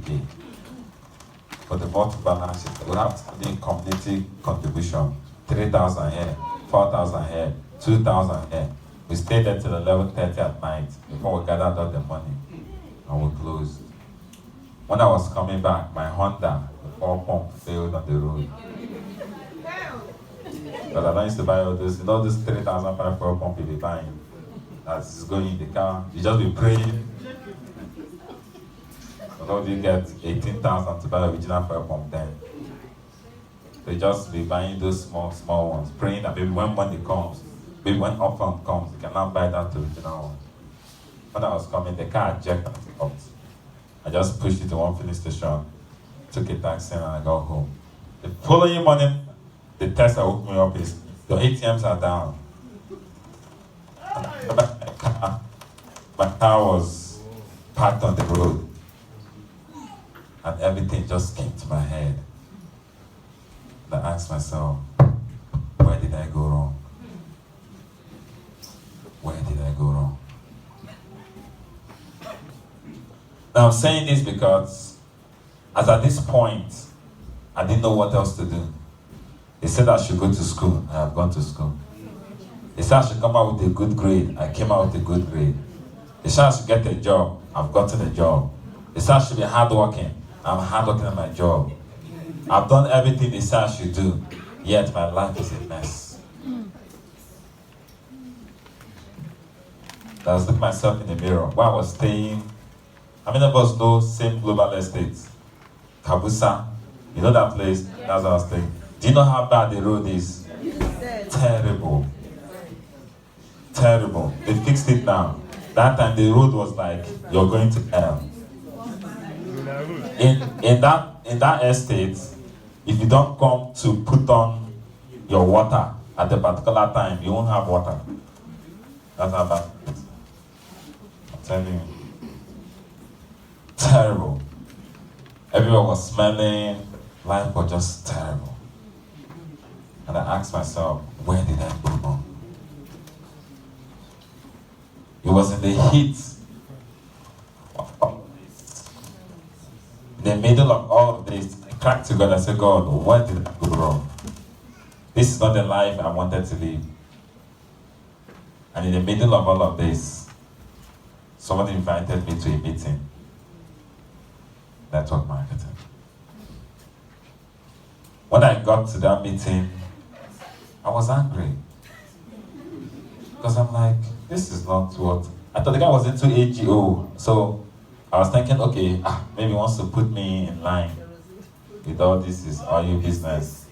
day. For the vote balance sheet, we have standing community contribution, 3,000 here, 4,000 here, 2,000 here. We stayed there till 11:30 at night before we gathered all the money and we closed. When I was coming back, my Honda, the 4-pump, failed on the road. Because I don't used to buy all this, this 3,005 4-pump you'll be buying. That's going in the car, you just be praying. But how do you get 18,000 to buy the original 4-pump then? They just be buying those small ones, praying that maybe when money comes, maybe when upfront comes, you can now buy that original one. When I was coming, the car ejected out. I just pushed it to one filling station, took a taxi, and I got home. The following morning, the text that woke me up is, your ATMs are down. My car was parked on the road, and everything just came to my head. And I asked myself, where did I go wrong? Where did I go wrong? Now I'm saying this because, as at this point, I didn't know what else to do. They said I should go to school. I have gone to school. They said I should come out with a good grade. I came out with a good grade. They said I should get a job. I've gotten a job. They said I should be hardworking. I'm hardworking at my job. I've done everything they said I should do, yet my life is a mess. I was looking at myself in the mirror where I was staying. How many of us know same global estate? Kabusa. You know that place? That's what I was staying. Do you know how bad the road is? Terrible. Terrible. They fixed it now. That time the road was like, you're going to hell. In that estate, if you don't come to put on your water at a particular time, you won't have water. That's how bad it is. I'm telling you. Terrible. Everyone was smelling. Life was just terrible. And I asked myself, where did I go wrong? It was in the heat. In the middle of all of this, I cracked to God and said, God, where did I go wrong? This is not the life I wanted to live. And in the middle of all of this, someone invited me to a meeting. Network marketing. When I got to that meeting, I was angry. Because I'm like, this is not what... I thought the guy was into AGO. So I was thinking, okay, maybe he wants to put me in line with all this is oil business.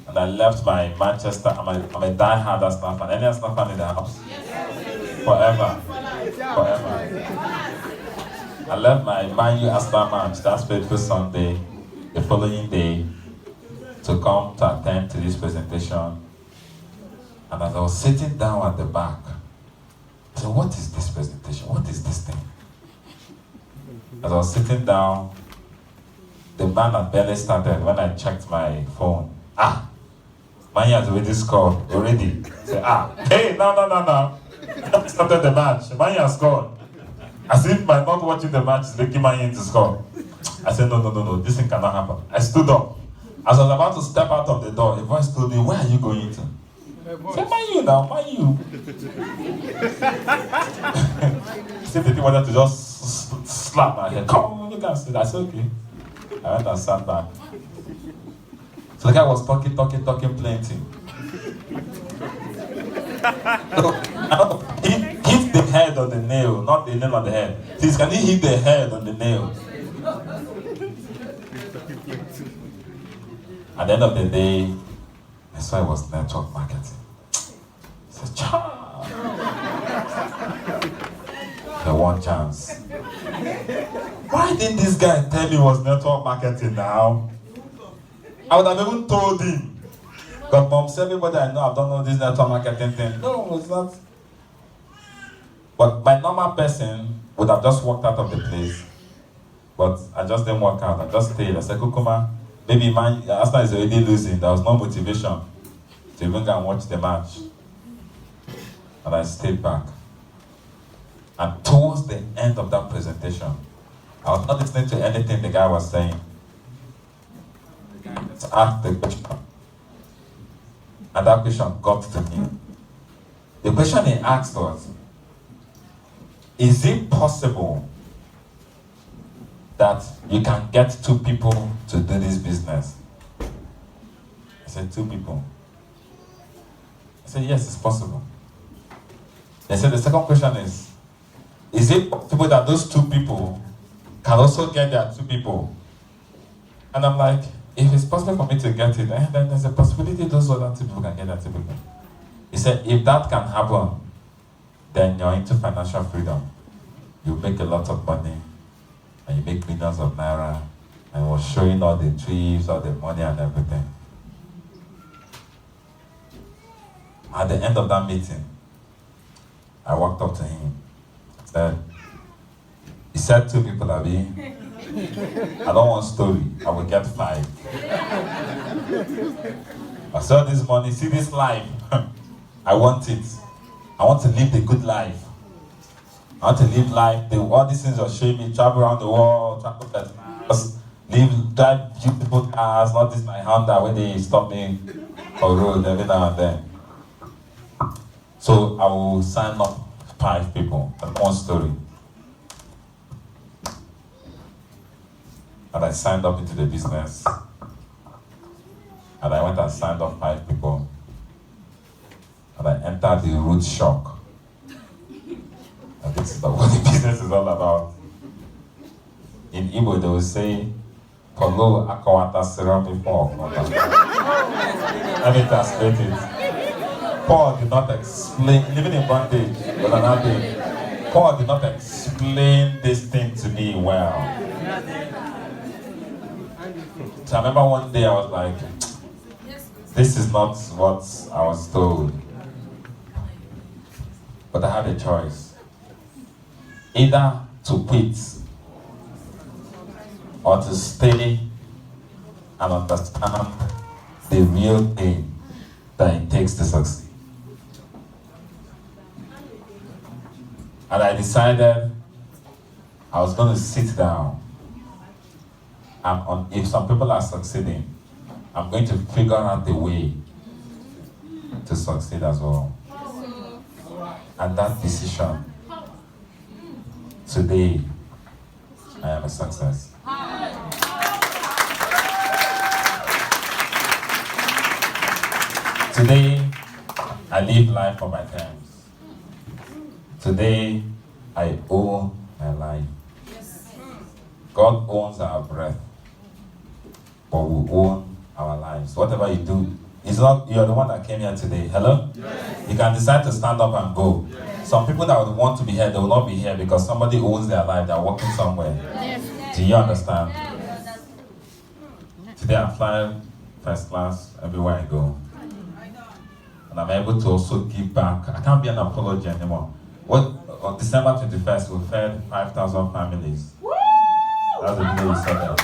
And I left my Manchester, I'm a die-hard Arsenal fan. Any Arsenal fan in the house? Forever. I left my Man U Arsenal match, that's fateful Sunday, the following day, to come to attend to this presentation. And as I was sitting down at the back, I said, what is this presentation? What is this thing? As I was sitting down, the band had barely started when I checked my phone. Man U has already scored, already. I said, hey, no. I started the match, Man U has scored. As if by not watching the match is making Man U to score. I said, no, this thing cannot happen. I stood up. As I was about to step out of the door, a voice told me, where are you going to? I said, Man U now, Man U. See, the people wanted to just slap my head. Come on, you can sit. I said, okay. I went and sat back. So the guy was talking plenty. He hit the head on the nail, not the nail on the head. Please, can he hit the head on the nail? At the end of the day, I saw it was network marketing. I said, cha! The one chance. Why didn't this guy tell me it was network marketing now? I would have even told him. But mom said, everybody I know, I've done all this network marketing thing. No, it's not. But my normal person would have just walked out of the place. But I just didn't walk out. I just stayed. I said, Kukuma, maybe Arsenal is already losing. There was no motivation to even go and watch the match. And I stayed back. And towards the end of that presentation, I was not listening to anything the guy was saying. The guy just asked the question, and that question got to me. The question he asked was, is it possible that you can get two people to do this business? I said, two people. I said, yes, it's possible. They said, the second question is it possible that those two people can also get their two people? And I'm like, if it's possible for me to get it, then there's a possibility those other two people can get their two people. He said, if that can happen, then you're into financial freedom. You make a lot of money, and you make millions of naira, and he was showing all the trips, all the money and everything. At the end of that meeting, I walked up to him. He said two people, Abi. I don't want story. I will get 5. I saw this money, see this life. I want it. I want to live the good life. I want to live life. All these things are showing me, travel around the world, travel drive beautiful cars, not this my Honda when they stop me on road every now and then. So I will sign up 5 people. That's one story. And I signed up into the business. And I went and signed up 5 people. And I entered the root shock. And this is what the business is all about. In Igbo, they will say, Kolo akawata sirami po. Let me translate it. Paul did not explain, living in bondage was another thing. Paul did not explain this thing to me well. So I remember one day I was like, this is not what I was told. But I had a choice. Either to quit or to stay and understand the real thing that it takes to succeed. And I decided I was going to sit down and if some people are succeeding, I'm going to figure out the way to succeed as well. And that decision, today, I am a success. Today, I live life on my terms. Today, I own my life. God owns our breath, but we own our lives. Whatever you do, it's not you're the one that came here today. Hello? Yes. You can decide to stand up and go. Yes. Some people that would want to be here, they will not be here because somebody owns their life. They're working somewhere. Yes. Do you understand? Yes. Today I'm flying first class everywhere I go. And I'm able to also give back. I can't be an apology anymore. On December 21st, we fed 5,000 families. Woo! That's the day we said that.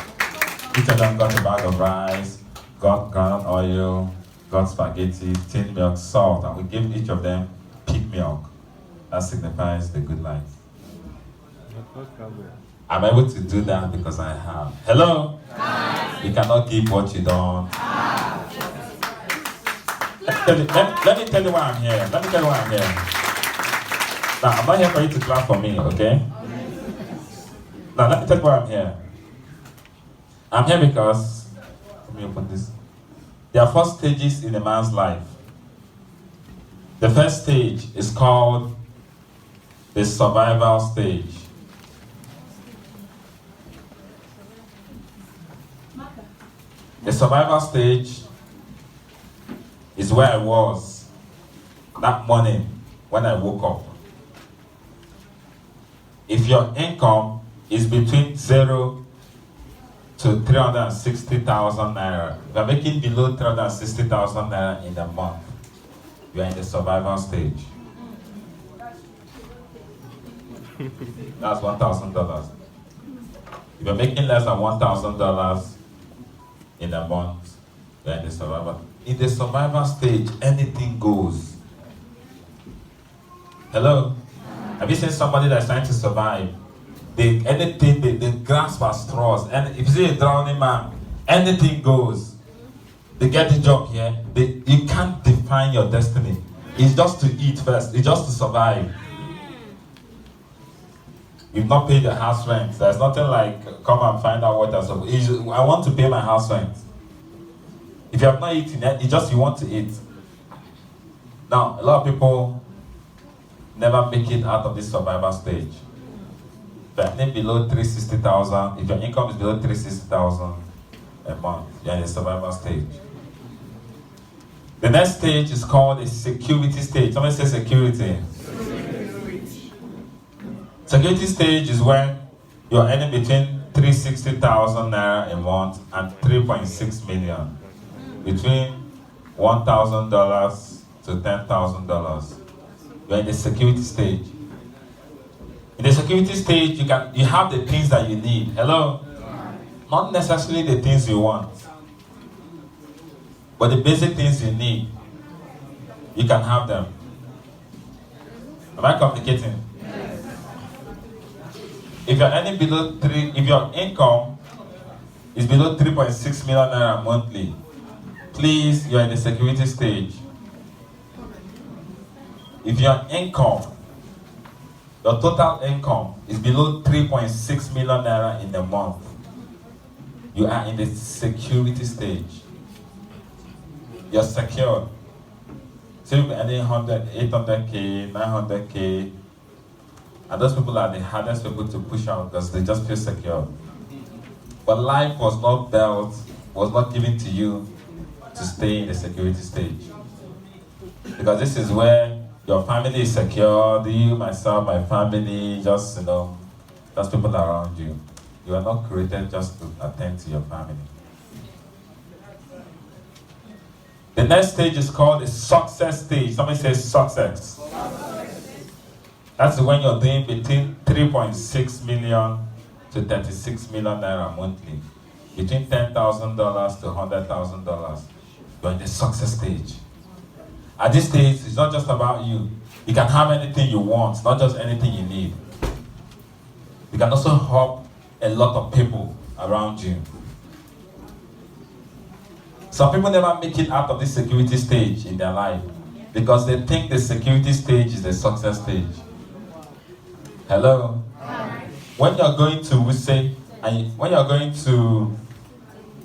Each of them got a bag of rice, got groundnut oil, got spaghetti, tin milk, salt, and we gave each of them pig milk. That signifies the good life. I'm able to do that because I have. Hello? Hi. You cannot give what you don't. Let me tell you why I'm here. Now, I'm not here for you to clap for me, okay? Now, let me tell you why I'm here. I'm here because, let me open this. There are 4 stages in a man's life. The first stage is called the survival stage. The survival stage is where I was that morning when I woke up. If your income is between 0 to 360,000 naira, if you're making below 360,000 naira in a month, you are in the survival stage. That's $1,000. If you're making less than $1,000 in a month, you're in the survival. In the survival stage, anything goes. Hello? Have you seen somebody that's trying to survive they grasp at straws. And if you see a drowning man, anything goes. They get the job here. You can't define your destiny. It's just to eat first. It's just to survive. You've not paid your house rent. There's nothing like come and find out what I want to pay my house rent. If you have not eaten, it's just you want to eat. Now, a lot of people never make it out of this survival stage. If you're earning below 360,000, if your income is below 360,000 a month, you're in the survival stage. The next stage is called a security stage. Somebody say security. Security stage is when you're earning between 360,000 naira a month and 3.6 million. Between $1,000 to $10,000. You're in the security stage. In the security stage, you have the things that you need. Hello? Not necessarily the things you want, but the basic things you need, you can have them. Am I communicating? Yes. If you're earning below if your income is below 3.6 million naira monthly, please, you're in the security stage. If your income, your total income is below 3.6 million naira in a month, you are in the security stage. You're secured. So you're earning 100, 800K, 900K, and those people are the hardest people to push out because they just feel secure. But life was not built, was not given to you to stay in the security stage. Because this is where your family is secure, you, myself, my family, just people around you. You are not created just to attend to your family. The next stage is called the success stage. Somebody says success. That's when you're doing between 3.6 million to 36 million naira monthly. Between $10,000 to $100,000. You're in the success stage. At this stage, it's not just about you. You can have anything you want, not just anything you need. You can also help a lot of people around you. Some people never make it out of this security stage in their life because they think the security stage is the success stage. Hello? When you're going to Wuse, and when you're going to,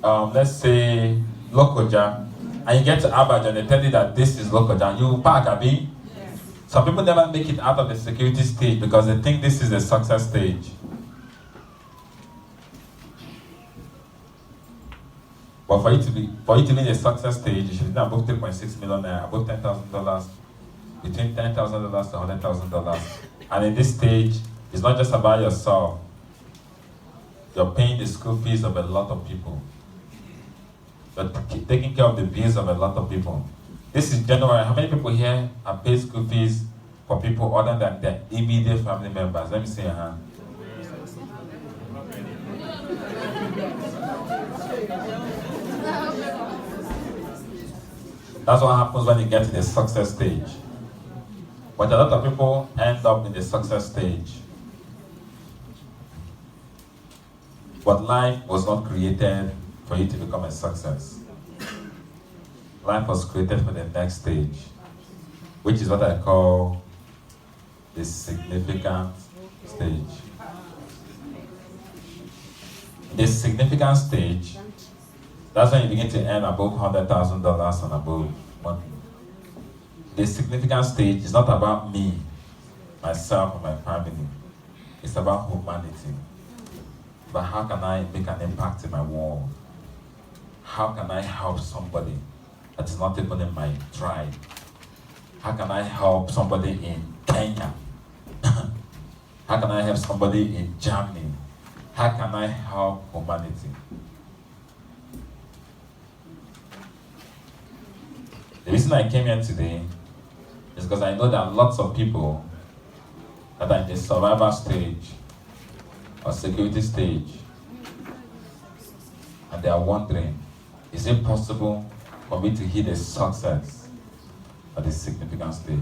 let's say, Lokoja, and you get to Abaja and they tell you that this is Lokoja, you park, Abi? Yes. Some people never make it out of the security stage because they think this is the success stage. But for you to be in the success stage, you should be above 3.6 million naira, above $10,000, between $10,000 to $100,000. And in this stage, it's not just about yourself. You're paying the school fees of a lot of people. You're taking care of the bills of a lot of people. This is January. How many people here have paid school fees for people other than their immediate family members? Let me see your hand. That's what happens when you get to the success stage. But a lot of people end up in the success stage. But life was not created for you to become a success. Life was created for the next stage, which is what I call the significant stage. The significant stage, that's when you begin to earn above $100,000 and above monthly. The significant stage is not about me, myself, and my family. It's about humanity. But how can I make an impact in my world? How can I help somebody that is not even in my tribe? How can I help somebody in Kenya? How can I help somebody in Germany? How can I help humanity? The reason I came here today is because I know there are lots of people that are in the survival stage or security stage, and they are wondering, is it possible for me to hit a success at this significant stage?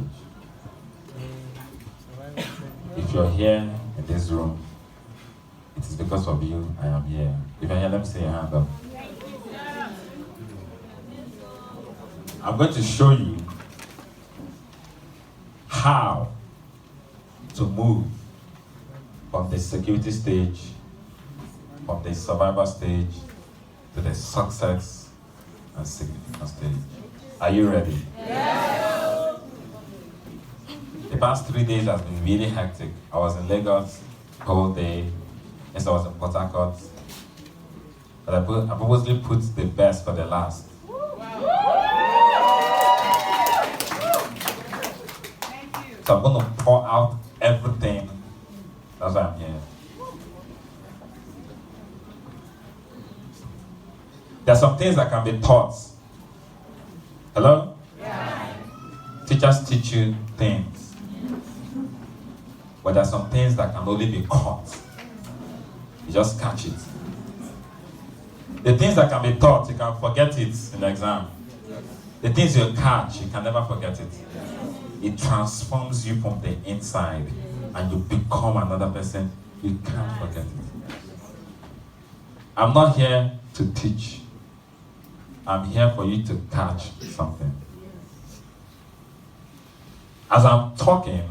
If you're here in this room It is because of you I am here. If you're here, let me see your hand up. I'm going to show you how to move from the security stage, from the survival stage, to the success and significant stage. Are you ready? Yes. The past 3 days has been really hectic. I was in Lagos the whole day. Yes, I was in Port Harcourt. But I purposely put the best for the last. So I'm going to pour out everything. That's why I'm here. There are some things that can be taught. Hello? Yeah. Teachers teach you things. But there are some things that can only be caught. You just catch it. The things that can be taught, you can forget it in the exam. The things you catch, you can never forget it. It transforms you from the inside and you become another person. You can't forget it. I'm not here to teach. I'm here for you to catch something. As I'm talking,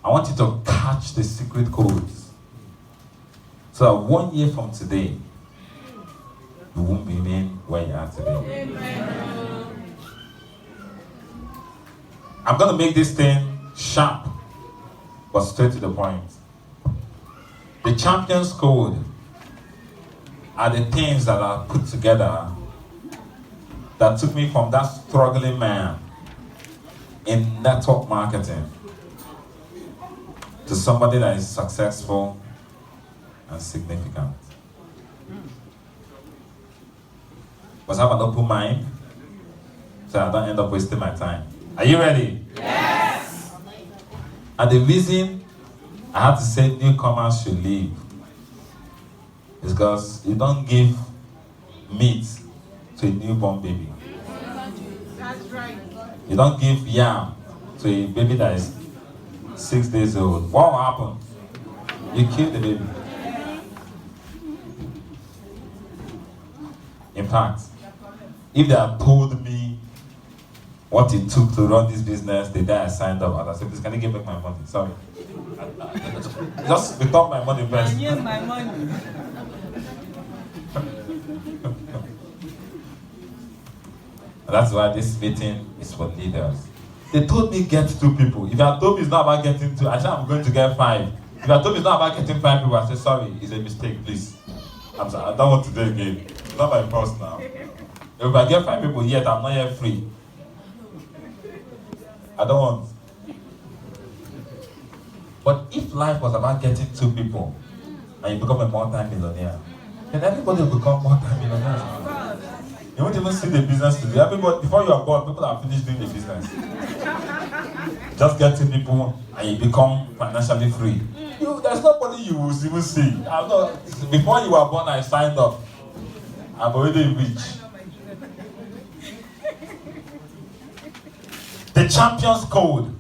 I want you to catch the secret codes. So that 1 year from today, you won't remain where you are today. Amen. I'm going to make this thing sharp, but straight to the point. The Champions Code are the things that are put together that took me from that struggling man in network marketing to somebody that is successful and significant. Must have an open mind so I don't end up wasting my time. Are you ready? Yes! And the reason I had to say newcomers should leave is because you don't give meat to a newborn baby. That's right. You don't give yam to a baby that is 6 days old. What will happen? You kill the baby. In fact, if they had told me what it took to run this business the day I signed up, and I said, please, can you give back my money? Sorry. Just return my money first. I need my money. That's why this meeting is for leaders. They told me get 2 people. If you had told me it's not about getting 2, I said I'm going to get 5. If you had told me it's not about getting 5 people, I said sorry, it's a mistake, please. I'm sorry, I don't want to do it again. It's not my first now. If I get 5 people yet, I'm not yet free. I don't want. But if life was about getting 2 people and you become a multi-millionaire, then everybody will become multi-millionaires. You won't even see the business to do. Everybody, before you are born, people are finished doing the business. Just get 2 people and you become financially free. There's nobody you will even see. Before you were born, I signed up. I'm already rich. The Champions Code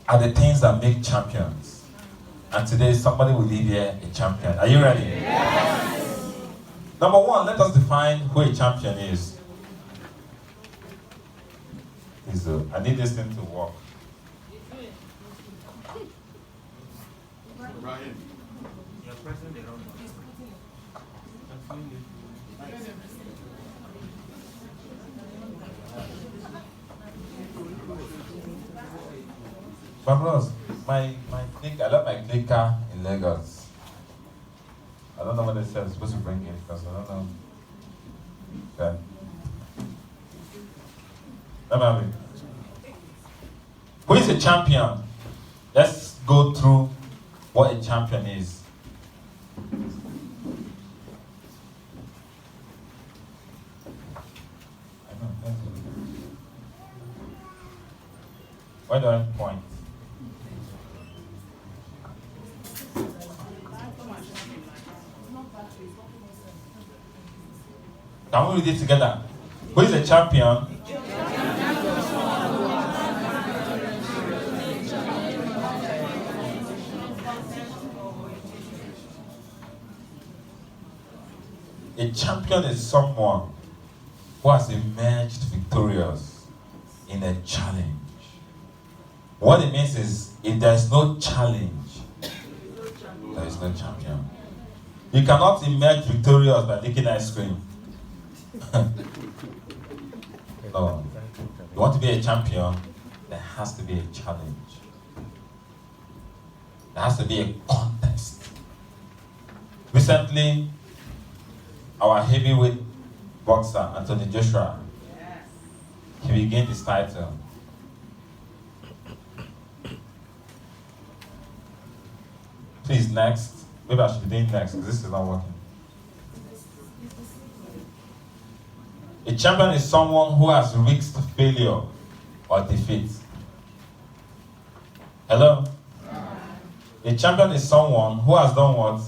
are the things that make champions. And today somebody will leave here a champion. Are you ready? Yes. Number 1, let us define who a champion is. I need this thing to work. Ryan, you're pressing the wrong button. Bros, I left my clicker in Lagos. I don't know what they said. I'm supposed to bring it because I don't know. Okay. Let me have it. Who is a champion? Let's go through what a champion is. Where do I point? Can we read it together? Who is a champion? A champion is someone who has emerged victorious in a challenge. What it means is, if there is no challenge, there is no champion. You cannot emerge victorious by licking ice cream. No. You want to be a champion, there has to be a challenge. There has to be a contest. Recently, our heavyweight boxer, Anthony Joshua, he regained his title. Please, next. Maybe I should be doing next because this is not working. A champion is someone who has risked failure or defeat. Hello? A champion is someone who has done what?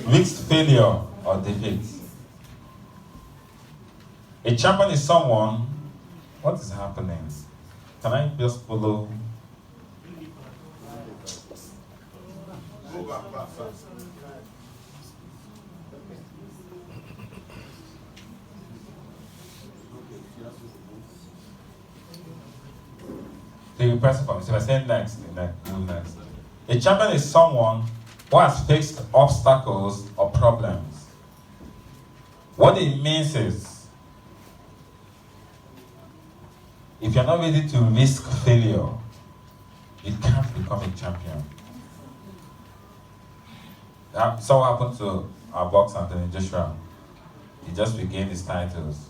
Risked failure or defeat. A champion is someone. What is happening? Can I just follow? So you press it for me. So if I say next, you next. A champion is someone who has faced obstacles or problems. What it means is, if you're not ready to risk failure, you can't become a champion. So what happened to our boxer, Anthony Joshua? He just regained his titles.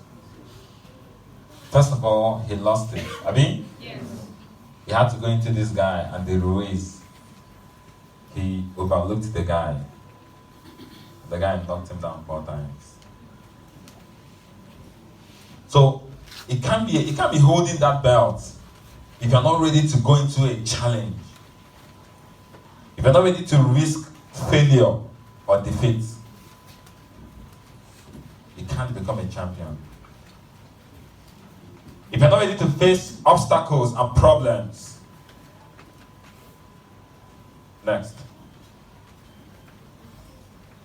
First of all, he lost it. I mean, yes. He had to go into this guy and the race. He overlooked the guy. The guy knocked him down 4 times. So it can't be holding that belt if you're not ready to go into a challenge. If you're not ready to risk failure or defeat, you can't become a champion. If you're not ready to face obstacles and problems, next.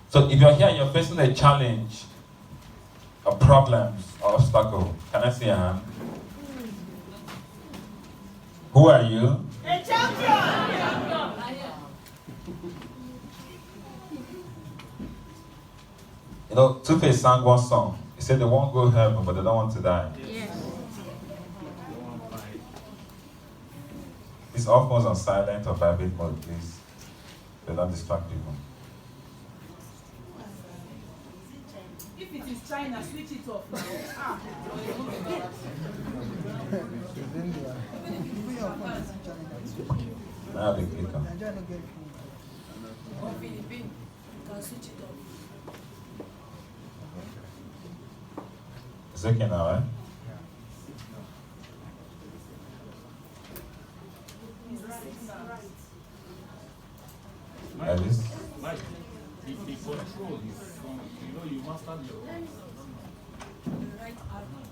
So if you're here and you're facing a challenge, or problems, or obstacle, can I see a hand? Who are you? A champion! You know, Two-Face sang one song. He said they won't go heaven, but they don't want to die. Yes. These off phones on silent or vibrate mode, please. They don't distract people. If it is China, switch it off now. Now they click on. Or Philippines, you can switch it off. It's okay now, right? Alice? Like, the control is from, you mastered your own. Right arrow.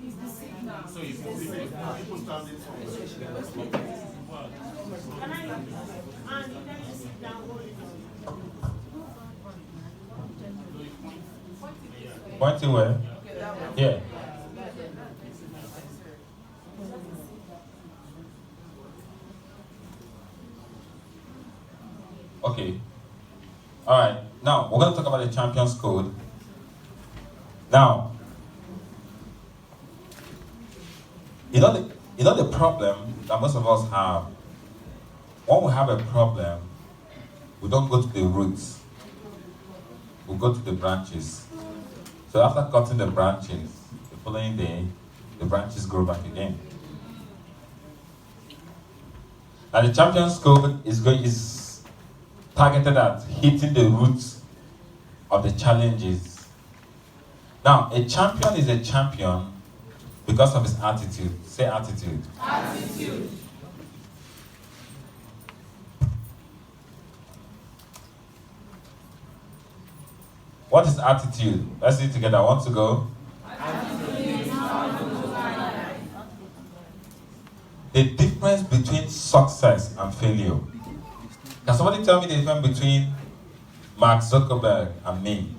It's the signal. So it's the signal. People standing from Can I? And you can sit down, hold it on. Pointing where? Yeah. Okay. All right. Now we're going to talk about the Champions Code. Now, you know the problem that most of us have. When we have a problem, we don't go to the roots. We go to the branches. So after cutting the branches, the following day, the branches grow back again. And the Champions Code is targeted at hitting the roots of the challenges. Now, a champion is a champion because of his attitude. Say attitude. Attitude. What is attitude? Let's see it together. I want to go. The difference between success and failure. Can somebody tell me the difference between Mark Zuckerberg and me.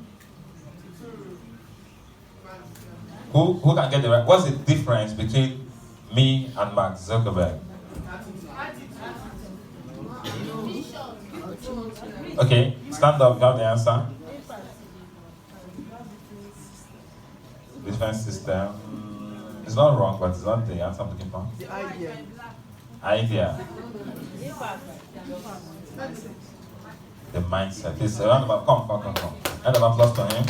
Who can get the right? What's the difference between me and Mark Zuckerberg? Okay, stand up, you have the answer. Defense system. It's not wrong, but it's not the answer I'm looking for. The idea. Idea. The mindset. It's a round of come. Round of applause to him.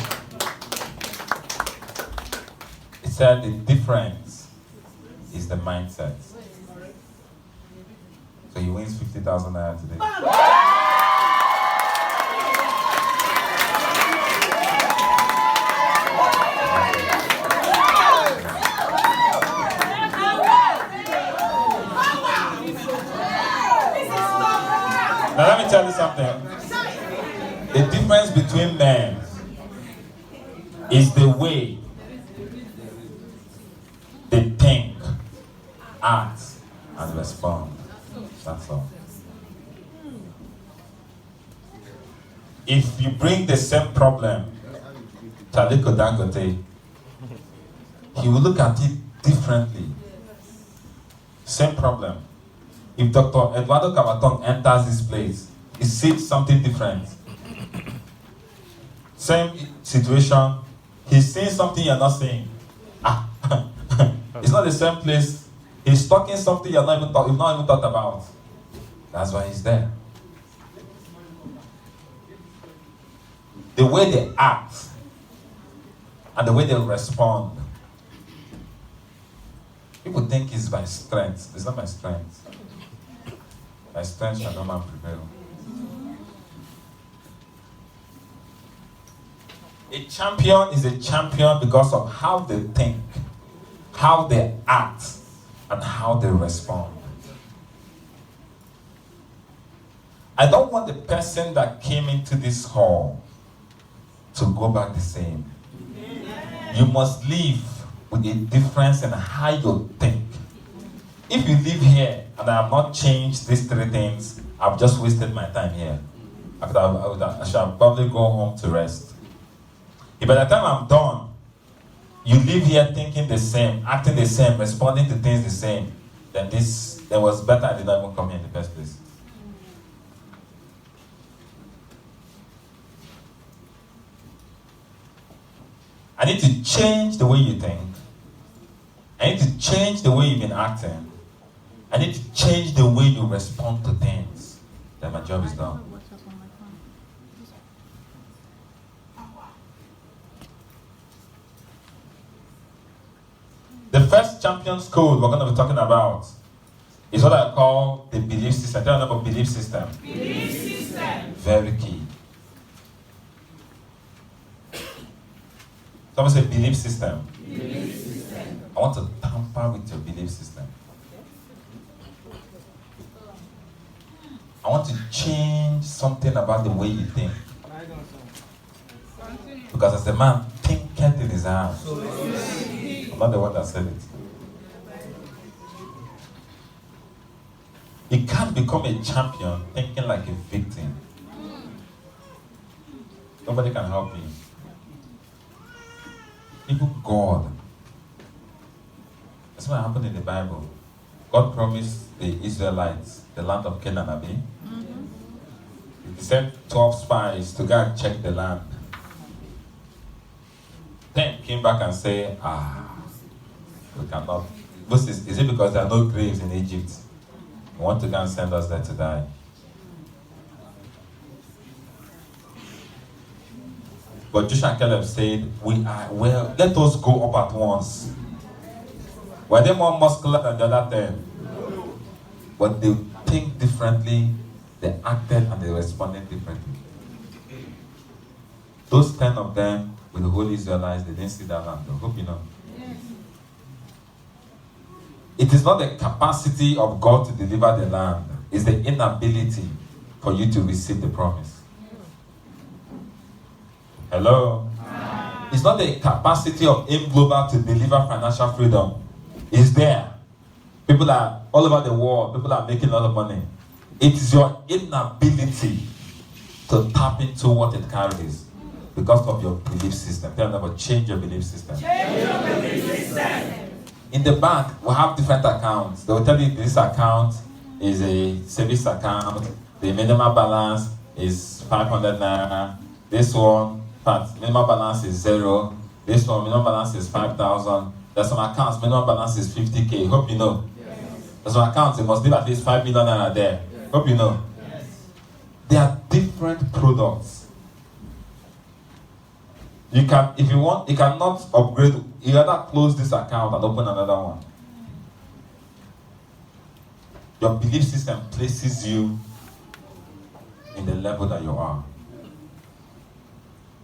It said the difference is the mindset. So he wins 50,000 naira today. Now let me tell you something. The difference between men is the way they think, act, and respond. That's all. If you bring the same problem to Aliko Dangote, he will look at it differently. Same problem. If Dr. Eduardo Cavatong enters this place, he sees something different. Same situation, he's seeing something you're not seeing. It's not the same place. He's talking something you've not even thought about. That's why he's there. The way they act and the way they respond, people think it's by strength. It's not by strength. By strength shall no man prevail. A champion is a champion because of how they think, how they act, and how they respond. I don't want the person that came into this hall to go back the same. You must live with a difference in how you think. If you live here and I have not changed these three things, I've just wasted my time here. I shall probably go home to rest. If by the time I'm done, you live here thinking the same, acting the same, responding to things the same, then there was better I did not even come here in the first place. I need to change the way you think. I need to change the way you've been acting. I need to change the way you respond to things. Then my job is done. The first champion school we're going to be talking about is what I call the belief system. Tell me about belief system. Belief system. Very key. Someone say belief system. Belief system. I want to tamper with your belief system. I want to change something about the way you think. Because as a man thinketh in his heart. I'm not the one that said it. You can't become a champion thinking like a victim. Nobody can help you. Even God. That's what happened in the Bible. God promised the Israelites the land of Canaan, Abi. He sent 12 spies to go and check the land. 10 came back and said, we cannot. Is it because there are no graves in Egypt? You want to go and send us there to die? But Joshua and Caleb said, let us go up at once. Were they more muscular than the other 10? But they think differently, they acted and they responded differently. Those 10 of them, with the whole Israelites, they didn't see that land. I hope you know. It is not the capacity of God to deliver the land, it's the inability for you to receive the promise. Hello? It's not the capacity of AIM Global to deliver financial freedom. It's there. People are all over the world, people are making a lot of money. It is your inability to tap into what it carries because of your belief system. Tell them about change your belief system. In the bank, we have different accounts. They will tell you this account is a savings account. The minimum balance is 500 naira. This one, minimum balance is 0. This one, minimum balance is 5,000. There's some accounts, minimum balance is 50K. Hope you know. There's some accounts, you must leave at least 5 million naira there. Hope you know. There are different products. You can, if you want, you cannot upgrade. You either close this account and open another one. Your belief system places you in the level that you are.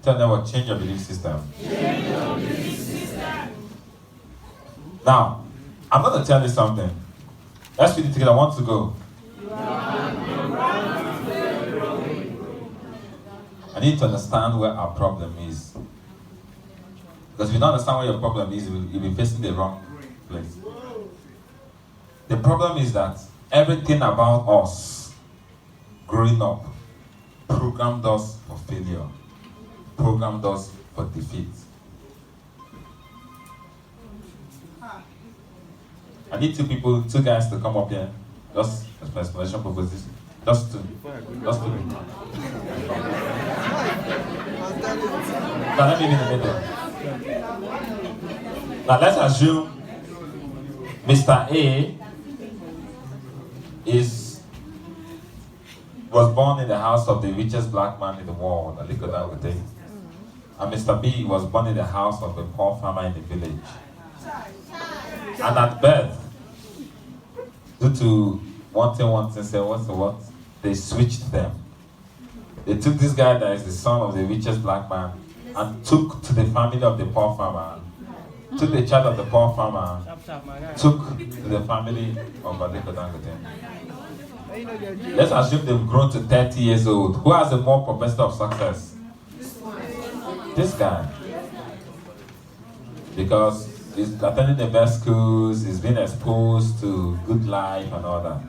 Tell them what, change your belief system. Change your belief system. Now, I'm going to tell you something. Let's read it together. I want to go. I need to understand where our problem is. Because if you don't understand where your problem is, you'll be facing the wrong place. The problem is that everything about us growing up programmed us for failure, programmed us for defeat. I need two guys to come up here. Just for explanation purposes. Just two. Just two. Now let me be in the middle. Now let's assume Mr. A was born in the house of the richest black man in the world, Aliko Dangote. And Mr. B was born in the house of a poor farmer in the village. And at birth, due to one thing, say what? They switched them. They took this guy that is the son of the richest black man and took to the family of the poor farmer. Took the child of the poor farmer, took to the family of Aliko Dangote. Let's assume they've grown to 30 years old. Who has a more propensity of success? This guy. Because he's attending the best schools, he's been exposed to good life and all that.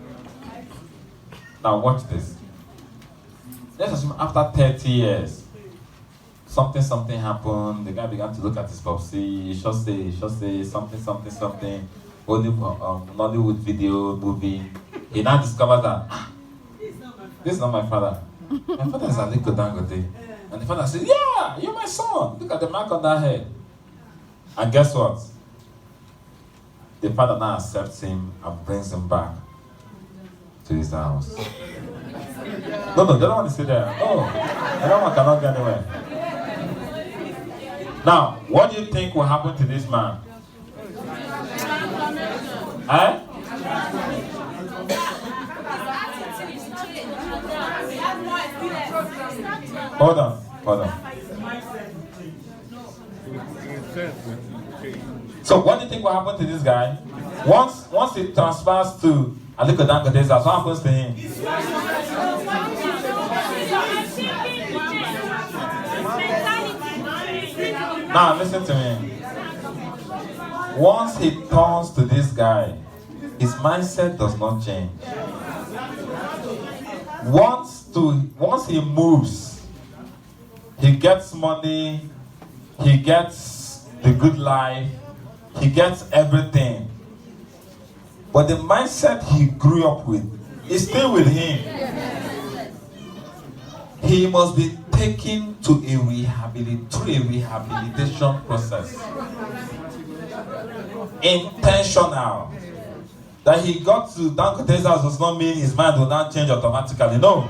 Now watch this. Let's assume after 30 years, something happened, the guy began to look at his popsy, he should say, something, Nollywood video, movie. He now discovers that, this is not my father. My father is Aliko Dangote. And the father says, yeah, you're my son. Look at the mark on that head. And guess what? The father now accepts him and brings him back to his house. No, they don't want to stay there. No, the other one cannot get anywhere. Now, what do you think will happen to this man? Eh? Hold on. So what do you think will happen to this guy? Once it transfers to Aliko Dangote's house, what happens to him? Now listen to me. Once he turns to this guy, his mindset does not change. Once he moves, he gets money, he gets the good life, he gets everything. But the mindset he grew up with is still with him. He must be taken to through a rehabilitation process. Intentional. That he got to Dangote's house does not mean his mind will not change automatically. No.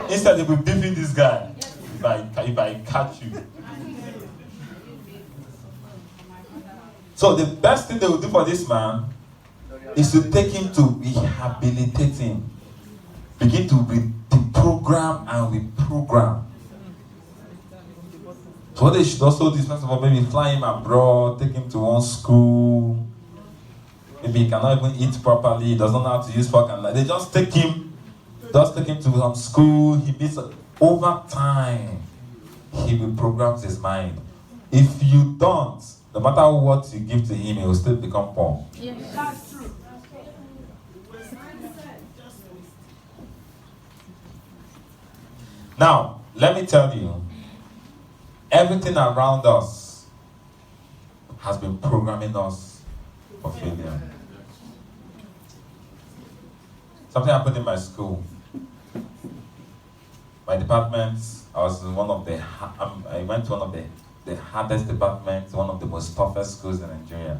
Instead, they will be beefing this guy if I catch you. So the best thing they will do for this man is to take him to rehabilitate him. Begin to deprogram and reprogram. So what they should also do is, first of all, maybe fly him abroad, take him to one school. Maybe he cannot even eat properly, he doesn't know how to use fork and knife. They just take him to some school. He meets over time. He reprograms his mind. If you don't, no matter what you give to him, he will still become poor. Yes. That's true. Now, let me tell you, everything around us has been programming us for failure. Something happened in my school. My department, I was in one of the, I went to one of the hardest departments, one of the most toughest schools in Nigeria.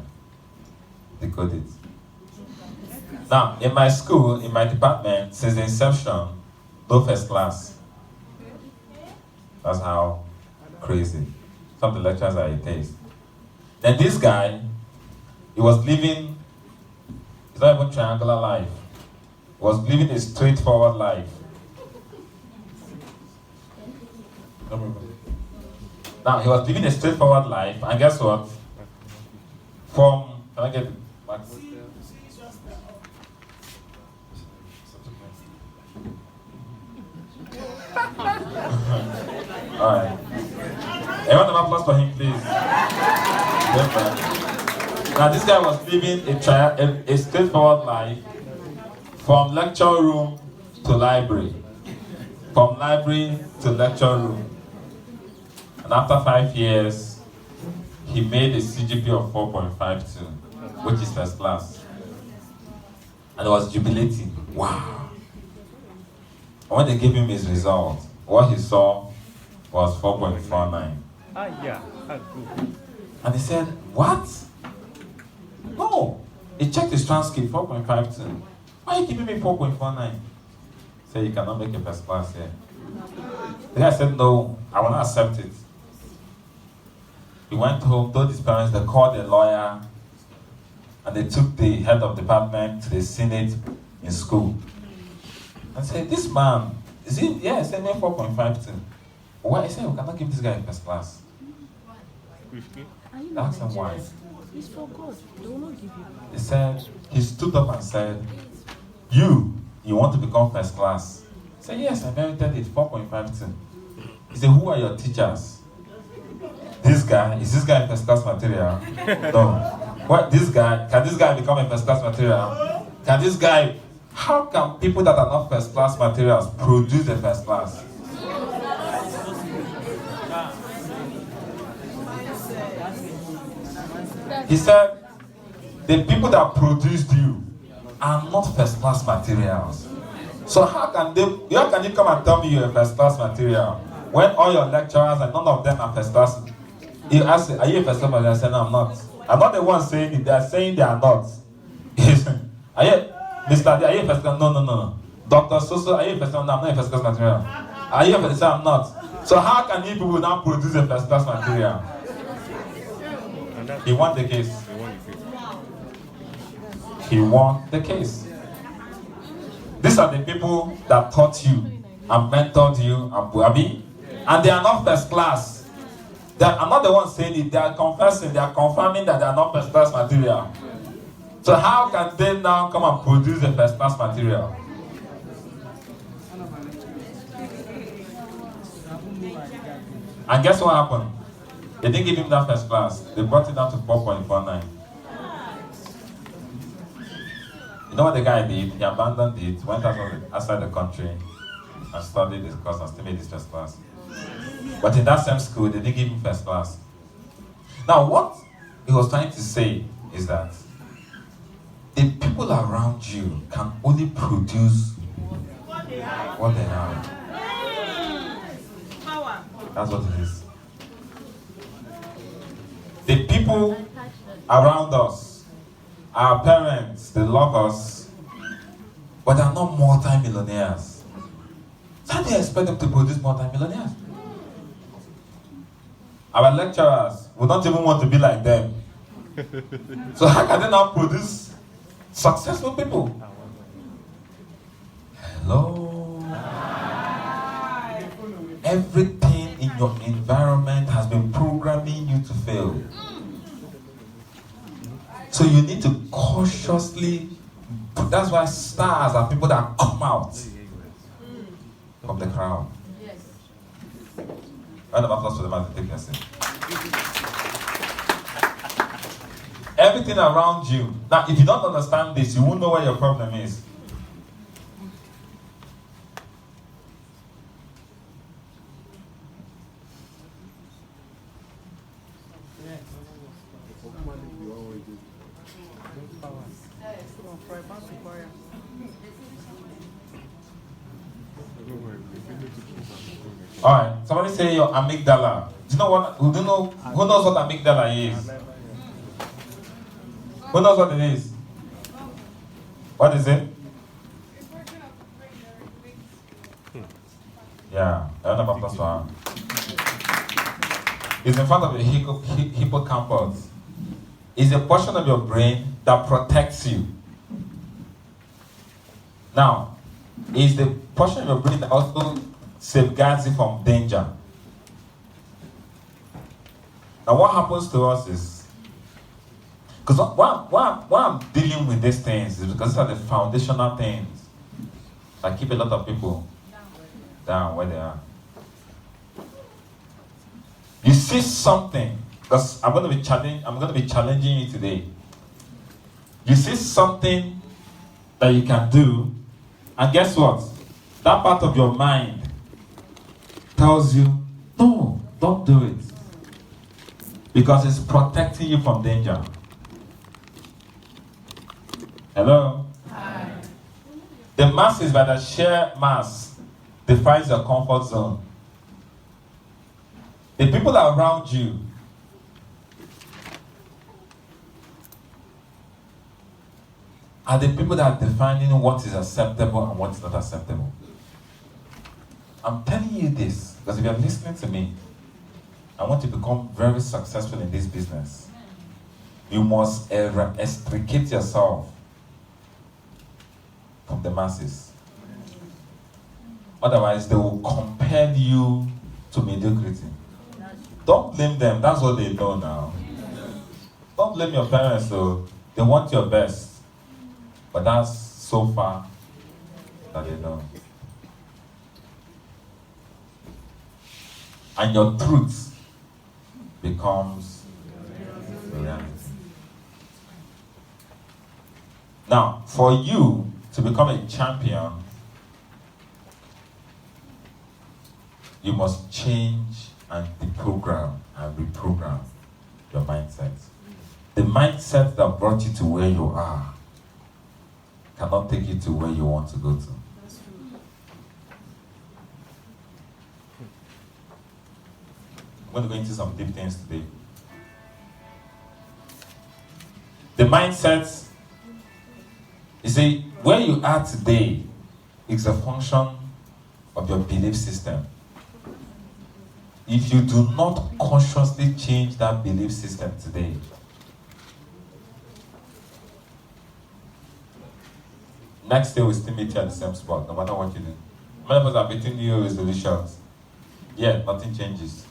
Decode it. Now, in my school, in my department, since the inception, no first class. That's how crazy. Some of the lecturers are atheists. Then this guy, he was living, it's not even triangular life. He was living a straightforward life. Now, he was living a straightforward life, and guess what? Can I get it? Max? Alright. A round of applause for him, please. Now, this guy was living a straightforward life from lecture room to library, from library to lecture room. And after 5 years, he made a CGP of 4.52, which is first class. And he was jubilating. Wow. And when they gave him his result, what he saw was 4.49. And he said, what? No. He checked his transcript, 4.52. Why are you giving me 4.49? He said, you cannot make a first class here. The guy said, no, I will not accept it. He went home, told his parents, they called a lawyer, and they took the head of department to the Senate in school. And said, this man, is he? Yeah, he said, 4.52. Why? He said, we cannot give this guy a first class. Ask him why. It's for God. They will not give you. He said, he stood up and said, you want to become first class? He said, yes, I merited it, 4.52. He said, who are your teachers? This guy, is this guy a first class material? No. What, this guy, can this guy become a first class material? Can this guy, how can people that are not first class materials produce a first class? He said, the people that produced you are not first class materials. So how can you come and tell me you're a first class material when all your lecturers and none of them are first class? He asked, are you a first class material? I said, no, I'm not. I'm not the one saying it, they are saying they are not. Are you, Mr. D, are you a first class? No. Dr. Soso, are you a first class? No, I'm not a first class material. Are you a first class? I'm not. So how can you people now produce a first class material? He won the case. He won the case. These are the people that taught you and mentored you and they are not first class. I'm not the one saying it, they are confessing, they are confirming that they are not first class material. So how can they now come and produce a first class material? And guess what happened? They didn't give him that first class. They brought it down to 4.49. You know what the guy did? He abandoned it, went outside the country, and studied this course and still made his first class. But in that same school, they didn't give him first class. Now, what he was trying to say is that the people around you can only produce what they have. That's what it is. The people around us, our parents, they love us, but they're not multi-millionaires. So how do you expect them to produce multi-millionaires? Our lecturers, we don't even want to be like them. So how can they now produce successful people? Hello? Everything in your environment has been programming you to fail. So you need to cautiously, that's why stars are people that come out of the crowd. Yes. Round of applause for the man to take a seat. Everything around you. Now, if you don't understand this, you won't know where your problem is. Alright, somebody say your amygdala. Do you know what? Who knows what amygdala is? Who knows what it is? What is it? Yeah, I don't know about this one. It's in front of the hippocampus. It's a portion of your brain that protects you. Now, it's the portion of your brain that also safeguards you from danger. Now, what happens to us is, because why I'm dealing with these things is because these are the foundational things that keep a lot of people down where they are. You see something, because I'm going to be challenging you today. You see something that you can do, and guess what? That part of your mind tells you, no, don't do it. Because it's protecting you from danger. Hello? Hi. The masses, by the sheer mass, defines your comfort zone. The people around you are the people that are defining what is acceptable and what is not acceptable. I'm telling you this because if you're listening to me, I want you to become very successful in this business. You must extricate yourself from the masses. Otherwise, they will compel you to mediocrity. Don't blame them. That's what they know now. Don't blame your parents, though. They want your best. But that's so far that they know. And your truth becomes reality. Now, for you to become a champion, you must change and deprogram and reprogram your mindset. The mindset that brought you to where you are cannot take you to where you want to go to. I'm going to go into some deep things today. The mindset, you see, where you are today is a function of your belief system. If you do not consciously change that belief system today, next day we'll still meet you at the same spot, no matter what you do. Many of us are meeting New Year resolutions. Yet nothing changes.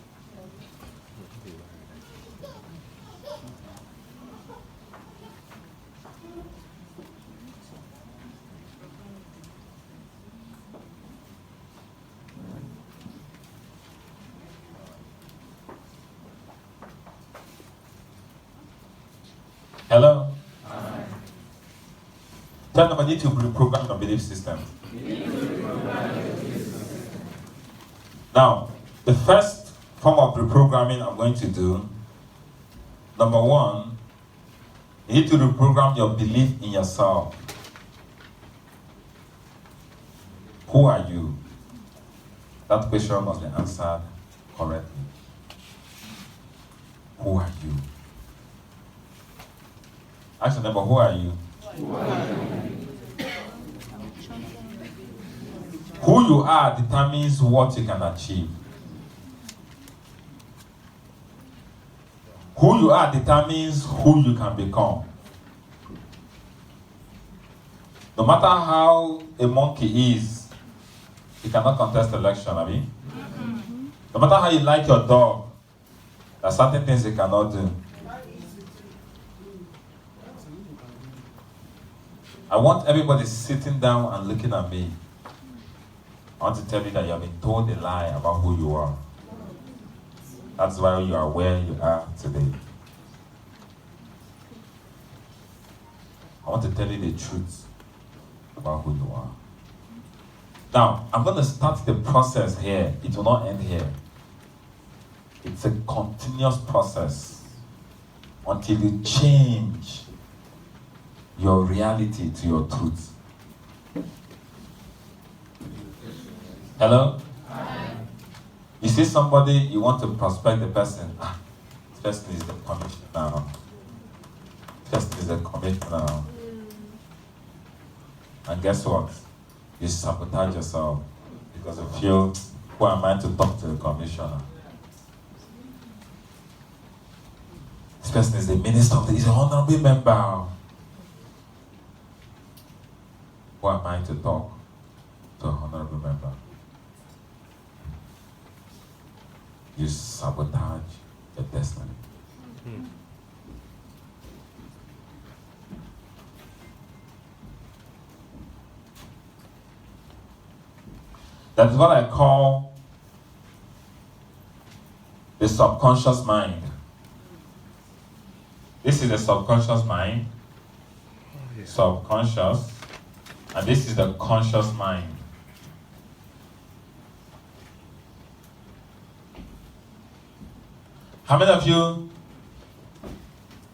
Hello? Tell them I need to reprogram your belief system. Now, the first form of reprogramming I'm going to do, number one, you need to reprogram your belief in yourself. Who are you? That question must be answered correctly. Who are you? Ask your neighbor, who are you? Who you are determines what you can achieve. Who you are determines who you can become. No matter how a monkey is, he cannot contest election, I mean. No matter how you like your dog, there are certain things he cannot do. I want everybody sitting down and looking at me. I want to tell you that you have been told a lie about who you are. That's why you are where you are today. I want to tell you the truth about who you are. Now, I'm going to start the process here. It will not end here. It's a continuous process until you change your reality to your truth. Hello? see somebody, you want to prospect the person. This person is the commissioner now. This person is the commissioner now. And guess what? You sabotage yourself because you feel, who am I to talk to the commissioner? This person is the minister of the, he's an honorable member. Who am I to talk to an honorable member? You sabotage your destiny. That's what I call the subconscious mind. This is the subconscious mind, subconscious, and this is the conscious mind. How many of you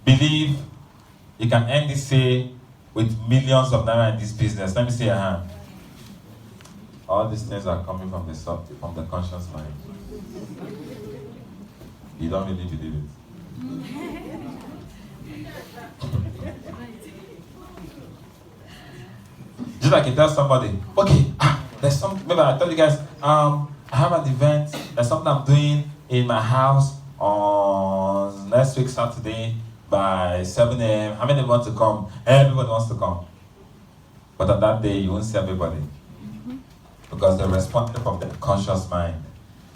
believe you can end this day with millions of naira in this business? Let me see your hand. All these things are coming from the conscious mind. You don't really believe it. Just like you tell somebody, okay, there's some, maybe I tell you guys, I have an event, there's something I'm doing in my house on next week Saturday by 7 a.m. How many want to come? Everybody wants to come. But on that day, you won't see everybody. Because they're responsible from the conscious mind.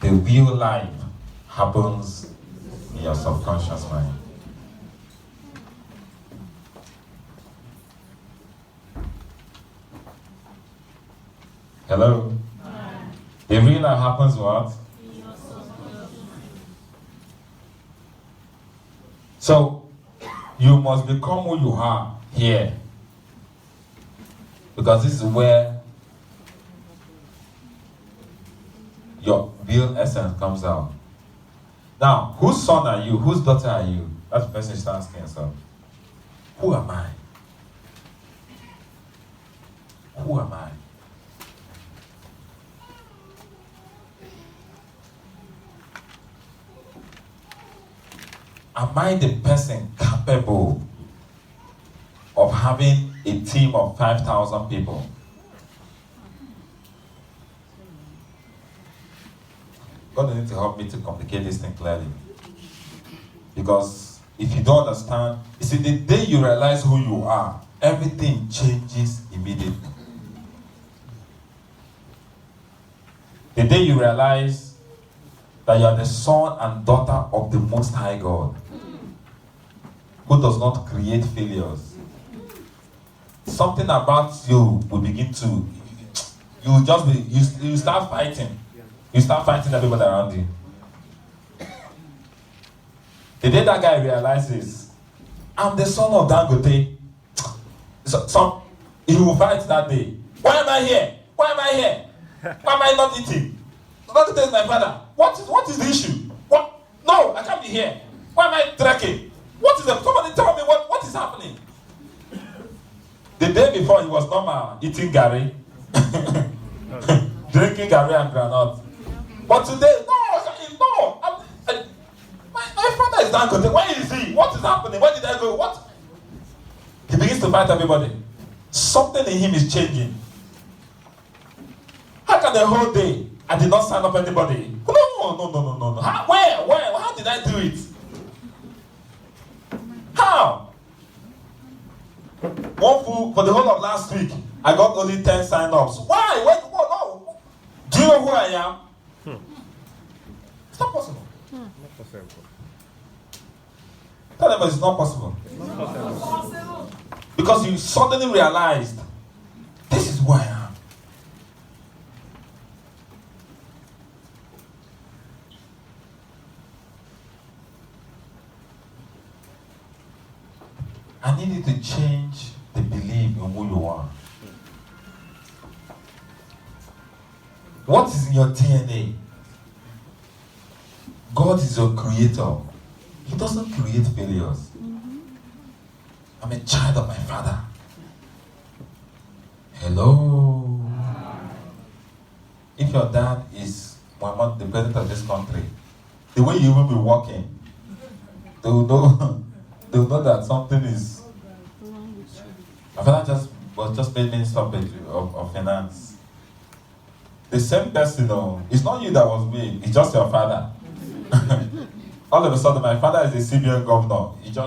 The real life happens in your subconscious mind. Hello? The real life happens what? So, you must become who you are here. Because this is where your real essence comes out. Now, whose son are you? Whose daughter are you? That's the person you start asking yourself. Who am I? Who am I? Am I the person capable of having a team of 5,000 people? God needs to help me to complicate this thing clearly. Because if you don't understand, you see, the day you realize who you are, everything changes immediately. The day you realize that you are the son and daughter of the Most High God, who does not create failures, something about you will begin to, you will just be, you start fighting. You start fighting everybody around you. The day that guy realizes, I'm the son of Dangote, he will fight that day. Why am I here? Why am I here? Why am I not eating? Dangote is my father. What is the issue? What? No, I can't be here. Why am I trekking? What is the, somebody tell me what is happening? The day before he was normal, eating gari, drinking gari and granite. But today, no, my father is Dangote. Where is he? What is happening? Where did I go? What? He begins to fight everybody. Something in him is changing. How can the whole day I did not sign up anybody? No. How, where? How did I do it? How? One fool, for the whole of last week, I got only 10 sign-ups. Why? No. Do you know who I am? It's not possible. Not possible. Tell them it's not possible. Not possible. Because you suddenly realized, this is who I am. I need you to change the belief in who you are. What is in your DNA? God is your creator. He doesn't create failures. I'm a child of my father. Hello. If your dad is Muhammad, the president of this country, the way you will be walking, they will know, they will know that something is. My father was just made minister of finance. The same person, it's not you that was made, it's just your father. All of a sudden, my father is a CBN governor. You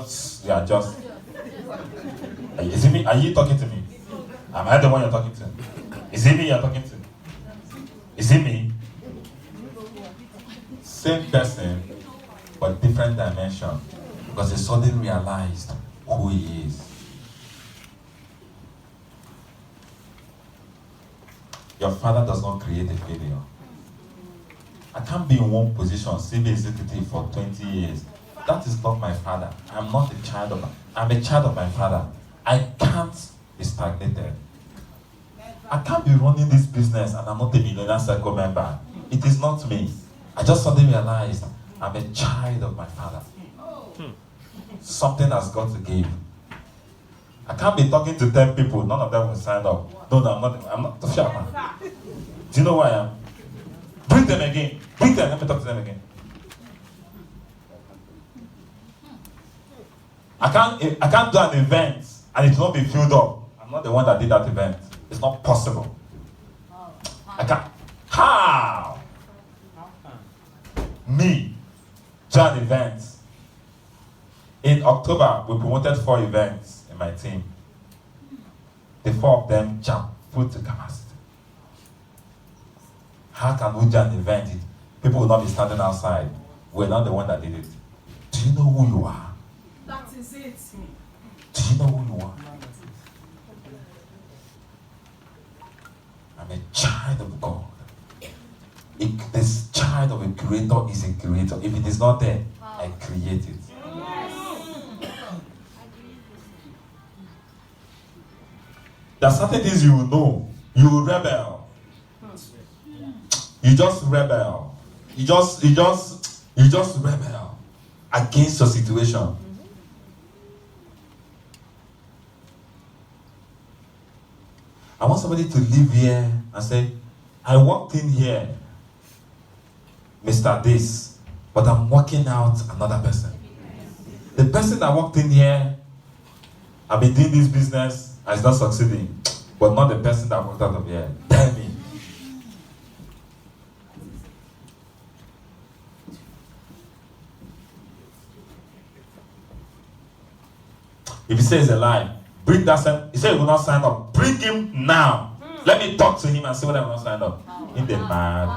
are just. Is it me? Are you talking to me? Am I the one you're talking to? Is it me you're talking to? Is it me? Same person, but different dimension. Because he suddenly realized who he is. Your father does not create a failure. I can't be in one position, CB executive for 20 years. That is not my father. I'm not a child of I'm a child of my father. I can't be stagnated. I can't be running this business and I'm not a Millionaire Circle member. It is not me. I just suddenly realized I'm a child of my father. Something has got to give. I can't be talking to 10 people, none of them will sign up. No, I'm not the chairman. Do you know who I am? Bring them again. Bring them, let me talk to them again. I can't do an event and it will not be filled up. I'm not the one that did that event. It's not possible. I can't. How? Me, do an event. In October, we promoted 4 events in my team. The 4 of them jam full to capacity. How can we do an event? People will not be standing outside. We're not the one that did it. Do you know who you are? That is it. Do you know who you are? I'm a child of God. This child of a creator is a creator. If it is not there, I create it. There are certain things you will know. You will rebel. You just rebel. You just rebel against your situation. I want somebody to live here and say, I walked in here, Mr. This, but I'm working out another person. The person that walked in here, I've been doing this business, and it's not succeeding, but not the person that walked out of here. Tell me. If he says a lie, bring that sign. He said he will not sign up. Bring him now. Let me talk to him and see whether he will not sign up. In the mad.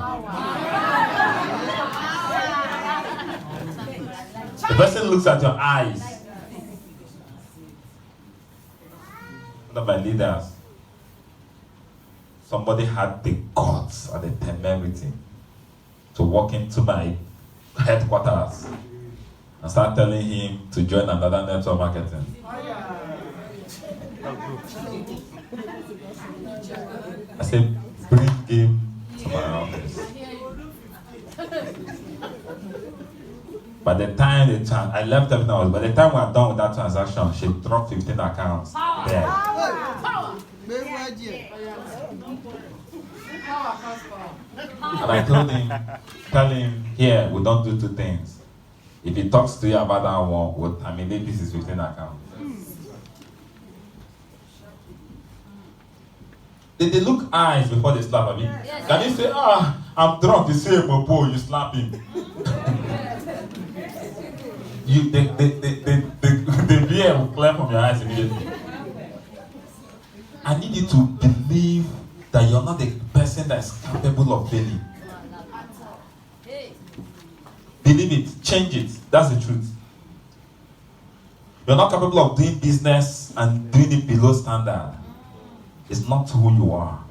The person looks at your eyes. One of my leaders, somebody had the guts and the temerity to walk into my headquarters and start telling him to join another network marketing. I said, bring him to my office. By the time I left everything else, by the time we are done with that transaction, she dropped 15 accounts there. And I told him, tell him, here, we don't do 2 things. If he talks to you about that one, we'll terminate this is 15 accounts. They look eyes before they slap at me. Can they say, I'm drunk, they say, Mopo, you slap him. The beer will clear from your eyes immediately. I need you to believe that you're not the person that is capable of failing. Believe it, change it. That's the truth. You're not capable of doing business and doing it below standard. It's not who you are.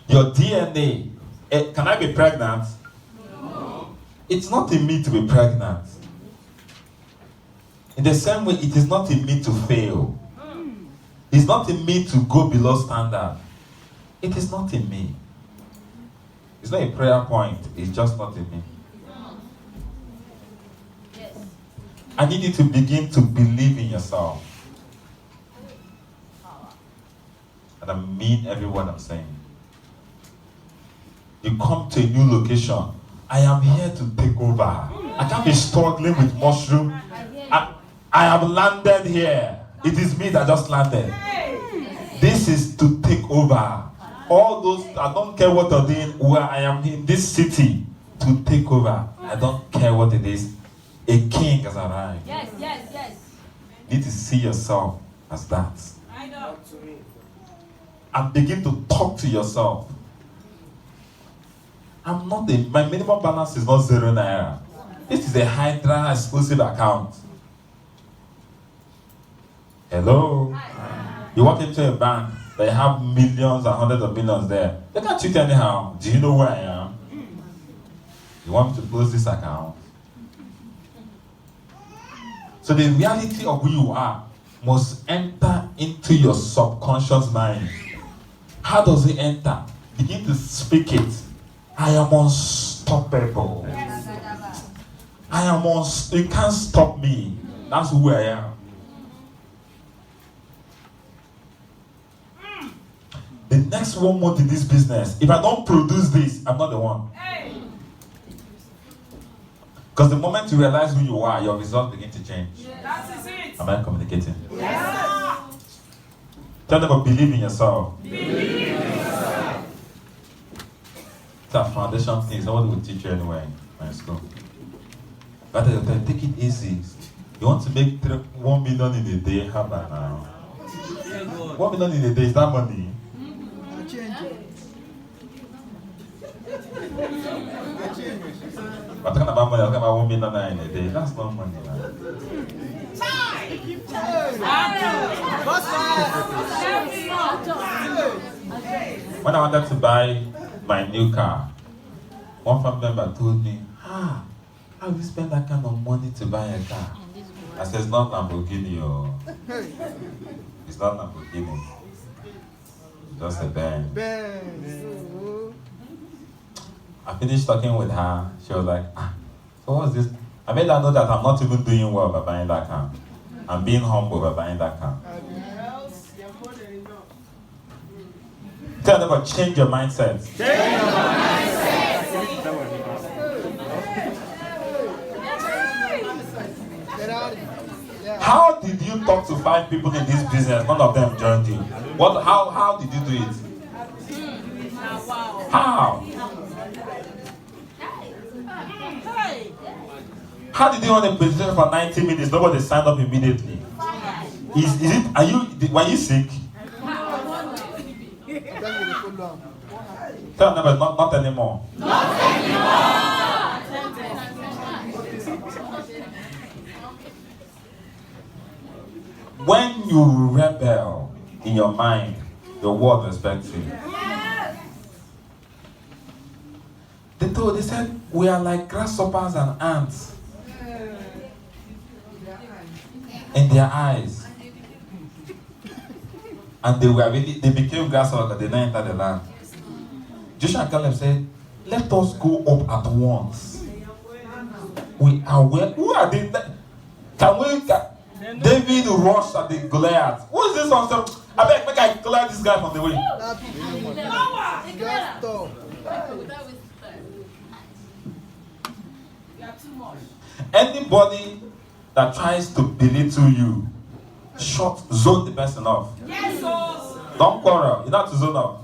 Your DNA. Can I be pregnant? No. It's not in me to be pregnant. In the same way, it is not in me to fail. It's not in me to go below standard. It is not in me. It's not a prayer point. It's just not in me. I need you to begin to believe in yourself. And I mean every word I'm saying. You come to a new location. I am here to take over. I can't be struggling with mushroom. I have landed here. It is me that just landed. This is to take over. All those, I don't care what they're doing, where I am in this city to take over. I don't care what it is. A king has arrived. Yes, yes, yes. You need to see yourself as that. I know. And begin to talk to yourself. My minimum balance is not 0 naira. This is a Hydra exclusive account. Hello? You walk into a bank, they have millions and hundreds of millions there. They can't cheat anyhow. Do you know where I am? You want me to close this account? So the reality of who you are must enter into your subconscious mind. How does it enter? Begin to speak it. I am unstoppable. You can't stop me. That's who I am. The next 1 month in this business, if I don't produce this, I'm not the one. Because the moment you realize who you are, your results begin to change. That is it. Am I communicating? Yes. Tell them, believe in yourself. Believe in yourself. It's a foundation thing. Somebody will teach you anyway in school. But take it easy. You want to make 1 million in a day? How about now? 1 million in a day, is that money? I'm talking about money, I'm talking about 1 million in a day. That's not money now. When I wanted to buy my new car, one family member told me, how will you spend that kind of money to buy a car? I said, it's not Lamborghini, oh. It's not Lamborghini. It's just a Benz. I finished talking with her. She was like, so what's this? I made her know that I'm not even doing well by buying that car. I'm being humble by buying that car. Tell them about change your mindset. Change your mindset. How did you talk to 5 people in this business? None of them joined you. How did you do it? How? How did you run a presentation for 90 minutes? Nobody signed up immediately. Were you sick? Tell them, not anymore. Not anymore. When you rebel in your mind, the world respects you. They said, we are like grasshoppers and ants in their eyes. And they became grasshoppers, they didn't enter the land. Joshua and Caleb said, let us go up at once. We are well. Who are they? David rushed at the Goliath. Who is this one? I beg, make I clear this guy from the way. Anybody that tries to belittle you, zone the person off. Yes, don't quarrel. You don't have to zone off.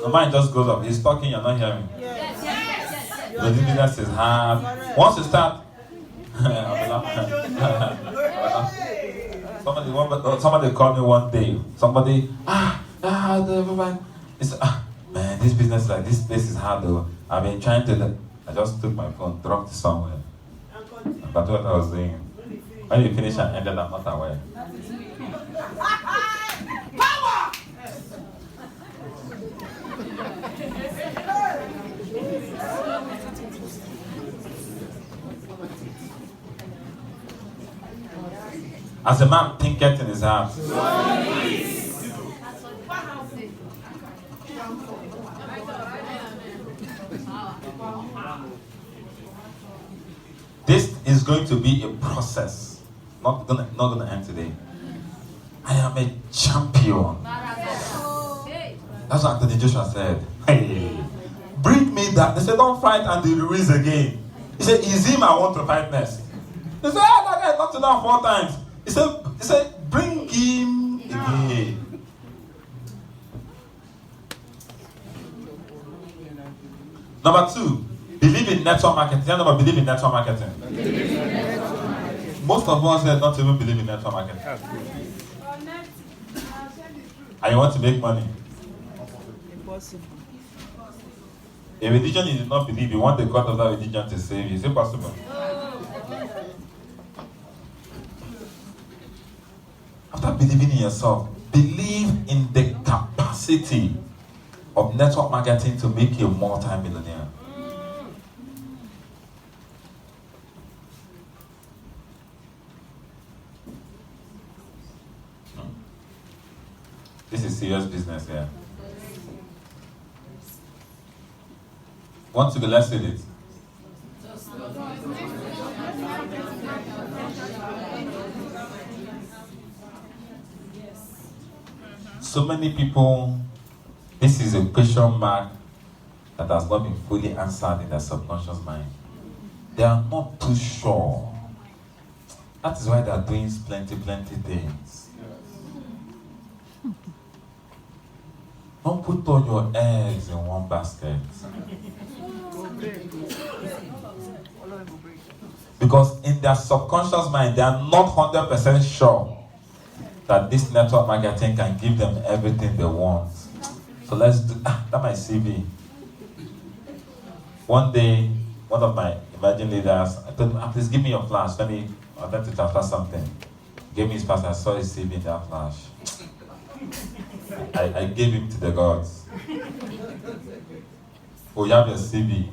The mind just goes up. He's talking, you're not hearing. The business is hard. Once you start, somebody called me one day. Somebody, man, this business like this place is hard though. I've been trying to. I just took my phone, dropped it somewhere. That's what I was doing. When you finish and ended, I'm not aware. Power! As a man thinketh in his heart. This is going to be a process. Not gonna end today. I am a champion. That's what Anthony Joshua said. Hey, bring me that. They said, don't fight Andy Ruiz again. He said, it's him I want to fight next. They said, that guy knocked him down 4 times. He said, bring him again. Number 2, believe in network marketing. Tell them believe in network marketing. Most of us here don't even believe in network marketing. And you want to make money. Impossible. A religion you do not believe, you want the God of that religion to save you. Is it possible? After believing in yourself, believe in the capacity of network marketing to make you a multi-millionaire. This is serious business here. Want to be less with it? So many people, this is a question mark that has not been fully answered in their subconscious mind. They are not too sure. That is why they are doing plenty things. Don't put all your eggs in one basket. Because in their subconscious mind, they are not 100% sure that this network marketing can give them everything they want. So let's do that. My CV. One day, one of my emerging leaders, I told him, please give me your flash. I'd like to transfer something. He gave me his flash. I saw his CV in that flash. I gave him to the gods. Oh, you have your CV.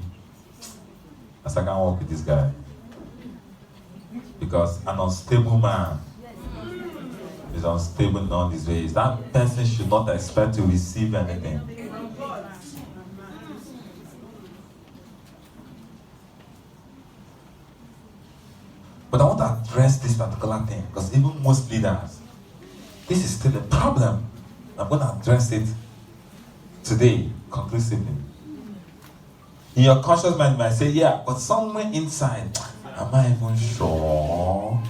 I said, I can't work with this guy. Because an unstable man is unstable in all these ways. That person should not expect to receive anything. But I want to address this particular thing because even most leaders, this is still a problem. I'm going to address it today conclusively. In your conscious mind, you might say, yeah, but somewhere inside, am I even sure?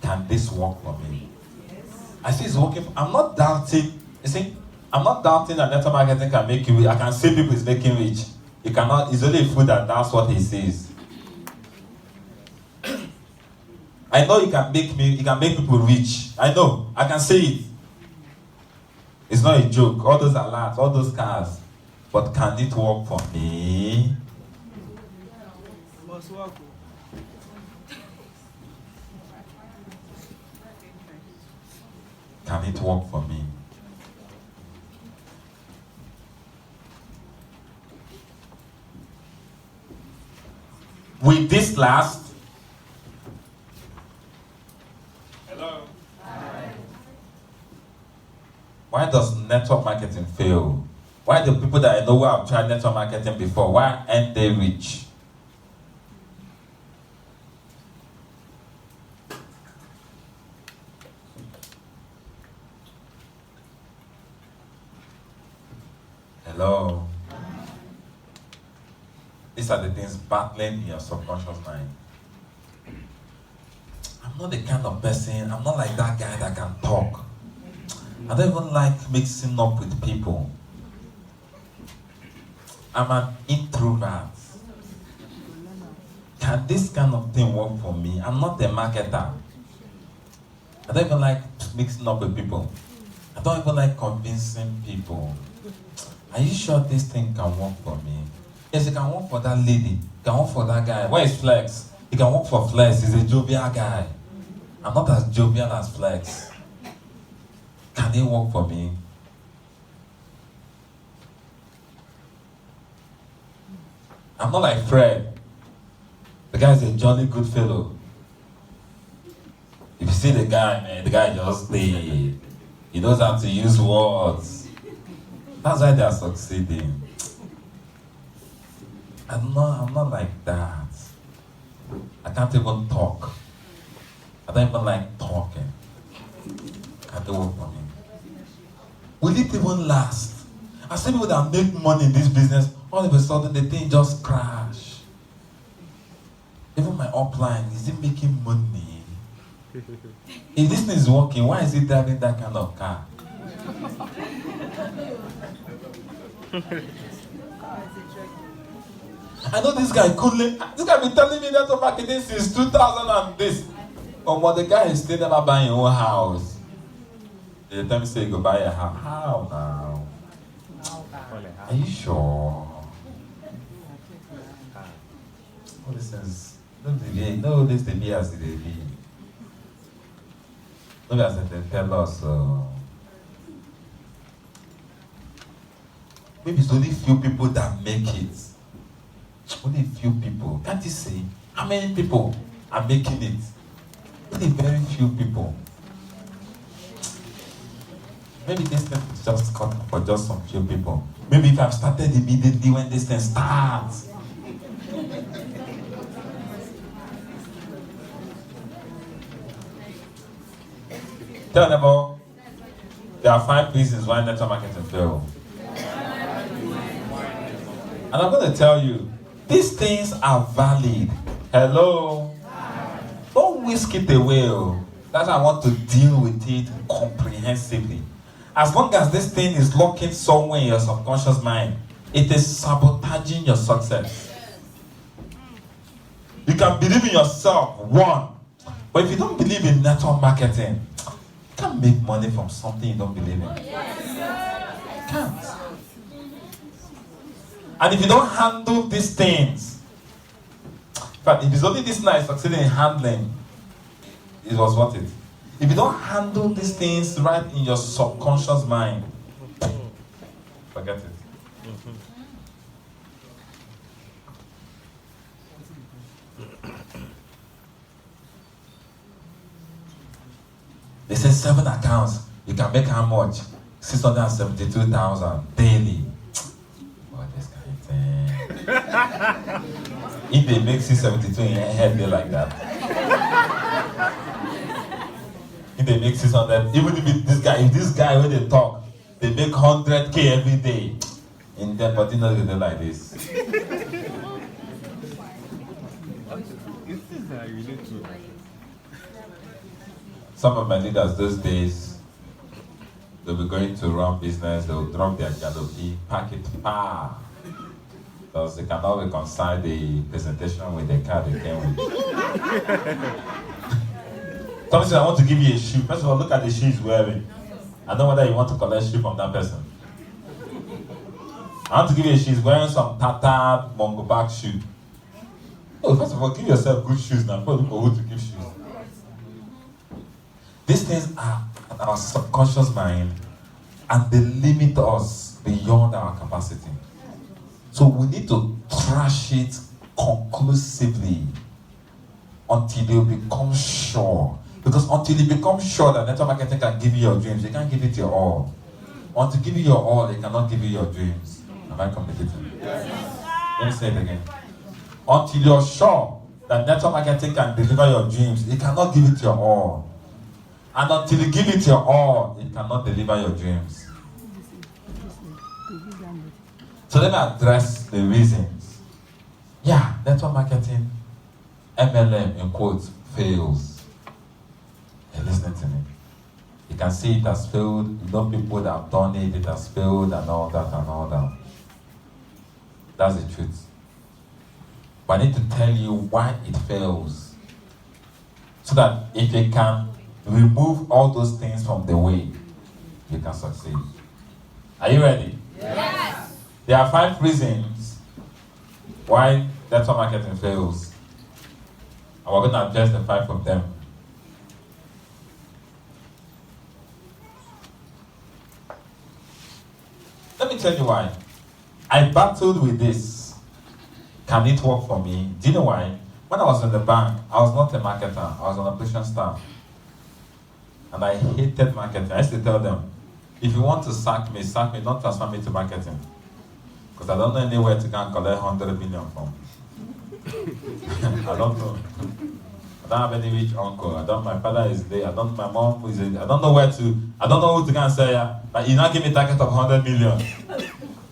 Can this work for me? I see it's working. I'm not doubting. You see, I'm not doubting that network marketing can make you rich. I can see people is making rich. It cannot. It's only a fool that doubts what he sees. I know it can make people rich. I know. I can see it. It's not a joke. All those alerts, all those cars. But can it work for me? Can it work for me? With this last? Hello? Why does network marketing fail? Why do people that I know who have tried network marketing before, why aren't they rich? Hello? These are the things battling in your subconscious mind. I'm not the kind of person, I'm not like that guy that can talk. I don't even like mixing up with people. I'm an introvert. Can this kind of thing work for me? I'm not a marketer. I don't even like mixing up with people. I don't even like convincing people. Are you sure this thing can work for me? Yes, it can work for that lady. It can work for that guy. Where is Flex? It can work for Flex. He's a jovial guy. I'm not as jovial as Flex. Can it work for me? I'm not like Fred. The guy is a jolly good fellow. If you see the guy, man, the guy just he knows how to use words. That's why they are succeeding. I'm not like that. I can't even talk. I don't even like talking. Can do work for me? Will it even last? I see people that make money in this business, all of a sudden the thing just crash. Even my upline, is it making money? If this thing is working, why is he driving that kind of car? I know this guy couldn't. This guy been telling me that of marketing since 2000 and this. But the guy is still never buying your own house. They tell me say go buy a house. How now? Are you sure? All these things, no, this they be as they be. No, as they tell us. Maybe it's only few people that make it. Only few people. Can't you see how many people are making it? Only very few people. Maybe this thing is just cut for just some few people. Maybe if I've started immediately when this thing starts. Tell them all, there are 5 reasons why network marketing fails. And I'm going to tell you, these things are valid. Hello? Don't whisk it away. That's why I want to deal with it comprehensively. As long as this thing is lurking somewhere in your subconscious mind, it is sabotaging your success. You can believe in yourself, one. But if you don't believe in network marketing, you can't make money from something you don't believe in. You can't. And if you don't handle these things, in fact, if it's only this night succeeding in handling, it was worth it. If you don't handle these things right in your subconscious mind, forget it. They say 7 accounts, you can make how much? 672,000 daily. What this kind of thing? If they make 672 in your head, they like that. If they make 600, even if this guy when they talk, they make 100K every day. In their body, not they like this. Some of my leaders those days, they'll be going to run business, they'll drop their jalopy, pack it far. Because they cannot reconcile the presentation with the car they came with. Somebody said, I want to give you a shoe. First of all, look at the shoe he's wearing. I don't know whether you want to collect shoe from that person. I want to give you a shoe. He's wearing some tattered Mongo back shoe. Oh, first of all, give yourself good shoes now. Before you look for who to give shoes. These things are in our subconscious mind and they limit us beyond our capacity. So we need to thrash it conclusively until you become sure. Because until you become sure that network marketing can give you your dreams, they can't give it your all. Until give you your all, they cannot give you your dreams. Am I communicating? Let me say it again. Until you're sure that network marketing can deliver your dreams, it cannot give it your all. And until you give it your all, it cannot deliver your dreams. So let me address the reasons. Yeah, network marketing, MLM in quotes, fails. Hey, listen to me. You can see it has failed. You know people that have done it, it has failed and all that and all that. That's the truth. But I need to tell you why it fails. So that if you can remove all those things from the way, you can succeed. Are you ready? Yes. There are 5 reasons why network marketing fails. And we're going to address the 5 of them. Let me tell you why. I battled with this. Can it work for me? Do you know why? When I was in the bank, I was not a marketer. I was an operation staff. And I hated marketing. I used to tell them, if you want to sack me, not transfer me to marketing. Because I don't know anywhere to go and collect 100 million from. I don't know. And don't have any rich uncle. My father is there. My mom is there. I don't know where to. I don't know who to go and say. But you now give me a target of 100 million.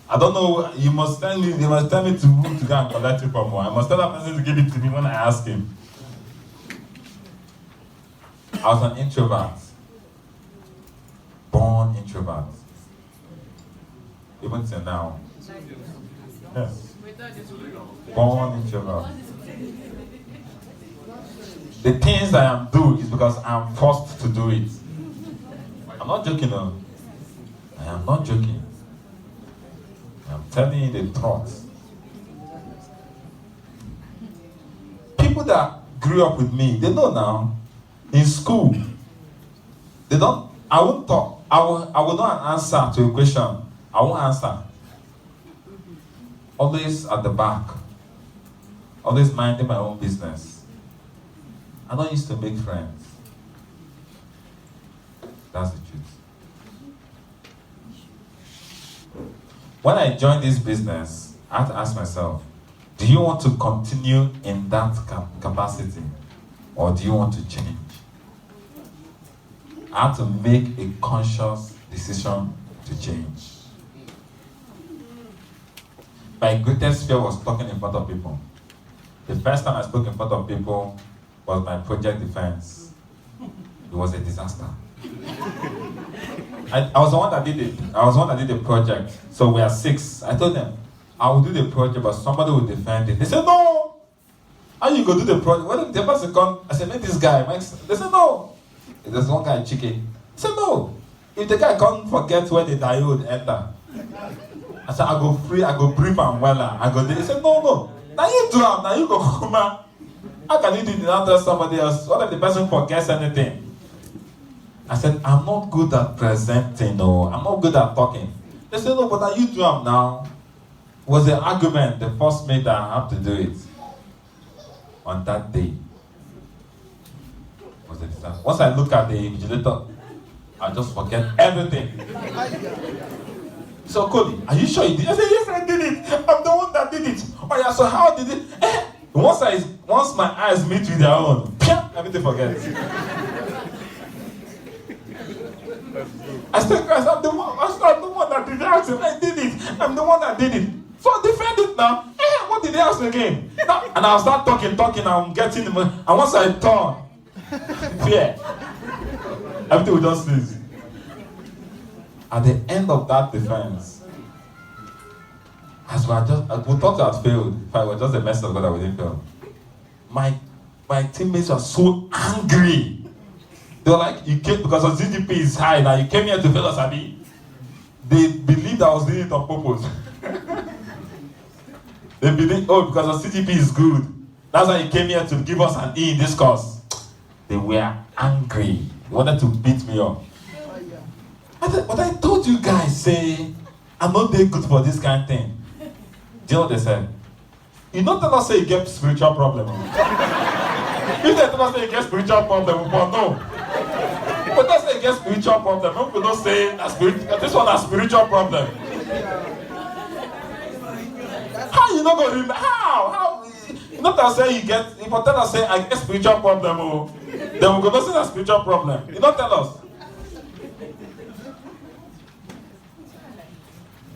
I don't know. You must tell me to who to go and collect it from. I must tell that person to give it to me when I ask him. I was an introvert. Born introvert. Even till now. Yes. Born introvert. The things I am doing is because I'm forced to do it. I'm not joking, no. I am not joking. I'm telling you the truth. People that grew up with me, they know now. In school, they don't. I won't talk. I will not answer to a question. I won't answer. Always at the back. Always minding my own business. I don't used to make friends. That's the truth. When I joined this business, I had to ask myself, do you want to continue in that capacity? Or do you want to change? I had to make a conscious decision to change. My greatest fear was talking in front of people. The first time I spoke in front of people was my project defense. It was a disaster. I was the one that did it. I was the one that did the project. So we are 6. I told them, I will do the project, but somebody will defend it. They said, no! How you go do the project? When the person come, I said, make this guy. They said, no! There's one guy, Chike. He said, no! If the guy can't forget where the diode enter. I said, I go free, I go brief and weller. I go there. He said, no. Now you do it, now you go come out. How can you do it and tell somebody else? What if the person forgets anything? I said, I'm not good at presenting, no. I'm not good at talking. They said, no, but you do it now. Was the argument the first made that I have to do it? On that day. Was the disaster. Once I look at the invigilator, I just forget everything. So, Cody, are you sure you did it? I said, yes, I did it. I'm the one that did it. Oh, yeah, so how did it? Once my eyes meet with their own, everything forgets. I said, Christ, I'm the one that did it. I did it. I'm the one that did it. So defend it now. What did they ask again? And I'll start talking, I'm getting the money. And once I turn, fear. Everything will just cease. At the end of that defense, as we thought I had failed, if I was just a mess of God, I wouldn't fail. My teammates were so angry. They were like, you came because our GDP is high now, you came here to fail us, Abi. They believed I was doing it on purpose. They believed, because our CGP is good. That's why you came here to give us an E in this course. They were angry. They wanted to beat me up. But I told you guys, say, I'm not very good for this kind of thing. Do you know what they said? You don't tell us say you get spiritual problem. If they tell us say you get spiritual problem, but no. But that's say you get spiritual problem. People don't say this one has spiritual problem. How you not gonna remember? How? You not tell say you get. If you tell us say I get spiritual problem, then we're gonna say that spiritual problem. You don't tell us.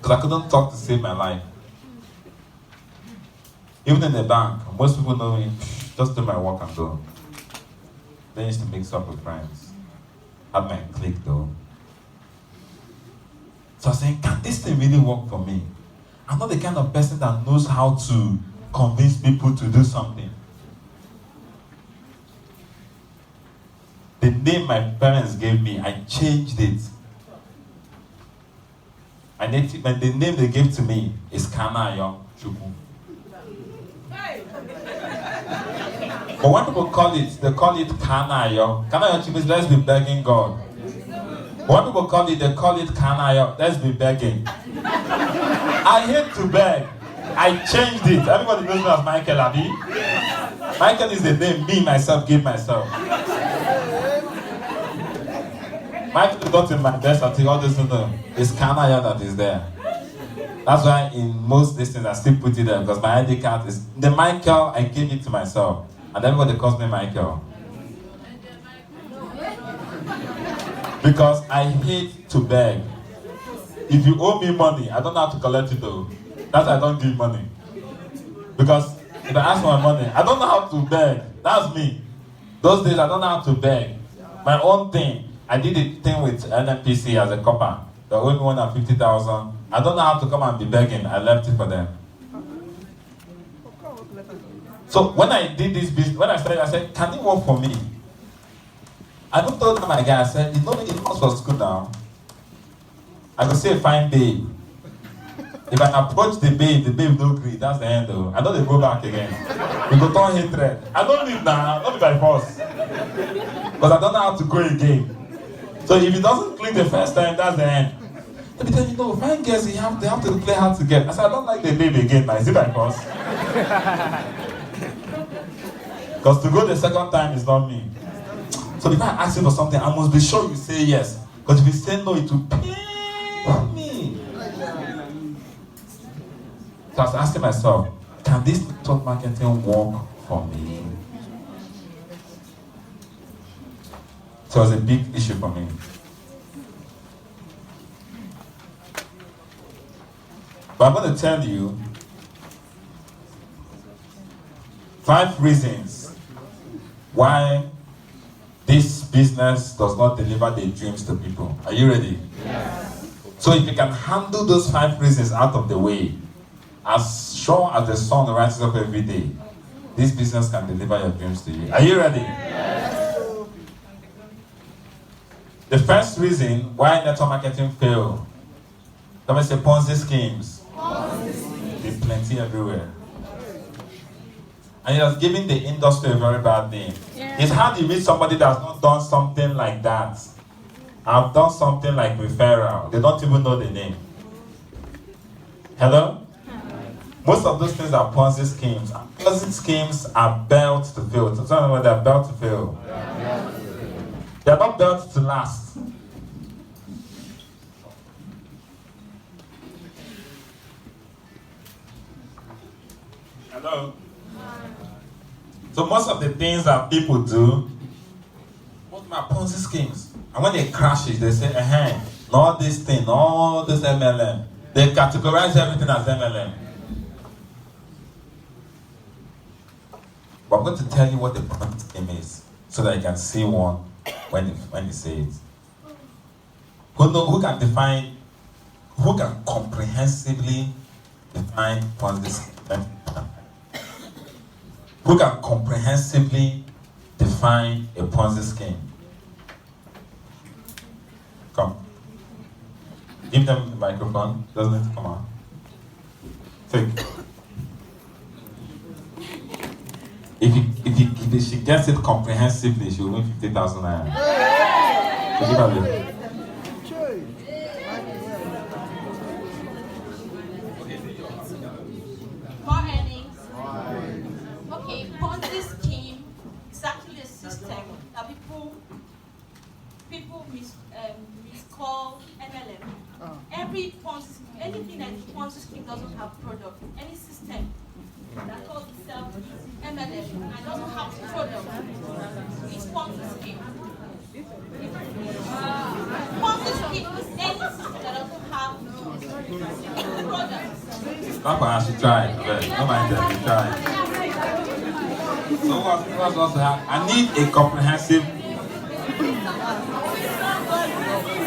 Because I couldn't talk to save my life. Even in the bank, most people know me, just do my work and go. Then used to mix up with friends. Had my clique though. So I was saying, can this thing really work for me? I'm not the kind of person that knows how to convince people to do something. The name my parents gave me, I changed it. And the name they gave to me is Kanayo Chukwu. But when people call it, they call it Kanayo. Kanayo Chukwu means let's be begging God. But when people call it, they call it Kanayo, let's be begging. I hate to beg. I changed it. Everybody knows me as Michael Abi. Michael is the name me myself gave myself. Michael is not in my best until all this it's Kanaya that is there. That's why in most listings I still put it there because my ID card is the Michael, I gave it to myself. And everybody calls me Michael. Because I hate to beg. If you owe me money, I don't know how to collect it though. That's why I don't give money. Because if I ask for my money, I don't know how to beg. That's me. Those days I don't know how to beg. My own thing. I did a thing with NNPC as a copper. They owed me 150,000. I don't know how to come and be begging. I left it for them. So when I did this business, when I started, I said, can it work for me? I don't told my guy, I said, it was for school now. I could say a fine babe. If I approach the babe don't agree, that's the end though. I know they go back again. We go turn hatred. I don't need now, not by force. Because I don't know how to go again. So if it doesn't click the first time, that's the end. Every time you know, fine girls, they have to play hard to get. I said, I don't like the babe again now. Is it by force? Because to go the second time is not me. So if I ask you for something, I must be sure you say yes. Because if you say no, it will pain me. So I was asking myself, can this network marketing work for me? So it was a big issue for me. But I'm going to tell you 5 reasons why this business does not deliver the dreams to people. Are you ready? Yes. So if you can handle those 5 reasons out of the way, as sure as the sun rises up every day, this business can deliver your dreams to you. Are you ready? Yes. The first reason why network marketing fails, let me say Ponzi schemes. There's plenty everywhere. And it has given the industry a very bad name. Yeah. It's hard to meet somebody that's not done something like that. I've done something like referral. They don't even know the name. Hello? Most of those things are Ponzi schemes. And Ponzi schemes are built to fail. So tell me what they're built to fail. Yeah. They're not built to last. Hello? So most of the things that people do, what my Ponzi schemes, and when they crash it, they say, not this thing, not this MLM. They categorize everything as MLM. But I'm going to tell you what the Ponzi scheme is, so that you can see one when you say it. Who can comprehensively define Ponzi scheme? Who can comprehensively define a Ponzi scheme? Come. Give them the microphone. Doesn't need to come on. Take. If she gets it comprehensively, she will win 50,000 naira. So give her the. Miscall MLM. Every Ponzi scheme, anything that Ponzi scheme doesn't have product, any system that calls itself MLM and doesn't have product, it's Ponzi scheme. Ponzi scheme is any system that doesn't have product. Not for us to try. Okay. No mind that, we try. So what's also have? I need a comprehensive.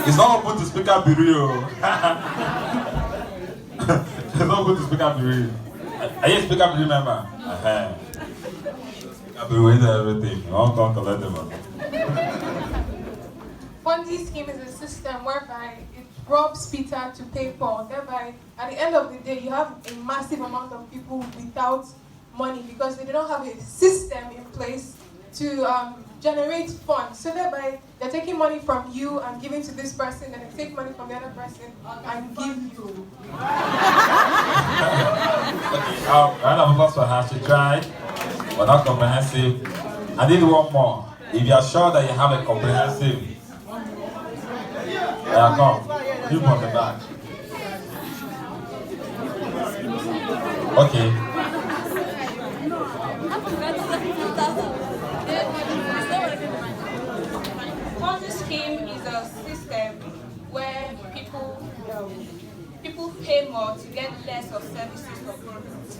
It's not open to Speaker Bureau. It's not open to Speaker Bureau. Are you a Speaker Bureau member? Speaker Bureau is everything. I don't collect them. Ponzi scheme is a system whereby it robs Peter to pay Paul. Thereby, at the end of the day, you have a massive amount of people without money because they don't have a system in place to generate funds. So thereby, they're taking money from you and giving to this person, and they take money from the other person and give you. Round of applause for her. She tried, but not comprehensive. I need one more. If you are sure that you have a comprehensive, come. You on the back. Okay. Ponzi scheme is a system where people pay more to get less of services or products.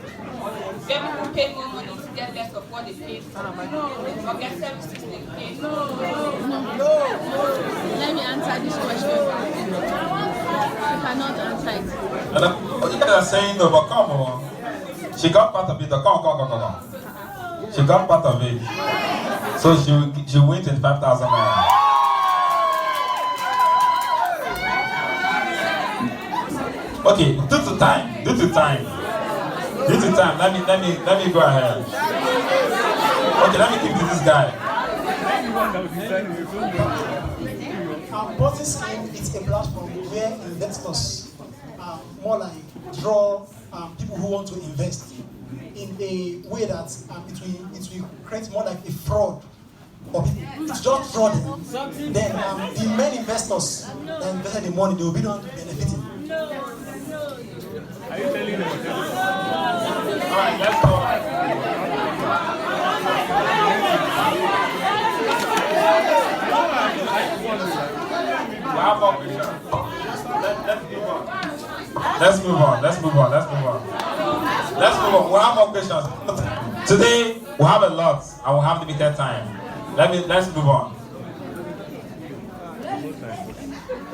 Where people pay more money to get less of what they paid for. Or get services they paid for. Let me answer this question. You cannot answer it. You guys are saying no, but come on. She got part of it. Come. She got part of it. So she wins 25,000 naira. Okay, due to time. Let me go ahead. Okay, let me give to this guy. Ponzi scheme is a platform where investors more like draw people who want to invest in a way that it will create more like a fraud for people. It's just fraud. Then the main investors that invested the money, they will be the one benefiting. Are you telling them? Alright, let's go. Let's move on. We'll have more questions. Today we have a lot and we have limited time. Let's move on.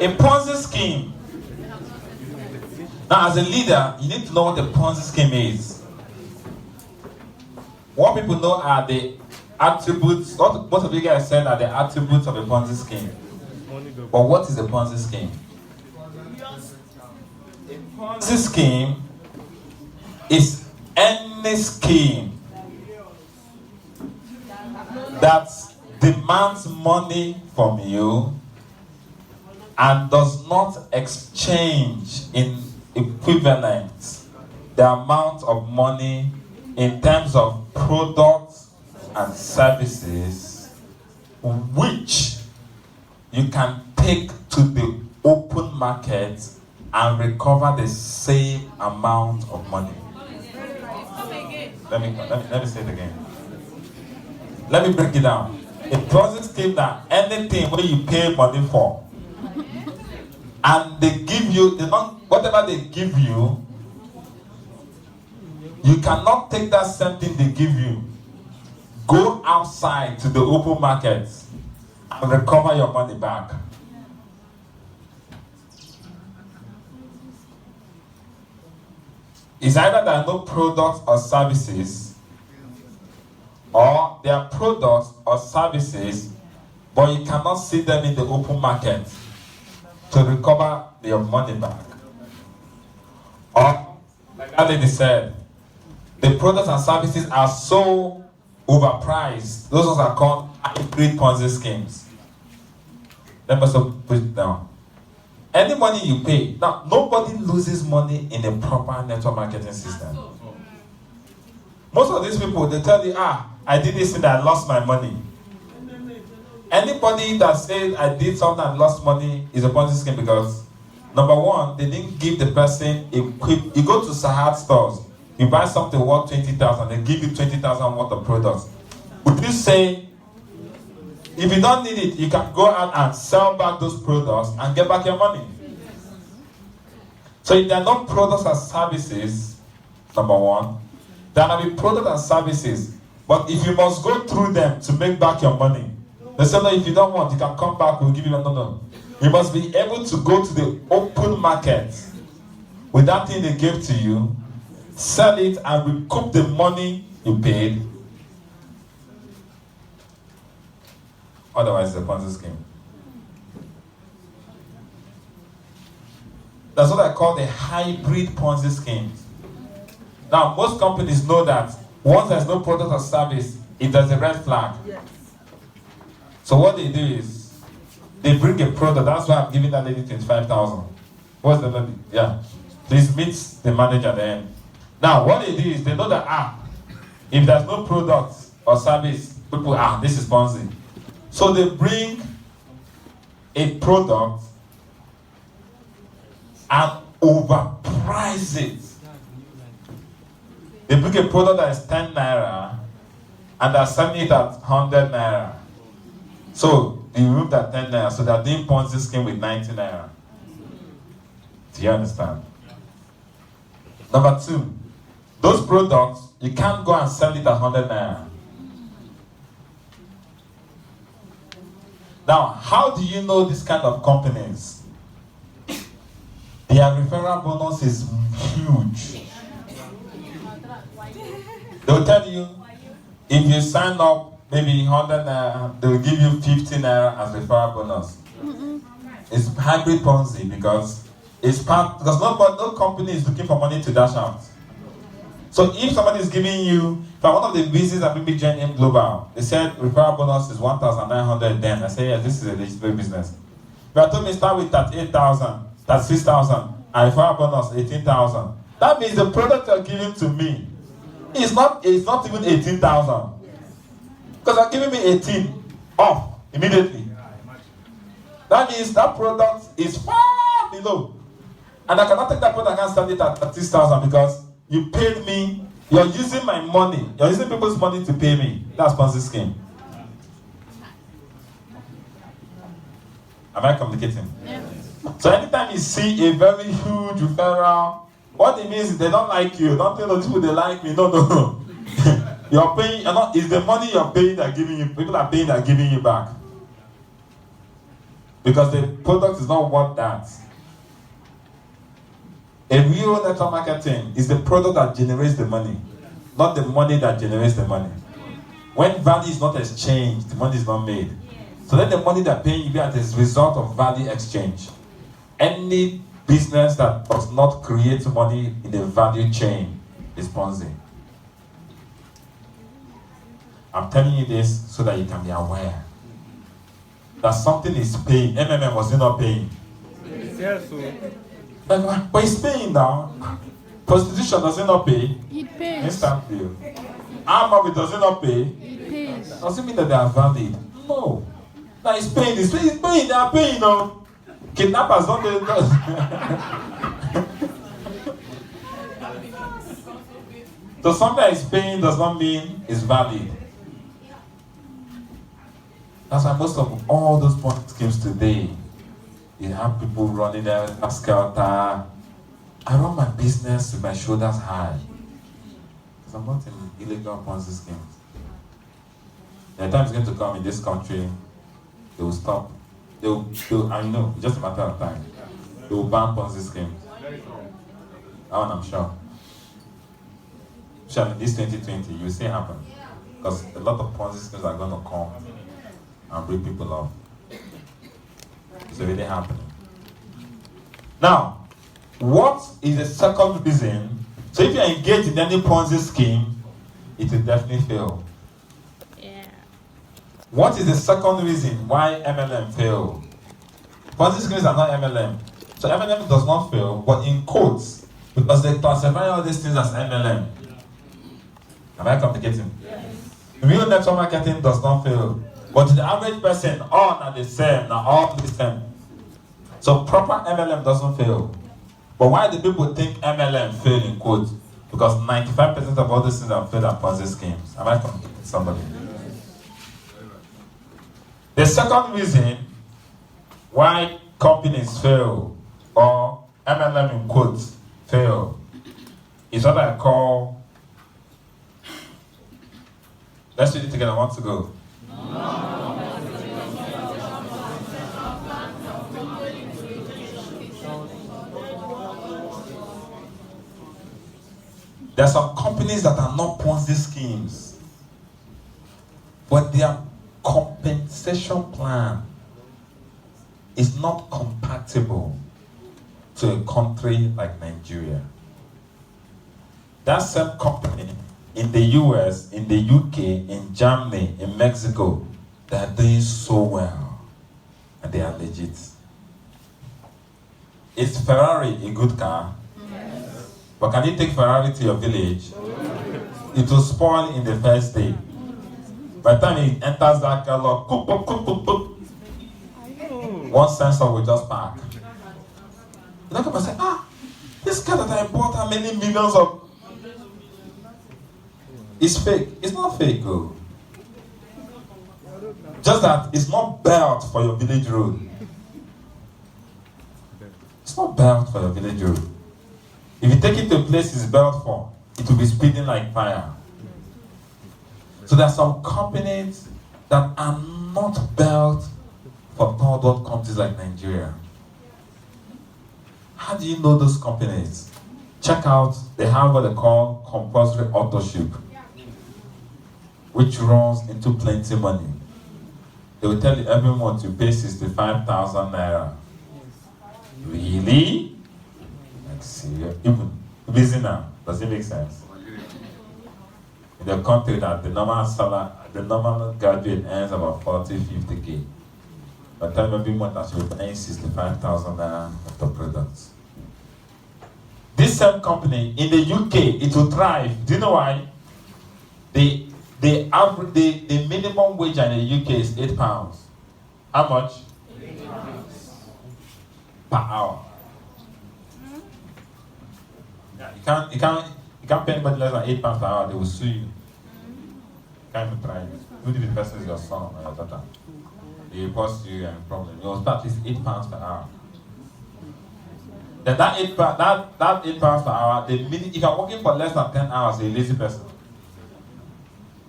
A Ponzi scheme. Now, as a leader, you need to know what a Ponzi scheme is. What people know are the attributes. What most of you guys said are the attributes of a Ponzi scheme. But what is a Ponzi scheme? A Ponzi scheme is any scheme that demands money from you and does not exchange in equivalent the amount of money in terms of products and services which you can take to the open market and recover the same amount of money. Let me say it again. Let me break it down. A Ponzi scheme that anything where you pay money for and they give you whatever they give you, you cannot take that same thing they give you, go outside to the open market and recover your money back. It's either there are no products or services, or there are products or services, but you cannot see them in the open market to recover your money back. Or, like that lady said, the products and services are so overpriced. Those ones are called hybrid Ponzi schemes. Let me also put it down. Any money you pay, now nobody loses money in a proper network marketing system. Most of these people, they tell you, I did this and I lost my money. Anybody that says I did something and lost money is a Ponzi scheme because, number one, they didn't give the person you go to Sahad stores, you buy something worth 20,000, they give you 20,000 worth of products. Would you say, if you don't need it, you can go out and sell back those products and get back your money? So if there are no products and services, number one, there will be products and services, but if you must go through them to make back your money, they say, no, if you don't want, you can come back, we'll give you no. You must be able to go to the open market with that thing they gave to you, sell it and recoup the money you paid. Otherwise, it's a Ponzi scheme. That's what I call the hybrid Ponzi schemes. Now, most companies know that once there's no product or service, it does a red flag. Yes. So what they do is, they bring a product. That's why I'm giving that lady 25,000. What's the lady? Yeah. Please meet the manager at the end. Now, what they do is, they know that, if there's no product or service, people, this is Ponzi. So they bring a product and overprice it. They bring a product that is 10 naira and they're selling it at 100 naira. So you remove that 10 naira, so they're doing Ponzi scheme with 90 naira. Do you understand? Number 2, those products, you can't go and sell it at 100 naira. Now, how do you know this kind of companies? Their referral bonus is huge. They'll tell you, if you sign up maybe 100 naira, they'll give you 50 naira as referral bonus. It's hybrid Ponzi because no company is looking for money to dash out. So if somebody is giving you, from one of the businesses at BBJM Global, they said referral bonus is 1,900 then. I say, yes, this is a legitimate business. But I told me start with 38,000, 36,000, and referral bonus 18,000. That means the product you're giving to me is not even 18,000. Because you're giving me 18 off immediately. That means that product is far below. And I cannot take that product and sell it at 36,000 because you paid me, you're using my money, you're using people's money to pay me. That's Ponzi scheme. Am I communicating? Yeah. So anytime you see a very huge referral, what it means is they don't like you. Don't tell those people they like me. No. You're paying, it's the money you're paying that giving you, people are paying that giving you back. Because the product is not worth that. A real network marketing is the product that generates the money, not the money that generates the money. When value is not exchanged, the money is not made. So let the money that paying you be as a result of value exchange. Any business that does not create money in the value chain is Ponzi. I'm telling you this so that you can be aware that something is paying. MMM was not paying. Yes, sir. But it's paying now. Prostitution does it not pay? It pays. Instantly. Armory does it not pay? It pays. Doesn't mean that they are valid. No. Now it's paying. It's paying. They are paying. No. Kidnappers don't do So something that is paying does not mean it's valid. That's why most of all those Ponzi schemes today, you have people running there with a skelter. I run my business with my shoulders high. Because I'm not in illegal Ponzi schemes. The time is going to come in this country, they will stop. I know, it's just a matter of time. They will ban Ponzi schemes. That one I'm sure. Sure, in this 2020, you will see it happen. Because a lot of Ponzi schemes are going to come and bring people up. It's already happening. Now, what is the second reason? So if you are engaged in any Ponzi scheme, it will definitely fail. Yeah. What is the second reason why MLM fail? Ponzi schemes are not MLM. So MLM does not fail, but in quotes, because they classify all these things as MLM. Am I complicating? Yes. Real network marketing does not fail. But to the average person, all are the same, now all the same. So proper MLM doesn't fail. But why do people think MLM fail in quotes? Because 95% of all these things are failed at Ponzi schemes. Am I communicating with somebody? The second reason why companies fail, or MLM in quotes fail, is what I call, let's read it together, I want to go. There are some companies that are not Ponzi schemes, but their compensation plan is not compatible to a country like Nigeria. That same company in the US, in the UK, in Germany, in Mexico, they are doing so well, and they are legit. Is Ferrari a good car? Yes. But can you take Ferrari to your village? It will spoil in the first day. By the time it enters that car, one sensor will just park. You look up and say, this car that I bought, how many millions of... It's fake. It's not fake, though. Just that it's not built for your village road. It's not built for your village road. If you take it to a place it's built for, it will be speeding like fire. So there are some companies that are not built for third world countries like Nigeria. How do you know those companies? Check out, they have what they call compulsory auto-ship, which runs into plenty money. They will tell you every month you pay 65,000 naira. Really? Like, serious? Even busy now. Does it make sense? In the country that the normal salary, the normal graduate earns about 40, 50K. By the time every month I should earn 65,000 naira of the products. This same company in the UK, it will thrive. Do you know why? The minimum wage in the UK is £8. How much? £8 per hour. Yeah, you can't pay anybody less than £8 per hour. They will sue you. You can't even try it. Even if the person is your son or your daughter, they will post you and problem. You will start at least £8 per hour. Then that £8 per hour, if you are working for less than 10 hours, you're a lazy person.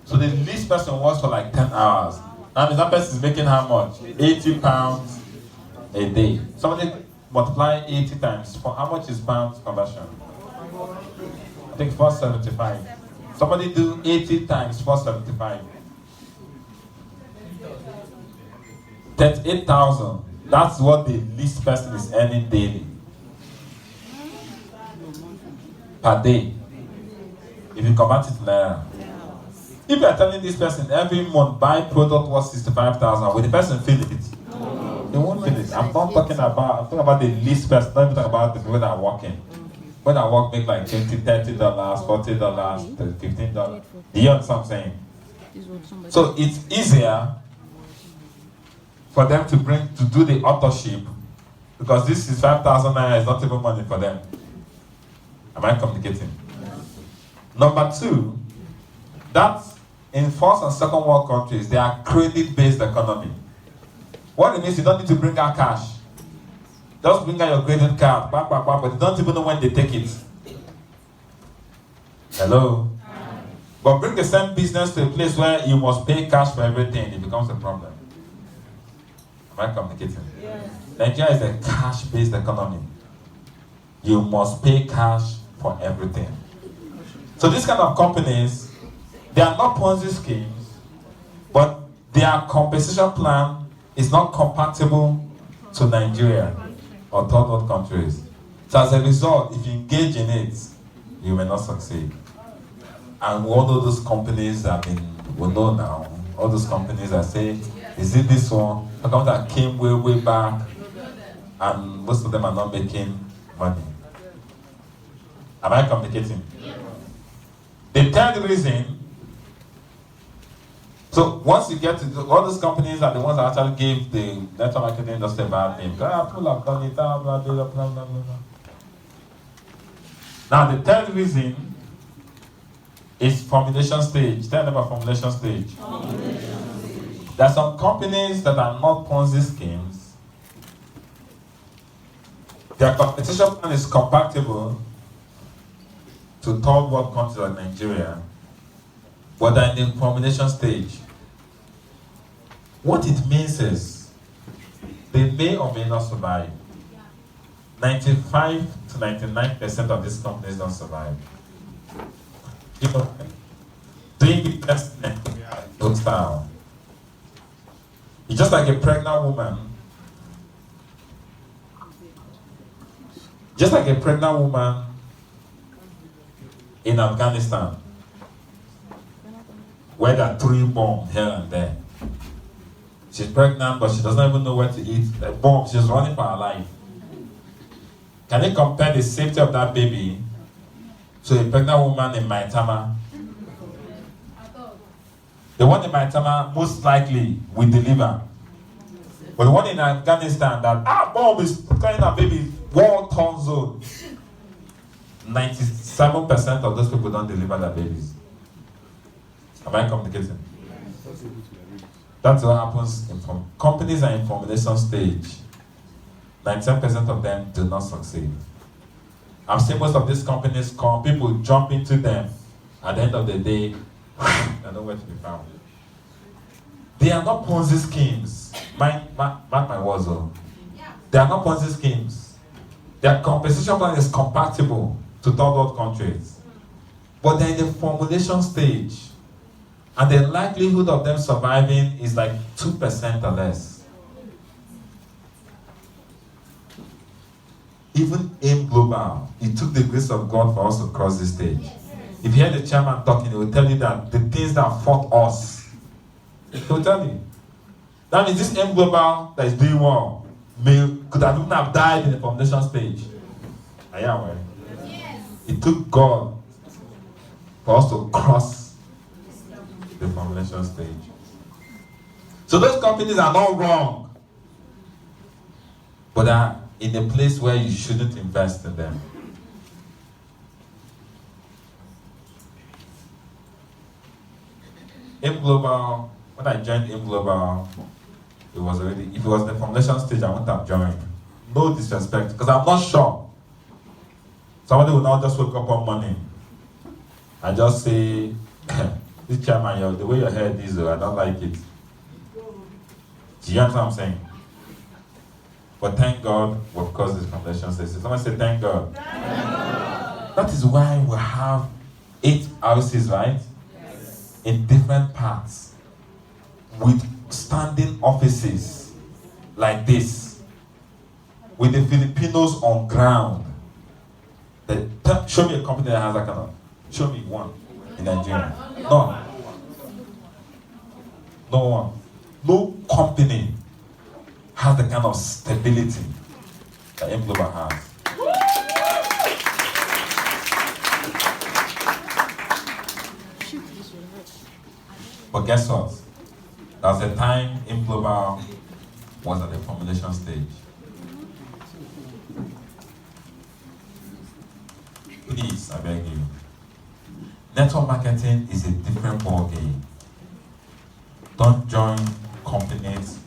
So the least person works for like 10 hours. That means that person is making how much? £80 a day. Somebody multiply 80 times. For how much is pounds conversion? I think 475. Somebody do 80 times 475. 38,000. That's what the least person is earning daily. Per day. If you convert it to naira. If you are telling this person every month buy product worth 65,000, will the person feel it? No. They won't feel it. I'm talking about the least person, not even talking about the people that are working. When I work make like $20, $30, $40, $15. Do you understand what I'm saying? So it's easier for them to do the auto-ship because this is 5,000 naira is not even money for them. Am I communicating? Number two, that's in first and second world countries, they are credit-based economy. What it means, you don't need to bring out cash. Just bring out your credit card, but you don't even know when they take it. Hello? But bring the same business to a place where you must pay cash for everything, it becomes a problem. Am I communicating? Yes. Nigeria is a cash-based economy. You must pay cash for everything. So these kind of companies, they are not Ponzi schemes, but their compensation plan is not compatible to Nigeria or third world countries. So as a result, if you engage in it, you may not succeed. And we all know those companies that we know now, all those companies that say, is it this one? How come that came way back and most of them are not making money? Am I communicating? The third reason, so once you get to all those companies are the ones that actually gave the network marketing industry a bad name. People have done it, blah, blah, blah, blah, blah, blah. Now the third reason is formulation stage. Tell them about formulation stage. There are some companies that are not Ponzi schemes. Their competition plan is compatible to third world countries like Nigeria, but they're in the formulation stage. What it means is they may or may not survive. 95 to 99% of these companies don't survive. You know, doing investment no style. It's just like a pregnant woman. Just like a pregnant woman in Afghanistan, where there are 3 bombs here and there. She's pregnant, but she doesn't even know where to eat. The bomb, she's running for her life. Can you compare the safety of that baby to a pregnant woman in Maitama? The one in Maitama most likely will deliver. But the one in Afghanistan that bomb is carrying a baby, war-torn zone. 97% of those people don't deliver their babies. Am I communicating? That's what happens in companies are in formulation stage. 97% of them do not succeed. I've seen most of these companies come, people jump into them. At the end of the day, they're nowhere to be found. They are not Ponzi schemes. Mark my words, though. They are not Ponzi schemes. Their compensation plan is compatible to third world countries. But they're in the formulation stage. And the likelihood of them surviving is like 2% or less. Even AIM Global, it took the grace of God for us to cross this stage. If you hear the chairman talking, he will tell you that the things that fought us, he will tell you. That means this AIM Global that is doing well could have even have died in the formulation stage. Are you aware? Yes. It took God for us to cross the formulation stage. So those companies are not wrong, but are in a place where you shouldn't invest in them. AIM Global, when I joined AIM Global, it was already, if it was the formulation stage, I wouldn't have joined. No disrespect, because I'm not sure. Somebody will not just wake up one morning and just say, this chairman, the way your hair is, I don't like it. Do you understand what I'm saying? But thank God we've crossed this foundation stage. Someone say, thank God. Thank God. That is why we have 8 houses, right? Yes. In different parts, with standing offices like this, with the Filipinos on ground. Show me a company that has that kind of. Show me one in Nigeria. None. No one. No company has the kind of stability that AIM Global has. But guess what? There was a time AIM Global was at the formulation stage. Please, I beg you. Network marketing is a different ball game. Don't join companies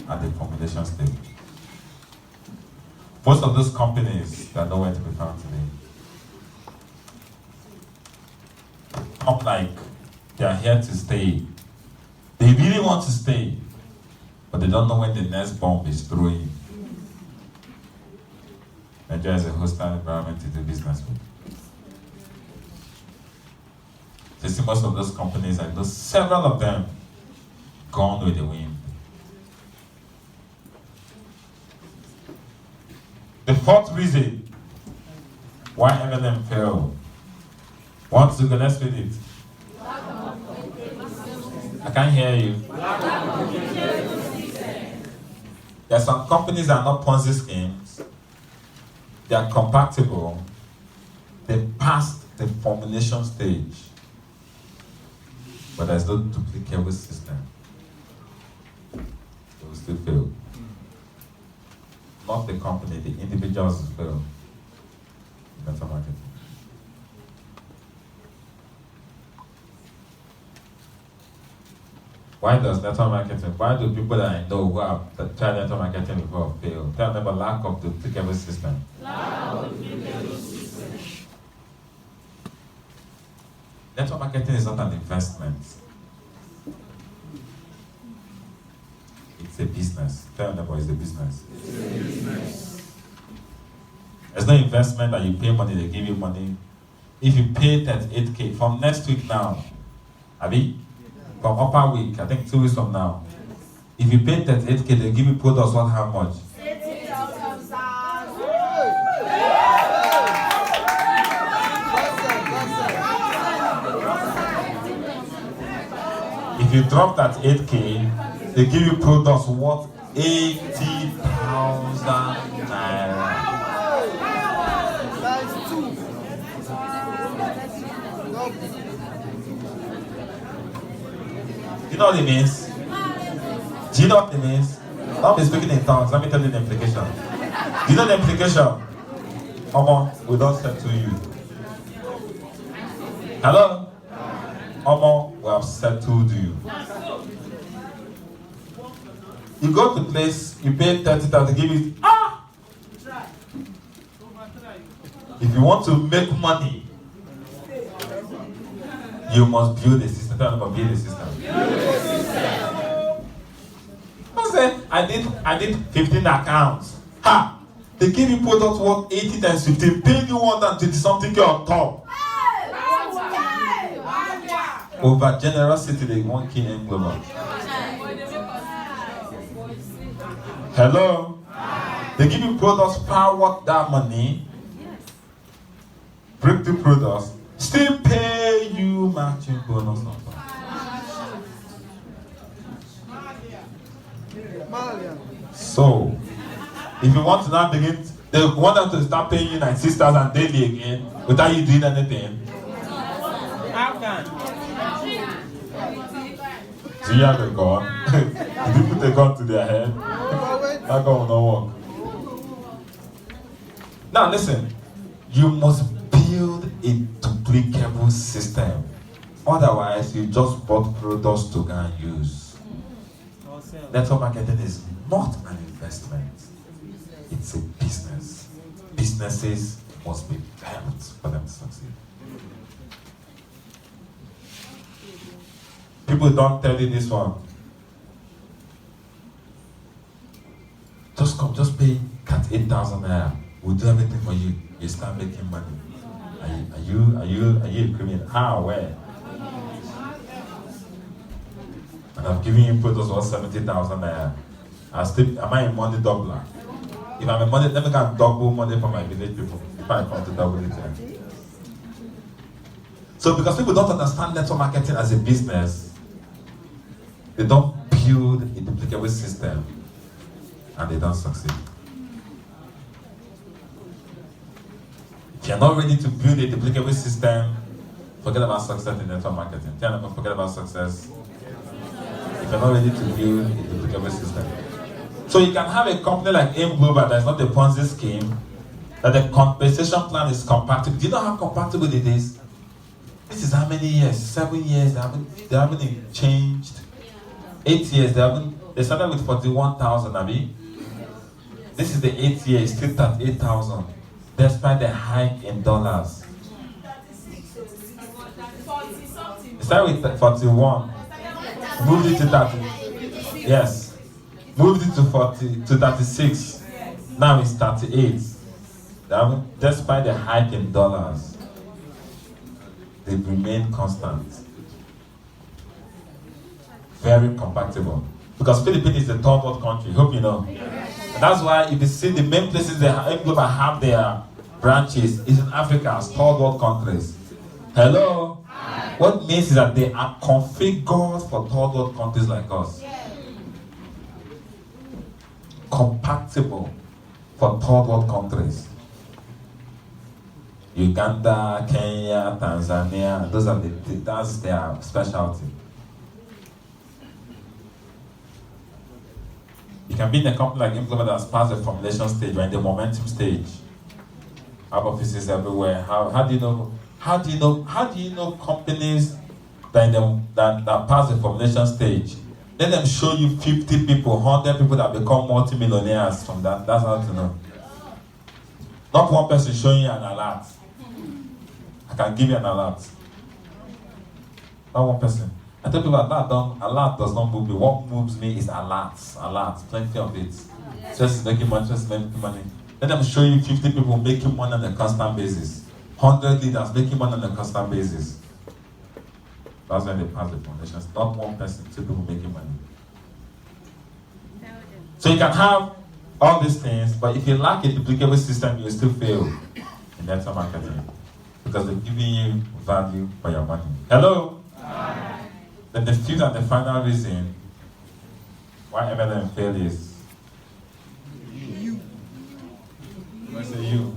at the formulation stage. Most of those companies that are nowhere to be found today come like they are here to stay. They really want to stay, but they don't know when the next bomb is throwing. Nigeria is a hostile environment to do business with. You see most of those companies, I know several of them gone with the wind. The 4th reason why MLM failed. 1, 2, go, let's read it. I can't hear you. There are some companies that are not Ponzi schemes. They are compatible. They passed the formulation stage. But there's no duplicable system. They will still fail. Not the company, the individuals will fail in network marketing. Why does network marketing, why do people that I know who have tried network marketing before fail? Tell them about lack of duplicable system. Network marketing is not an investment. It's a business. Tell them about it's a business. There's no investment that you pay money, they give you money. If you pay 38K from next week now, Abi, from upper week, I think 2 weeks from now, if you pay 38K, they give you products worth how much? If you drop that 8K, they give you products worth 80,000 naira. You know what it means? Do you know what it means? I'll be speaking in tongues. Let me tell you the implication. Do you know the implication? Omo, we don't settle you. Hello? Omo, we have settled you. You go to place, you pay 30,000, give it. If you want to make money, you must build a system. Tell them about build a system. I said, I did 15 accounts. Ha! They give you products worth 80 times 15, pay you 120 something on top. Over generosity, they want key and global. Hello? They give you products far worth that money. Breakthrough products, still pay you matching bonus on top. So, if you want to now begin, they want them to start paying you 96,000 daily again without you doing anything. How can? Do you have a gun? Did you put a gun to their head? That gun will not work. Now listen, you must build a duplicable system. Otherwise, you just bought products to go and use. Network marketing is not an investment. It's a business. Businesses must be built for them to succeed. People don't tell you this one. Just come, just pay 8,000 naira. We'll do everything for you. You start making money. Are you a criminal? How? Where? And I've given you products worth 70,000 naira. Am I a money doubler? If I'm a money, let me go and double money for my village people. If I come to double it here. So because people don't understand network marketing as a business, they don't build a duplicable system and they don't succeed. If you're not ready to build a duplicable system, forget about success in network marketing. Tell them, forget about success. If you're not ready to build a duplicable system. So you can have a company like AIM Global that's not a Ponzi scheme, that the compensation plan is compatible. Do you know how compatible it is? This is how many years? 7 years. They haven't changed. 8 years. They started with 41,000, Abi. This is the 8th year. It's still 38,000. Despite the hike in dollars. It started with 41. Moved it to 30. Yes. Moved it to 36. Now it's 38. Despite the hike in dollars, they've remained constant. Very compatible. Because Philippines is the third world country. Hope you know. And that's why if you see the main places they have their branches is in Africa, as third world countries. Hello? Hi. What it means is that they are configured for third world countries like us. Compatible for third world countries. Uganda, Kenya, Tanzania, that's their specialty. You can be in a company like AIM Global that's past the formulation stage or in the momentum stage. Have offices everywhere. How do you know companies that pass the formulation stage? Let them show you 50 people, 100 people that become multimillionaires from that. That's how to know. Not one person showing you an alert. I can give you an alert. Not one person. I tell people alert does not move me. What moves me is alerts. Plenty of it. Just making money, Let them show you 50 people making money on a constant basis. 100 leaders making money on a constant basis. That's when they pass the foundations. Not one person, 2 people making money. So you can have all these things, but if you lack a duplicable system, you will still fail in network marketing. Because they're giving you value for your money. Hello? Hi. Then the fifth and the final reason why MLM fail is you. I say you.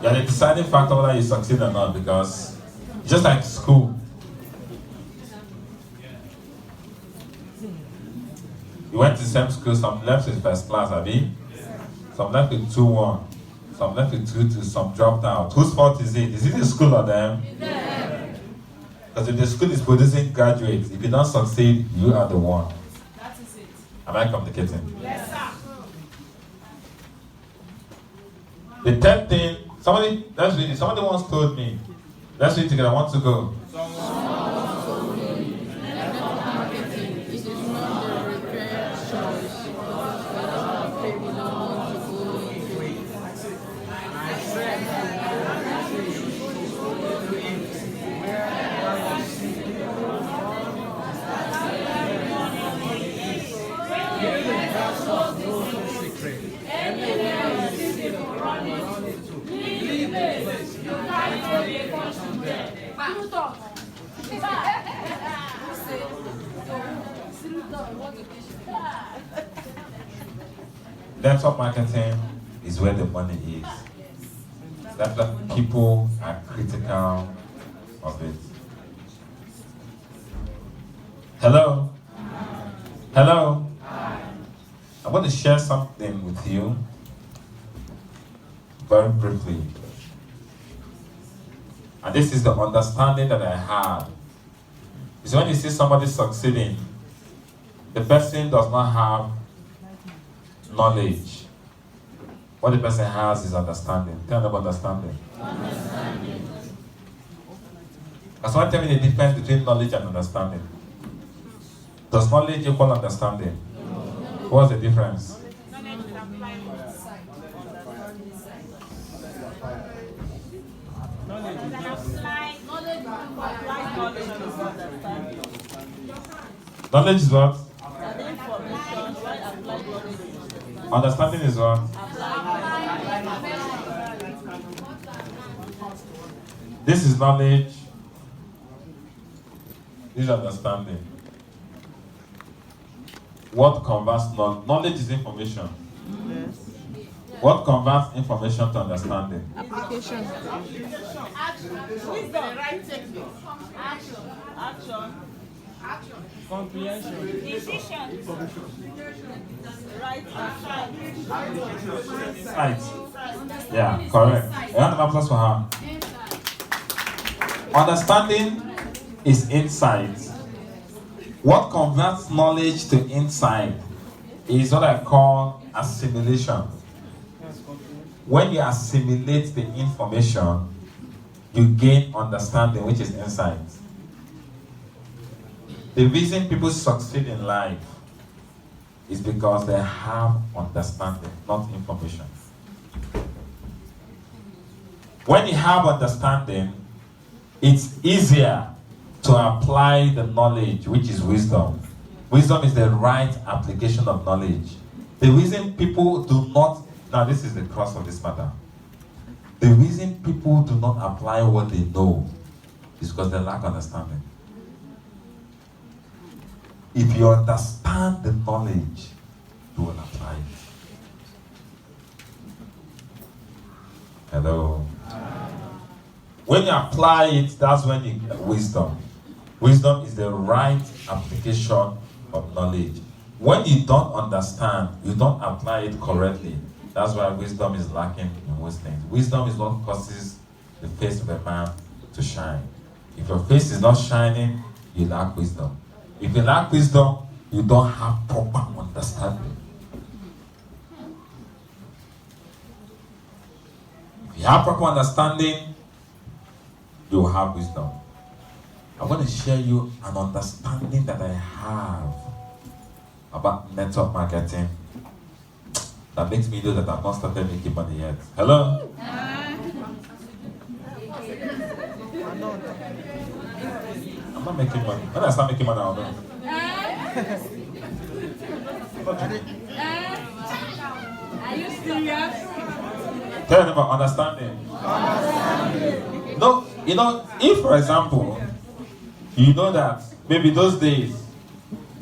You're the deciding factor whether you succeed or not, because just like school, you went to the same school, some left with first class, Abi? Some left with 2-1, Some left with tutu, some dropped out. Whose fault is it? Is it the school or them? Because if the school is producing graduates, if you don't succeed, you are the one. That is it. Am I communicating? Yes, sir. The 10th thing, let's read it. Somebody once told me, let's read it together, I want to go. It is not the required choice of people to go into it. Network marketing is where the money is. That's why people are critical of it. Hello? Hello? I'm going to share something with you very briefly. And this is the understanding that I had. Is when you see somebody succeeding, the person does not have knowledge. What the person has is understanding. Tell them understanding. Understanding. Can someone tell me the difference between knowledge and understanding? Does knowledge equal understanding? No. What's the difference? Knowledge is what? Understanding is what? This is knowledge. This is understanding. What converts knowledge is information. Yes. What converts information to understanding? Application. Action. Comprehension. Decision. Right action. Right. Yeah, correct. A round of applause for her. Understanding is insight. What converts knowledge to insight is what I call assimilation. When you assimilate the information, you gain understanding, which is insight. The reason people succeed in life is because they have understanding, not information. When you have understanding, it's easier to apply the knowledge, which is wisdom. Wisdom is the right application of knowledge. The reason people do not, now this is the crux of this matter. The reason people do not apply what they know is because they lack understanding. If you understand the knowledge, you will apply it. Hello. When you apply it, that's when you get wisdom. Wisdom is the right application of knowledge. When you don't understand, you don't apply it correctly. That's why wisdom is lacking in most things. Wisdom is what causes the face of a man to shine. If your face is not shining, you lack wisdom. If you lack wisdom, you don't have proper understanding. If you have proper understanding, you will have wisdom. I'm going to share you an understanding that I have about network marketing that makes me know that I've not started making money yet. Hello? I'm not making money. When I start making money, I'll know. Are you serious? Tell them about understanding. No, you know, if for example, you know that maybe those days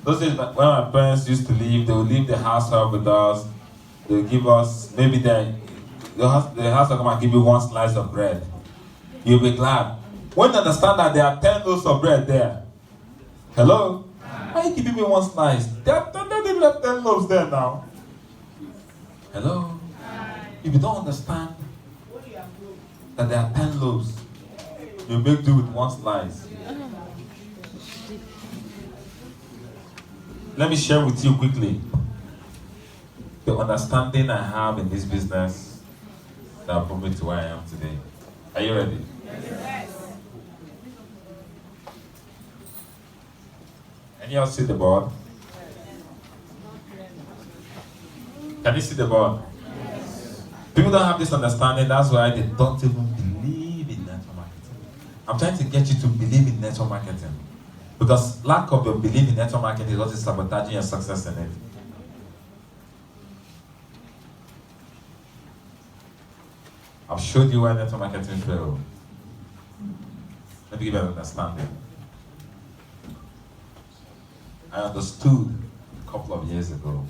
when my parents used to leave, they would leave the house help with us. They would give us, maybe the house will come and give you one slice of bread. You'll be glad. When you understand that there are 10 loaves of bread there. Hello? Why are you giving me one slice? They left 10 loaves there now. Hello? If you don't understand, that there are 10 loaves. You make do with one slice. Let me share with you quickly the understanding I have in this business that brought me to where I am today. Are you ready? Yes. Can you all see the board? Can you see the board? People don't have this understanding, that's why they don't even believe in network marketing. I'm trying to get you to believe in network marketing. Because lack of your belief in network marketing is what is sabotaging your success in it. I've showed you why network marketing failed. Let me give you an understanding. I understood a couple of years ago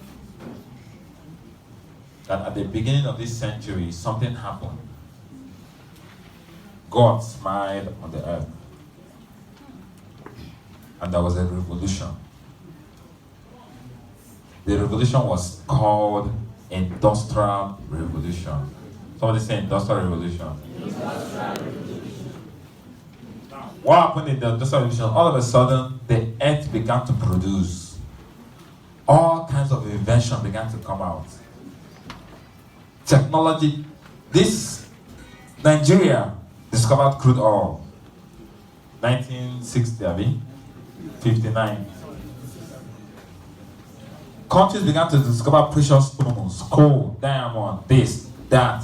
that at the beginning of this century, something happened. God smiled on the earth. And there was a revolution. The revolution was called Industrial Revolution. Somebody say Industrial Revolution. What happened in the Industrial Revolution? All of a sudden, the earth began to produce. All kinds of invention began to come out. Technology. Nigeria discovered crude oil. 1960, I mean. 59. Countries began to discover precious stones, coal, diamond, this, that.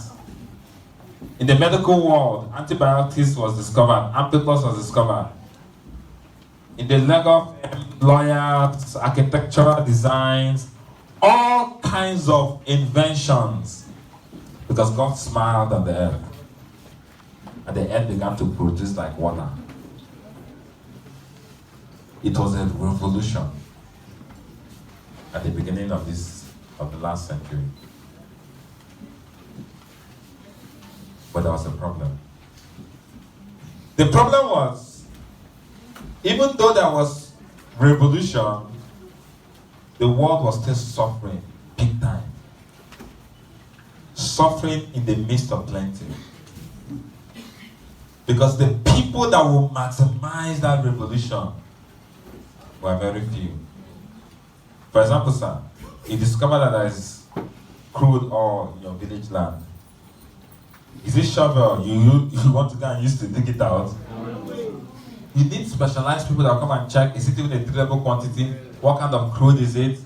In the medical world, antibiotics was discovered, ampiclox was discovered. In the legal lawyers, architectural designs, all kinds of inventions, because God smiled on the earth, and the earth began to produce like water. It was a revolution at the beginning of the last century. But there was a problem. The problem was, even though there was revolution, the world was still suffering big time. Suffering in the midst of plenty. Because the people that will maximize that revolution were very few. For example, sir, you discover that there is crude oil in your village land. Is it shovel you want to go and use to dig it out? You need specialized people that will come and check, is it even a treatable quantity? What kind of crude is it?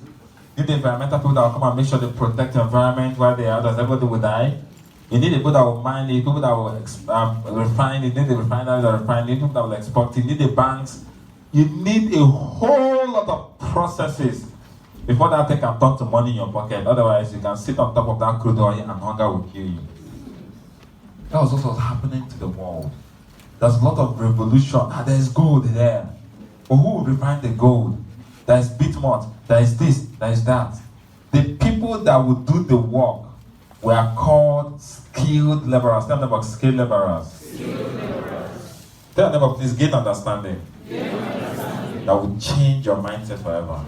You need environmental people that will come and make sure they protect the environment while they are, otherwise everybody will die. You need the people that will mine it, people that will refine it, you need the refineries that refine it, people that will export it, you need the banks. You need a whole lot of processes before that thing can turn to money in your pocket. Otherwise, you can sit on top of that crude oil and hunger will kill you. That was what was happening to the world. There's a lot of revolution. There's gold there. But who will refine the gold? There's Bitmart. There's this. There's that. The people that would do the work were called skilled laborers. Tell them about skilled laborers. Skilled laborers. Tell them about please gain understanding. That will change your mindset forever.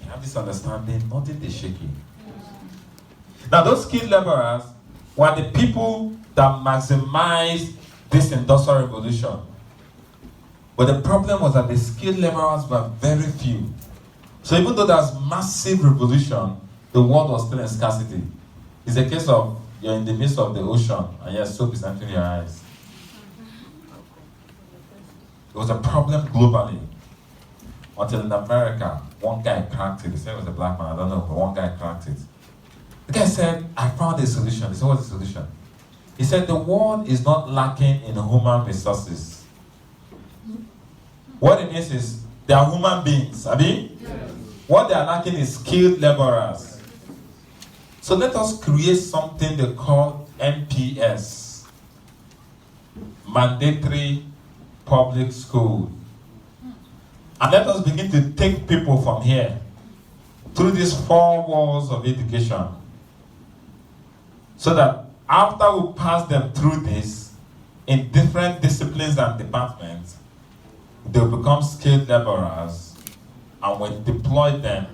You have this understanding, nothing is shaky. Now, those skilled laborers were the people that maximized this industrial revolution. But the problem was that the skilled laborers were very few. So even though there's massive revolution, the world was still in scarcity. It's a case of you're in the midst of the ocean and your soap is entering your eyes. There was a problem globally. Until in America, one guy cracked it. He said it was a black man, I don't know, but one guy cracked it. The guy said, I found a solution. He said, what's the solution? He said, the world is not lacking in human resources. What it means is, they are human beings, abi? Yes. What they are lacking is skilled laborers. So let us create something they call MPS. Mandatory Public School. And let us begin to take people from here through these 4 walls of education. So that after we pass them through this, in different disciplines and departments, they'll become skilled laborers, and we deploy them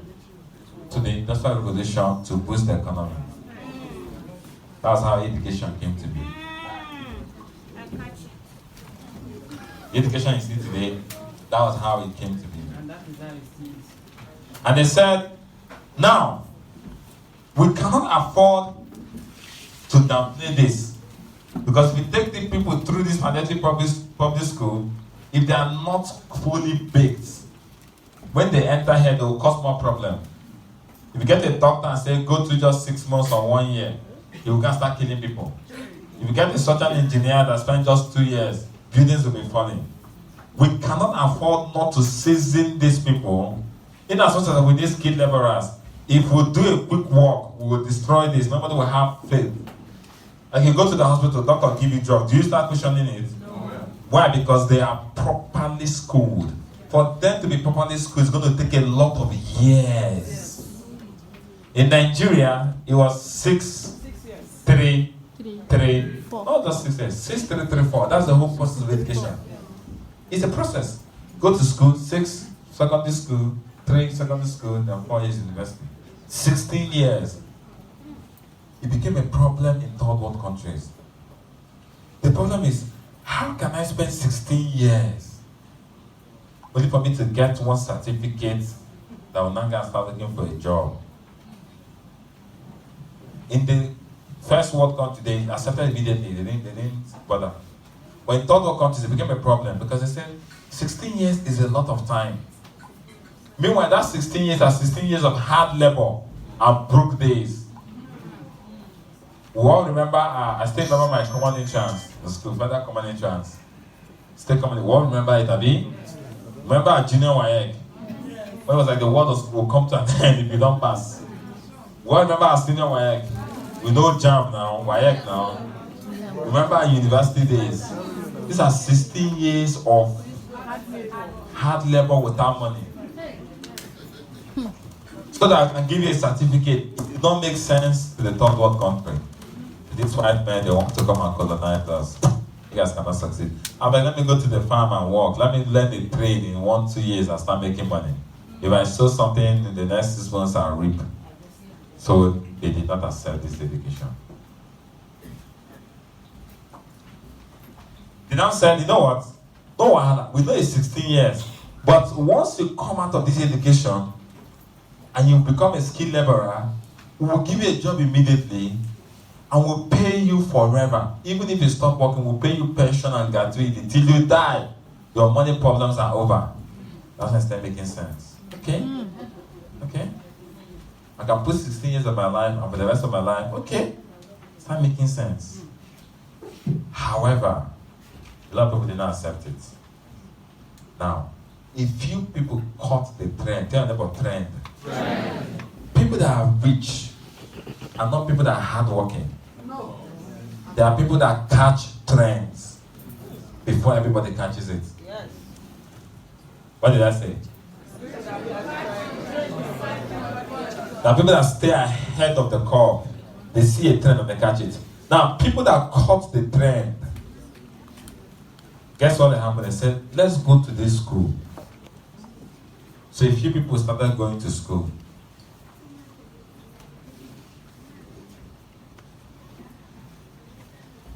to the industrial revolution to boost the economy. That's how education came to be. I catch it. Education you see today, that was how it came to be. And that is how it is. And they said, now, we cannot afford to downplay this. Because if we take the people through this mandatory public school, if they are not fully baked, when they enter here, they will cause more problem. If you get a doctor and say, go through just 6 months or 1 year, he will start killing people. If you get a social engineer that spent just 2 years, buildings will be falling. We cannot afford not to season these people. In as much as we need skilled laborers, if we do a quick work, we will destroy this. Nobody will have faith. Like you go to the hospital, doctor will give you drug. Do you start questioning it? No. Why? Because they are properly schooled. For them to be properly schooled, it's going to take a lot of years. In Nigeria, it was 6 years. 3, 4. Not just 6 years. 6, 3, 3, 4. That's the whole process of education. It's a process. Go to school, 6, secondary school, 3, secondary school, then 4 years university. 16 years. It became a problem in third world countries. The problem is, how can I spend 16 years only for me to get one certificate that will now start looking for a job? In the first world country, they accepted immediately. They didn't bother. But in third world countries, it became a problem because they said 16 years is a lot of time. Meanwhile, that 16 years are 16 years of hard labor and broke days. We all remember, I still remember my common entrance, the school, further common entrance. Still common, we all remember it, Abi? Remember our junior WAEC? When it was like the world will come to an end if you don't pass. We all remember our senior WAEC. We know JAM now, WAEC now. Remember our university days. These are 16 years of hard labor without money. So that I can give you a certificate, it don't make sense to the third world country. These white men, they want to come and colonize us. You guys cannot succeed. I'm like, let me go to the farm and work. Let me learn the trade in 1-2 years and start making money. If I sow something in the next 6 months, I'll reap. So they did not accept this education. They now said, you know what? No, we know it's 16 years. But once you come out of this education and you become a skilled laborer, we will give you a job immediately and we'll pay you forever. Even if you stop working, we'll pay you pension and gratuity. Till you die, your money problems are over. That's not making sense. Okay? Okay? I can put 16 years of my life and for the rest of my life, okay? Start making sense. However, a lot of people did not accept it. Now, if few people caught the trend, tell them about trend. People that are rich are not people that are hardworking. No. There are people that catch trends before everybody catches it. Yes. What did I say? There are people that stay ahead of the curve. They see a trend and they catch it. Now, people that caught the trend, guess what happened? They said, let's go to this school. So a few people started going to school.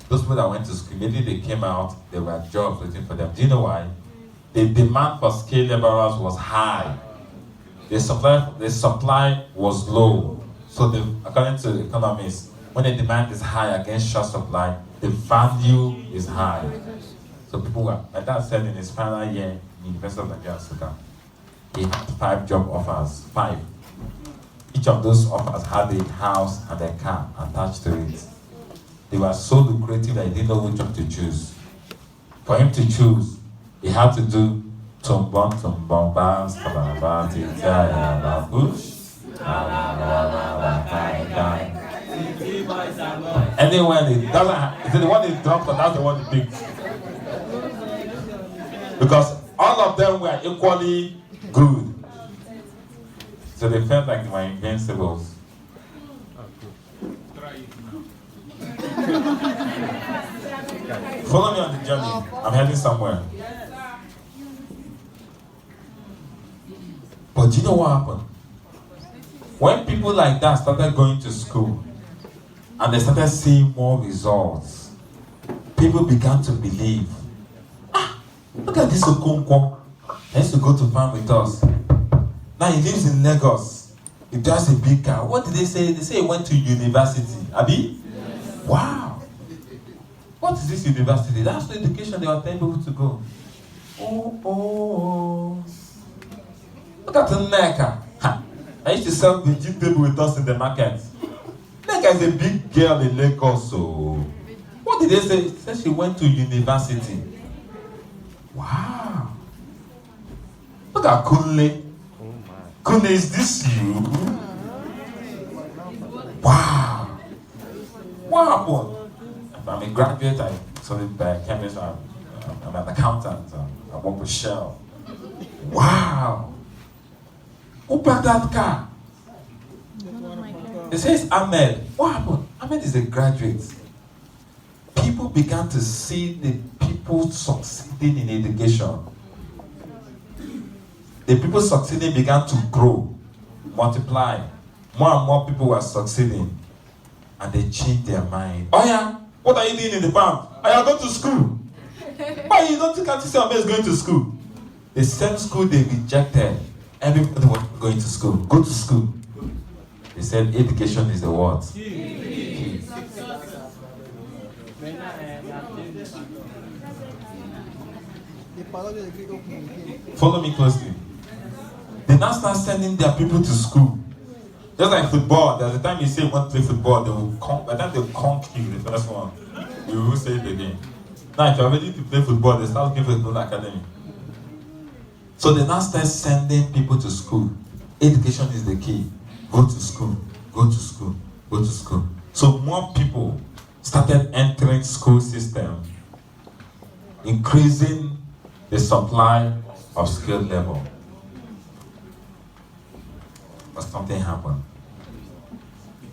Those people that went to school, maybe they came out, there were jobs waiting for them. Do you know why? The demand for skilled laborers was high. The supply was low. So according to the economists, when the demand is high against short supply, the value is high. So people were, my dad said in his final year in University of Nigeria, Nsukka, he had 5 job offers, 5. Each of those offers had a house and a car attached to it. They were so lucrative that he didn't know which one to choose. For him to choose, he had to do tumbon, bas, kababa, titaya, babush. Anyway, it doesn't. It's the one he dropped, but that's the one he picked. Because all of them were equally good. So they felt like they were invincibles. Follow me on the journey. I'm heading somewhere. But do you know what happened? When people like that started going to school, And they started seeing more results. People began to believe. Look at this Okonkwo. He used to go to farm with us. Now he lives in Lagos. He drives a big car. What did they say? They say he went to university. Abi? Yes. Wow. What is this university? That's the education they were telling people to go. Oh. Look at Nneka. I used to sell vegetable with us in the market. Nneka is a big girl in Lagos. So what did they say? They said she went to university. Wow. Look at Kunle. Kunle, is this you? Wow. What happened? I'm a graduate. I studied chemistry. I'm an accountant. I work with Shell. Wow. Who packed that car? They say it's Ahmed. What happened? Ahmed is a graduate. People began to see the people succeeding in education. The people succeeding began to grow, multiply. More and more people were succeeding. And they changed their mind. Oh yeah, what are you doing in the farm? Oh yeah, go to school. Why you don't think say Ahmed is going to school? The same school they rejected. Everybody was going to school. Go to school. They said education is the what? Follow me closely. They now start sending their people to school. Just like football, there's a time you say you want to play football, they will come, by the time they conk you, the first one, you will say it again. Now, if you're ready to play football, they start looking for a football academy. So they now start sending people to school. Education is the key. Go to school, go to school, go to school. So more people started entering school system, increasing the supply of skilled labor. But something happened.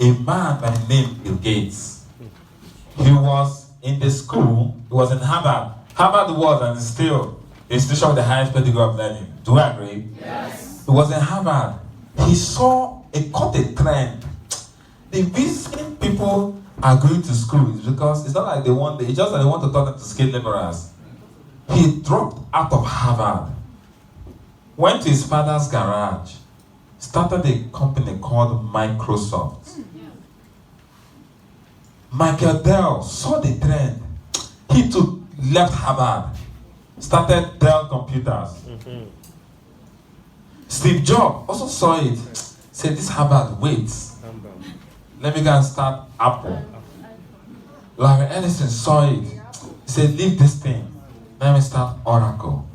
A man by the name Bill Gates, he was in the school, he was in Harvard. Harvard was and is still the institution with the highest pedigree of learning. Do you agree? Yes. He was in Harvard. He caught a trend. The reason people are going to school is because it's not like it's just that they want to turn them to skilled laborers. He dropped out of Harvard, went to his father's garage, started a company called Microsoft. Michael Dell saw the trend. He too left Harvard, started Dell Computers. Steve Jobs also saw it, said, this Harvard, wait. Let me go and start Apple. Larry Ellison saw it. He said, leave this thing. Let me start Oracle.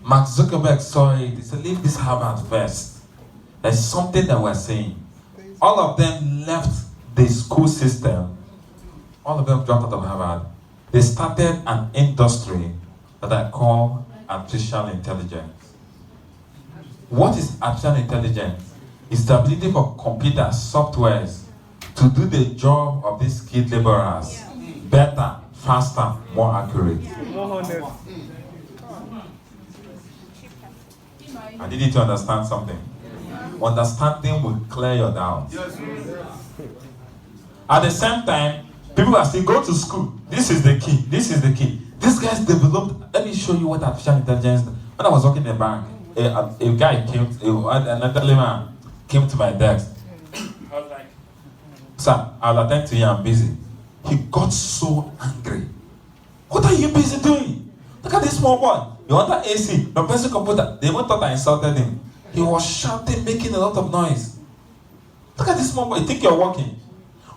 Mark Zuckerberg saw it. He said, leave this Harvard first. There's something that we're saying. All of them left the school system. All of them dropped out of Harvard. They started an industry that I call artificial intelligence. What is artificial intelligence? It's the ability for computer softwares to do the job of these skilled laborers better, faster, more accurate. I need you to understand something. Understanding will clear your doubts. At the same time, people are saying, go to school. This is the key. This is the key. These guys developed. Let me show you what artificial intelligence. When I was working in a bank, a guy came, an elderly man came to my desk. I was like, sir, I'll attend to you, I'm busy. He got so angry. What are you busy doing? Look at this small boy. You want that AC? The person computer. They even thought I insulted him. He was shouting, making a lot of noise. Look at this small boy. You think you're working?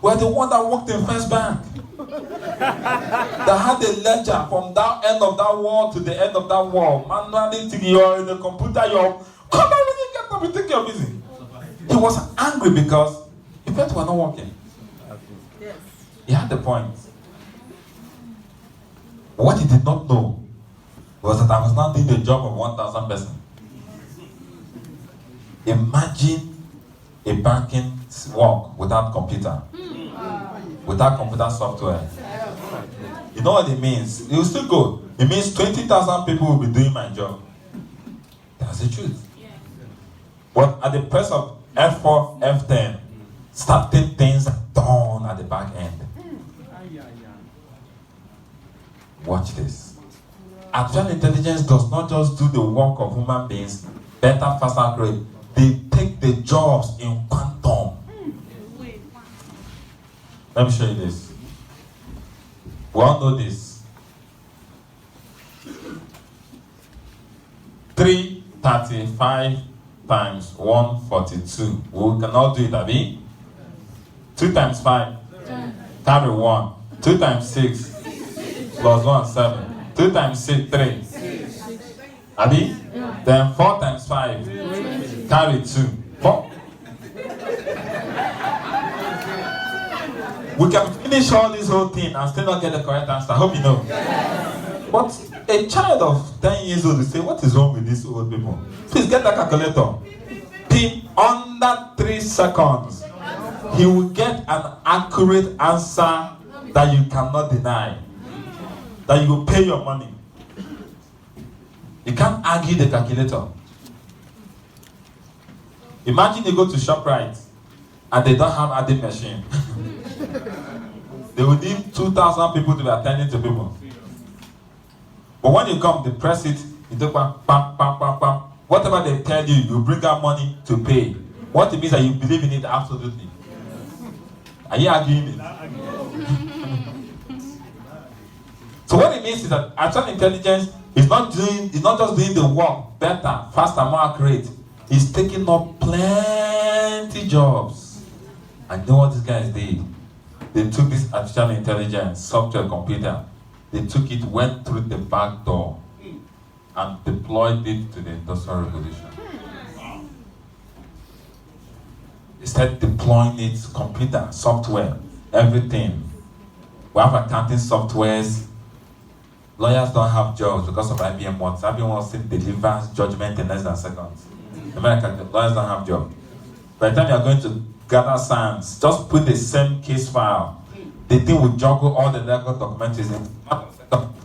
We're the one that worked in First Bank. That had a ledger from that end of that wall to the end of that wall. Manually, you're in the computer, you're... Come on, when you get up, you think you're busy. He was angry because he felt we're not working. Yes. He had the point. But what he did not know was that I was not doing the job of 1,000 persons. Imagine a banking work without computer, without computer software. You know what it means? It will still go. It means 20,000 people will be doing my job. That's the truth. But at the press of F4, F10, starting things are done at the back end. Watch this. Artificial intelligence does not just do the work of human beings better, faster, accurate. They take the jobs in quantum. Let me show you this. We all know this. 335 times 142. We cannot do it, Abi. 2 times 5. Carry 1. 2 times 6. Plus 1, 7. 2 times 6, 3. Abi? Then 4 times 5. Carry 2. 4. We can finish all this whole thing and still not get the correct answer. I hope you know. But a child of 10 years old will say, what is wrong with these old people? Please get that calculator. In under 3 seconds, he will get an accurate answer that you cannot deny. That you will pay your money. You can't argue the calculator. Imagine you go to ShopRite and they don't have adding machine. They will need 2,000 people to be attending to people. But when you come, they press it, you do bam, bam, bam, bam, bam. Whatever they tell you, you bring out money to pay. What it means that you believe in it absolutely. Are you arguing it? So what it means is that artificial intelligence is not just doing the work better, faster, more accurate. It's taking up plenty jobs. And you know what these guys did? They took this artificial intelligence, software, computer, they took it, went through the back door, and deployed it to the Industrial Revolution. They started deploying it, computer, software, everything. We have accounting softwares. Lawyers don't have jobs because of IBM Watts. IBM Watts delivers judgment in less than seconds. American lawyers don't have jobs. By the time you are going to gather science, just put the same case file. The thing will juggle all the legal documentaries and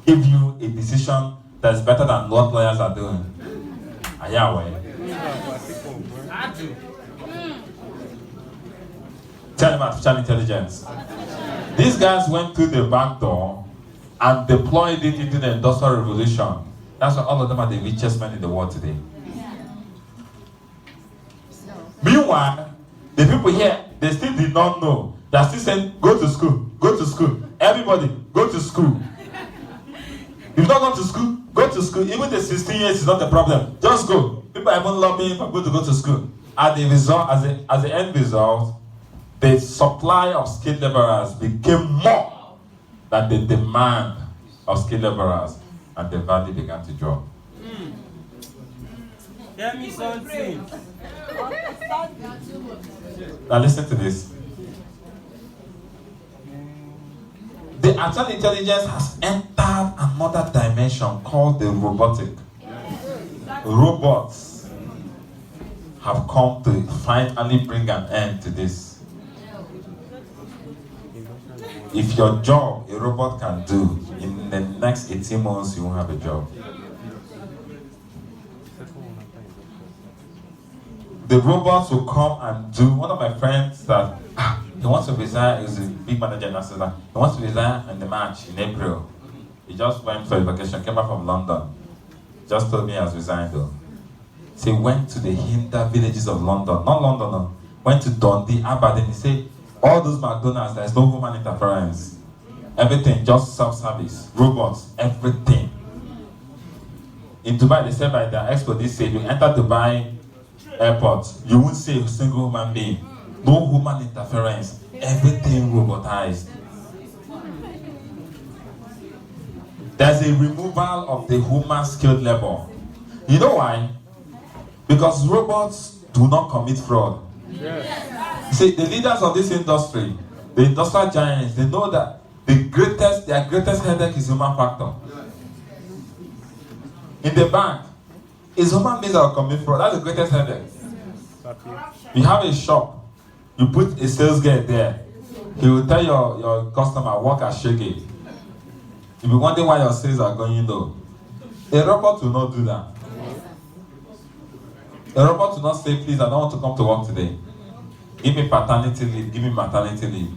give you a decision that is better than what lawyers are doing. Are you aware? Tell them artificial intelligence. These guys went through the back door and deployed it into the Industrial Revolution. That's why all of them are the richest men in the world today. Meanwhile, the people here, they still did not know. They are still saying, go to school, go to school. Everybody, go to school. If you don't go to school, go to school. Even the 16 years is not a problem. Just go. People are even lobbying for people to go to school. As the end result, the supply of skilled laborers became more than the demand of skilled laborers, and the value began to drop. Tell me something. Now listen to this. The artificial intelligence has entered another dimension called the robotic. Robots have come to finally bring an end to this. If your job a robot can do, in the next 18 months you won't have a job. The robots will come and do. One of my friends that he wants to resign, is a big manager in Amsterdam. He wants to resign in the March, in April. He just went for a vacation, came back from London. Just told me he has resigned though. So he went to the hinder villages of London. Not London, no. Went to Dundee, Aberdeen. He said, all those McDonald's, there's no human interference. Everything, just self-service. Robots, everything. In Dubai, they said by the expo, they said, you enter Dubai airport, you won't see a single human being. No human interference. Everything robotized. There's a removal of the human skilled labor. You know why? Because robots do not commit fraud. Yes. See, the leaders of this industry, the industrial giants, they know that their greatest headache is human factor. In the bank, it's human beings that will commit fraud. That's the greatest headache. You have a shop, you put a sales guy there, he will tell your customer, work as shaggy. You'll be wondering why your sales are going low. A robot will not do that. A robot will not say, please, I don't want to come to work today. Give me paternity leave, give me maternity leave.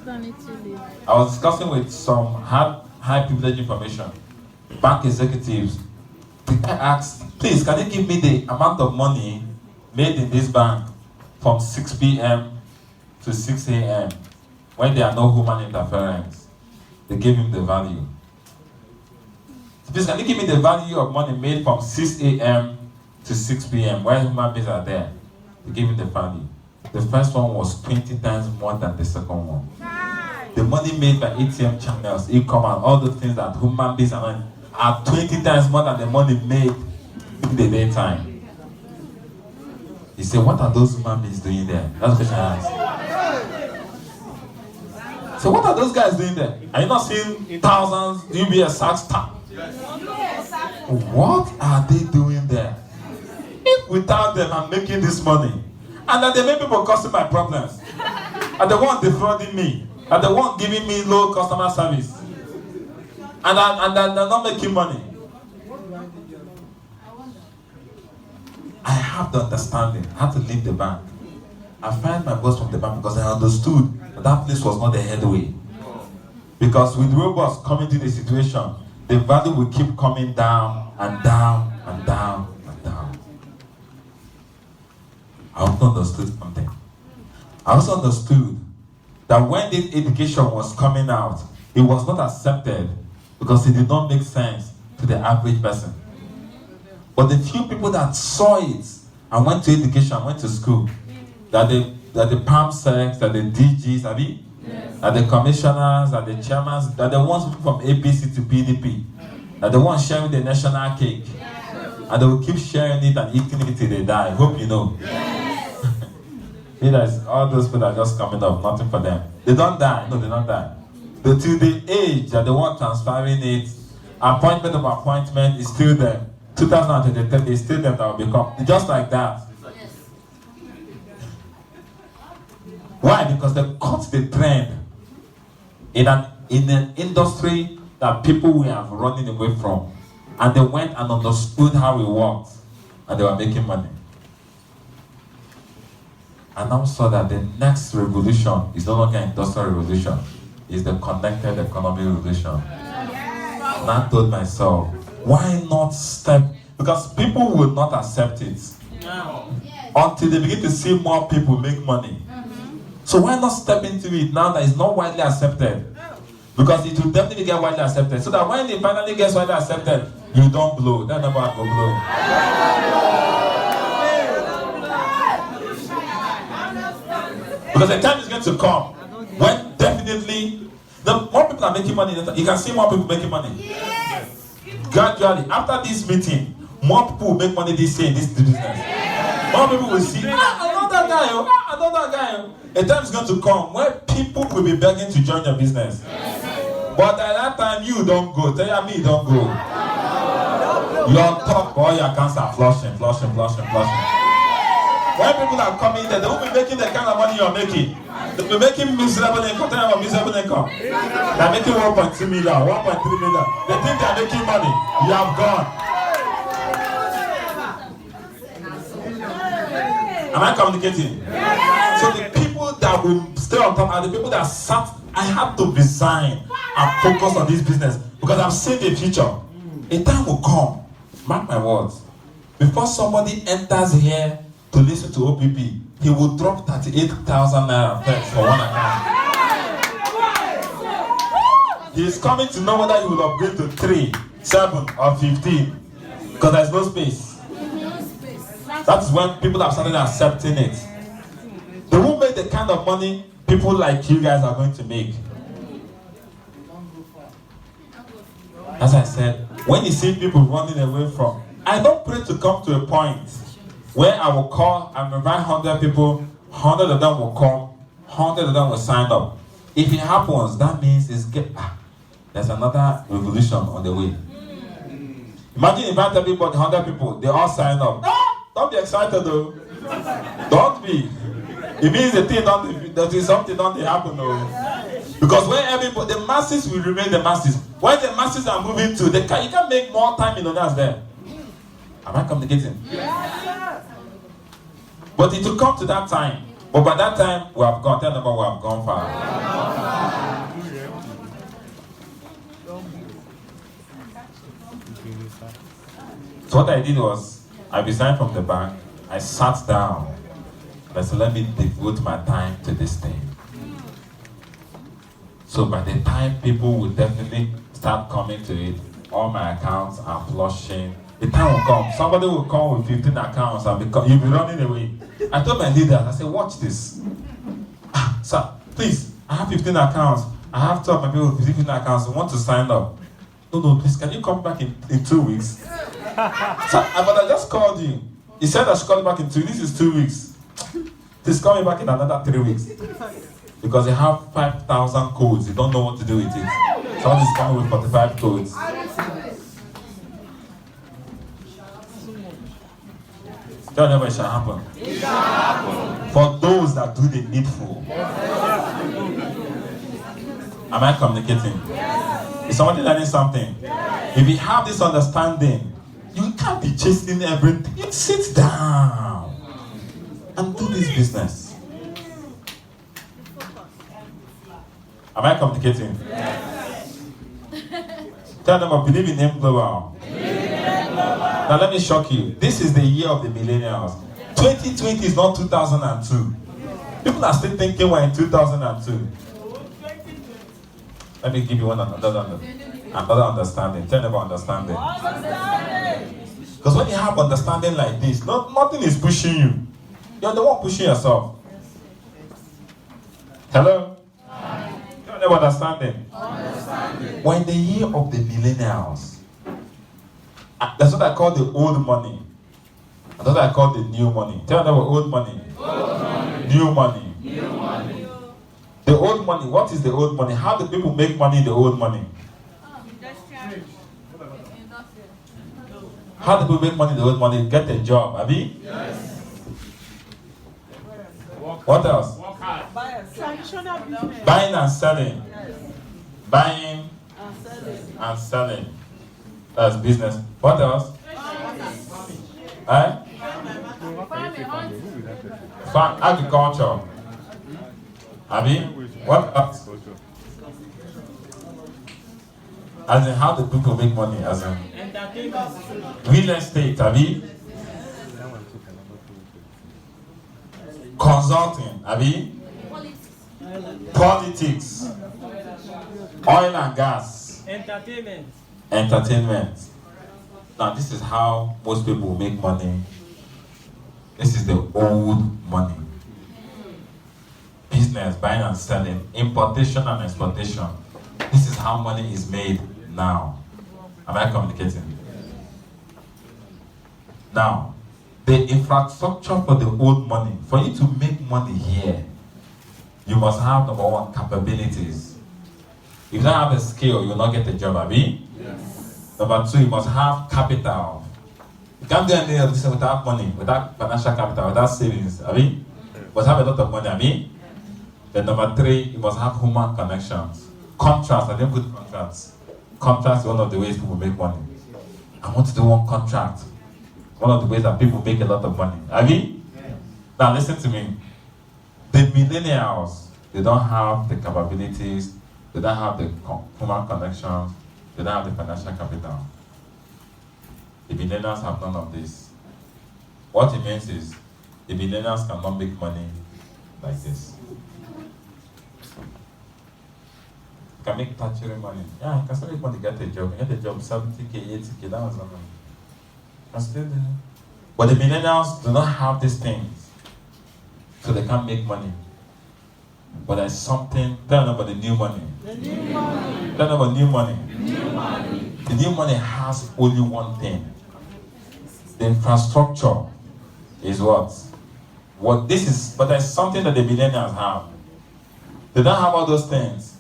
Maternity leave. I was discussing with some high privilege information, bank executives. The guy asked, please, can you give me the amount of money made in this bank from 6 p.m. to 6 a.m. when there are no human interference? They gave him the value. Please, can you give me the value of money made from 6 a.m. to 6 p.m. when human beings are there? They gave him the value. The first one was 20 times more than the second one. The money made by ATM channels, e-commerce, all the things that human beings are 20 times more than the money made in the daytime. He said, what are those human beings doing there? That's the question I asked. So what are those guys doing there? Are you not seeing thousands UBS sacks? What are they doing there? If without them I'm making this money, and that they make people causing my problems, and the one defrauding me, and the one giving me low customer service, and they're not making money. I have the understanding. I had to leave the bank. I fired my boss from the bank because I understood that place was not the headway. Because with robots coming to the situation, the value will keep coming down and down and down and down. I also understood something. I also understood that when this education was coming out, it was not accepted because it did not make sense to the average person. But the few people that saw it and went to education, went to school, that the PAMSECs, that the DGs, that the commissioners, that the chairmans, that the ones from APC to PDP, that the ones sharing the national cake, and they will keep sharing it and eating it till they die. Hope you know. All those people are just coming up, nothing for them. They don't die. No, they don't die. But till the age that they want transferring it, appointment of appointment is still there. 2023 is still them that will become just like that. Why? Because they caught the trend in an industry that people were running away from, and they went and understood how it worked, and they were making money. And now saw that the next revolution is no longer industrial revolution, it's the connected economy revolution. And I told myself, why not step? Because people will not accept it until they begin to see more people make money. So why not step into it now that it's not widely accepted? Because it will definitely get widely accepted. So that when it finally gets widely accepted, you don't blow. That never will blow. Because the time is going to come when definitely the more people are making money, you can see more people making money. Yes. Gradually, after this meeting, more people will make money this year in this business. More people will see, I know that guy. A time is going to come where people will be begging to join your business. But at that time, you don't go. Tell me, don't go. Your top or your accounts are flushing. When people are coming there, they won't be making the kind of money you're making. They'll be making miserable income. They're making 1.2 million, 1.3 million. They think they're making money. You have gone. Am I communicating? So the people that will stay on top are the people that sat. I had to resign and focus on this business because I've seen the future. A time will come, mark my words, before somebody enters here to listen to OPP, he will drop 38,000 naira first for one account. He is coming to know whether he will upgrade to 3, 7, or 15 because there's no space. That is when people have started accepting it. They won't make the kind of money people like you guys are going to make. As I said, when you see people running away from, I don't pray to come to a point where I will call and invite 100 people, 100 of them will come, 100 of them will sign up. If it happens, that means there's another revolution on the way. Imagine inviting everybody, 100 people, they all sign up. Don't be excited though. Don't be. It means that something don't happen though. Because when everybody, the masses will remain the masses. When the masses are moving to, you can make more time in others there. Am I communicating? Yes. But it will come to that time. But But by that time, we have gone. Tell them we have gone far. So what I did was, I resigned from the bank. I sat down. I said, let me devote my time to this thing. So by the time people will definitely start coming to it, all my accounts are flushing. The time will come. Somebody will come with 15 accounts and you'll be running away. I told my leaders, I said, watch this. Sir, please, I have 15 accounts. I have 12 my people with 15 accounts. I want to sign up. No, please, can you come back in 2 weeks? Sir, but I just called you. He said I should call you back in 2 weeks. This is 2 weeks. Please call me back in another 3 weeks. Because they have 5,000 codes. They don't know what to do with it. Someone is coming with 45 codes. Tell them it shall happen. It shall happen. For those that do the needful. Am I communicating? Yes. Is somebody learning something? Yes. If you have this understanding, you can't be chasing everything. You sit down and do this business. Am I communicating? Yes. Tell them I believe in name global. Now let me shock you. This is the year of the millennials. 2020 is not 2002. People are still thinking we're in 2002. Let me give you another understanding. Tell them about understanding. Because when you have understanding like this, nothing is pushing you. You're the one pushing yourself. Hello? Tell them understanding. We're in the year of the millennials. That's what I call the old money. That's what I call the new money. Tell them about old money. Old money. New money. New money. The old money. What is the old money? How do people make money in the old money? How do people make money in the old money? Get a job, Abi? Yes. What else? Traditional business. Buying and selling. Yes. Buying and selling. That's business. What else? Farm, agriculture. Abi? What else? As in, how do people make money? As in, real estate. Abi? Consulting. Abi? Politics. Oil and gas. Entertainment. Now, this is how most people make money. This is the old money. Business, buying and selling, importation and exportation. This is how money is made now. Am I communicating? Now, the infrastructure for the old money, for you to make money here, you must have, number one, capabilities. If you don't have a skill, you will not get a job, Abi? Yes. Number two, you must have capital. You can't do anything of this without money, without financial capital, without savings, Abi? You must have a lot of money, Abi? Then number three, you must have human connections. Contracts, I didn't put contracts. Contracts is one of the ways people make money. I want to do one contract. One of the ways that people make a lot of money. Abi? Yes. Now listen to me. The millennials, they don't have the capabilities. They don't have the human connections. They don't have the financial capital. The millennials have none of this. What it means is, the millennials cannot make money like this. You can make tertiary money. Yeah, you can still make money, get a job. You get a job, 70K, 80K, that was nothing. You can still do it. But the millennials do not have these things. So they can't make money. But there's something, tell them about the new money. The new money. Tell them about new money. New money. The new money has only one thing. The infrastructure is what? What this is, but there's something that the millennials have. They don't have all those things.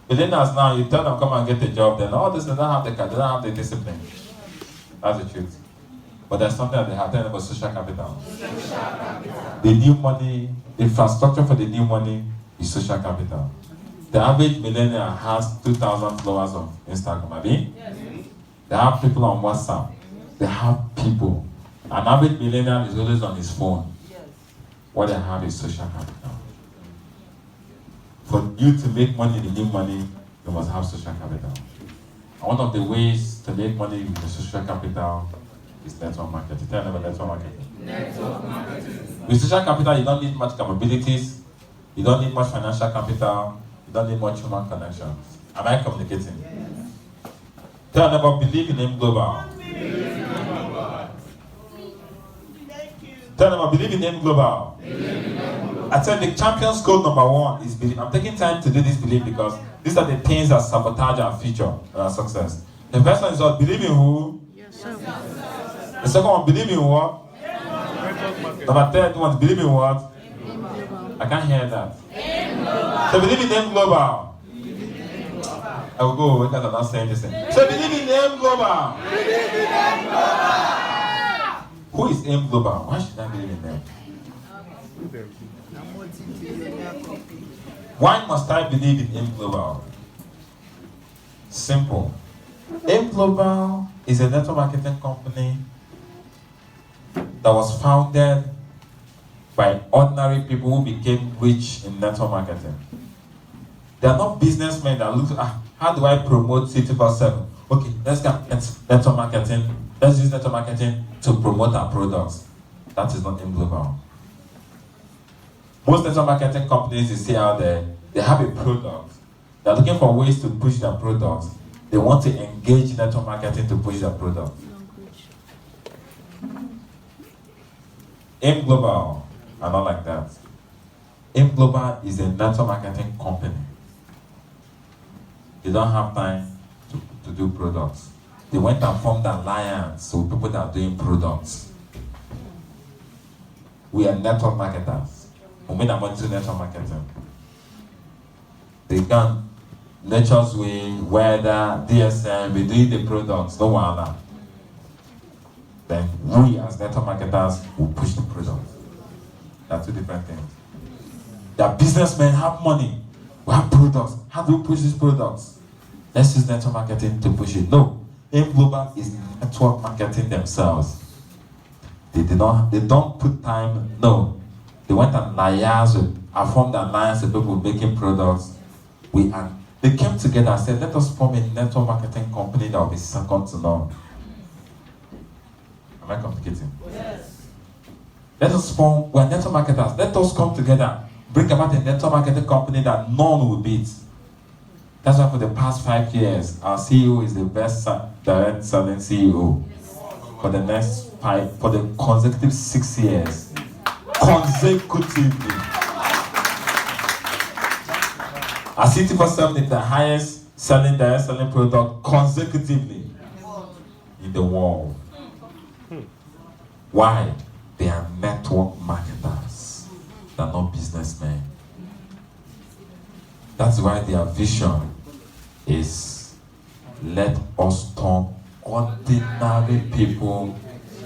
Millennials now, you tell them come and get a job, then all this, they don't have the they don't have the discipline. That's the truth. But there's something that they have. Tell them about social capital. Social capital. The new money, the infrastructure for the new money is social capital. The average millennial has 2,000 followers on Instagram, Abi? Yes. They have people on WhatsApp. They have people. An average millennial is always on his phone. Yes. what they have is social capital. For you to make money, you need money, you must have social capital. And one of the ways to make money with the social capital is network marketing. Tell them about network marketing. Network marketing. With social capital, you don't need much capabilities, you don't need much financial capital, you don't need much human connections. Am I communicating? Yes. Tell them about believe in Aim Global. Tell them about believe in Aim Global. I tell the champions code number 1 is believe. I'm taking time to do this believe because these are the things that sabotage our future and our success. The first one is what? Believe in who? Yourself. The second one, believe in what? Number 3 one, believe in what? I can't hear that. So believe in Aim Global. I will go because I'm not saying this thing. So believe in Aim Global. Who is Aim Global? Why should I believe in them? Why must I believe in Aim Global? Simple. Aim Global is a network marketing company that was founded by ordinary people who became rich in network marketing. They are not businessmen that look at how do I promote C247? Okay, let's get network marketing. Let's use network marketing to promote our products. That is not Aim Global. Most network marketing companies you see out there, they have a product. They're looking for ways to push their products. They want to engage network marketing to push their product. Aim Global are not like that. Aim Global is a network marketing company. They don't have time to do products. They went and formed an alliance with people that are doing products. We are network marketers. We mean I'm into network marketing. They can Nature's Way, Weather, DSM, we do the products, no one. Then we as network marketers will push the product. They're two different things. The businessmen have money. We have products. How do we push these products? Let's use network marketing to push it. No. Aim Global is network marketing themselves. They don't put time. No. They went and formed an alliance with people making products. They came together and said, let us form a network marketing company that will be second to none. Am I complicating? Yes. We're network marketers. Let us come together, bring about a network marketing company that none will beat. That's why for the past 5 years, our CEO is the best direct selling CEO. For the consecutive 6 years. Consecutively. Our C247 is the highest selling direct selling product consecutively in the world. Why? They are network marketers. They are not businessmen. That's why their vision is let us turn ordinary people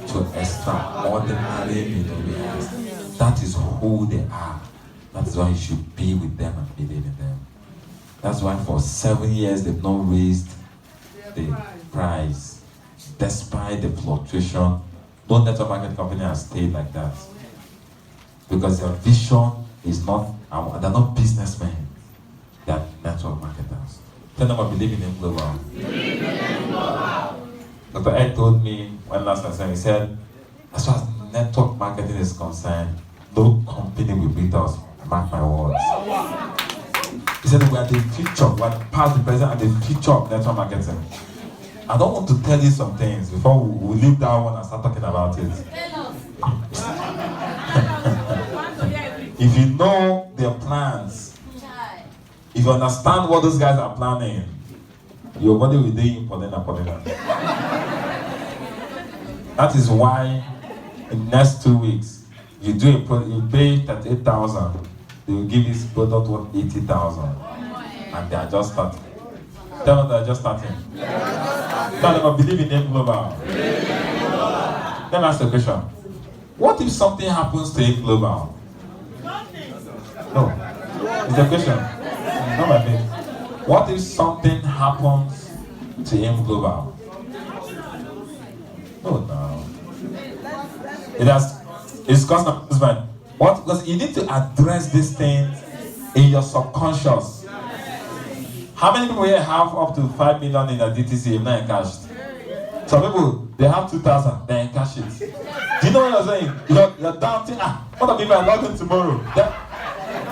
to extraordinary millionaires. That is who they are. That is why you should be with them and believe in them. That's why for 7 years they've not raised the price. Despite the fluctuation, no network marketing company has stayed like that. Because their vision is not, they're not businessmen. They are network marketers. Tell them I believe in Aim Global. Believe in Aim Global. Dr. Ed told me when last I said, he said, as far as network marketing is concerned, no company will beat us. Mark my words. He said we are the future, we are the past, the present, and the future of network marketing. I don't want to tell you some things before we leave that one and start talking about it. If you know their plans, if you understand what those guys are planning, your body will do Polina. That is why in the next 2 weeks, you pay 38,000, they will give this product worth 80,000, and they are just starting. Tell them they are just starting. Tell them I believe in Aim Global. Let me ask the question. What if something happens to Aim Global? No. It's a question. Not my name. What if something happens to Aim Global? No. It's cost of husband. What? Because you need to address this thing in your subconscious. How many people here have up to 5 million in a DTC if not encashed? Some people, they have 2,000, they encash it. Do you know what I'm saying? You're doubting, what if I log in tomorrow?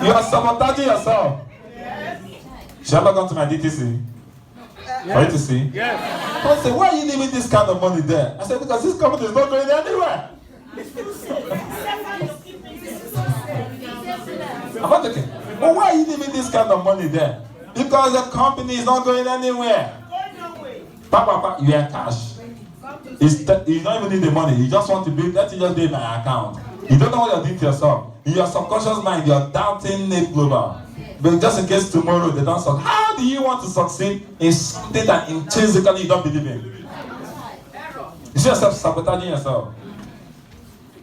You are sabotaging yourself. Should I log on to my DTC? For you to see? Yes. People say, why are you leaving this kind of money there? I said, because this company is not going anywhere. I'm not joking. But why are you leaving this kind of money there? Because the company is not going anywhere. Papa, you have cash. You don't even need the money. You just want to be, let it just be in my account. You don't know what you're doing to yourself. In your subconscious mind, you're doubting Nate Global. But just in case tomorrow they don't succeed, how do you want to succeed in something that intrinsically you don't believe in? You see yourself sabotaging yourself.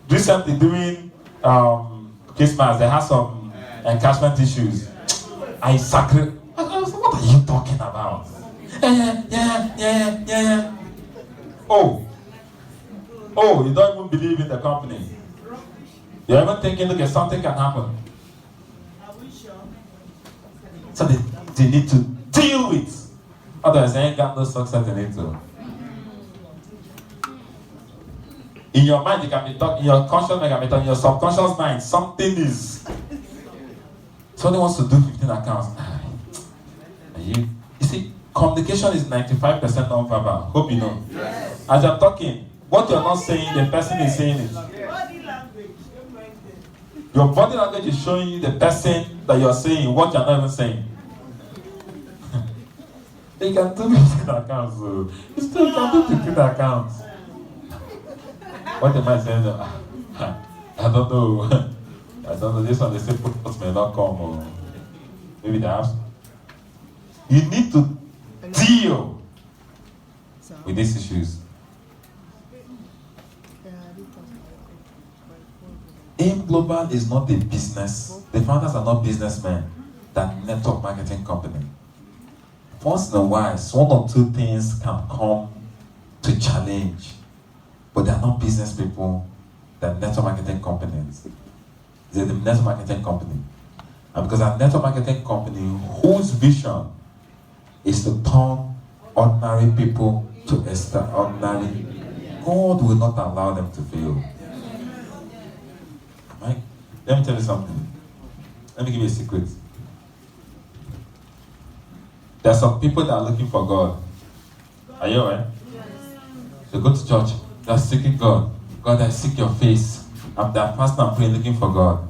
Recently, during Christmas, they had some encashment issues. I was like, what are you talking about? Yeah. Oh, you don't even believe in the company. You're even thinking, look, something can happen. So they need to deal with. Otherwise, they ain't got no success in it too. In your mind, you can be talking, in your conscious mind, you can be talking, in your subconscious mind, something wants to do 15 accounts. You see, communication is 95% non-verbal. Hope you know. Yes. As you're talking, what you're not saying, the person is saying it. Your body language is showing you the person that you're saying what you're not even saying. You can do 15 accounts, so you still can do 15 accounts. What am I saying? I don't know. This one they say put may not come, or maybe they have. You need to deal with these issues. AIM Global is not a business. The founders are not businessmen. They're network marketing company. Once in a while, one or two things can come to challenge, but they're not business people. They're network marketing companies. They're the network marketing company. And because a network marketing company whose vision is to turn ordinary people to extraordinary, God will not allow them to fail. Right? Let me tell you something. Let me give you a secret. There are some people that are looking for God. Are you aware? Yes. So go to church. They're seeking God. God, I seek your face. I'm that fasting and praying, looking for God.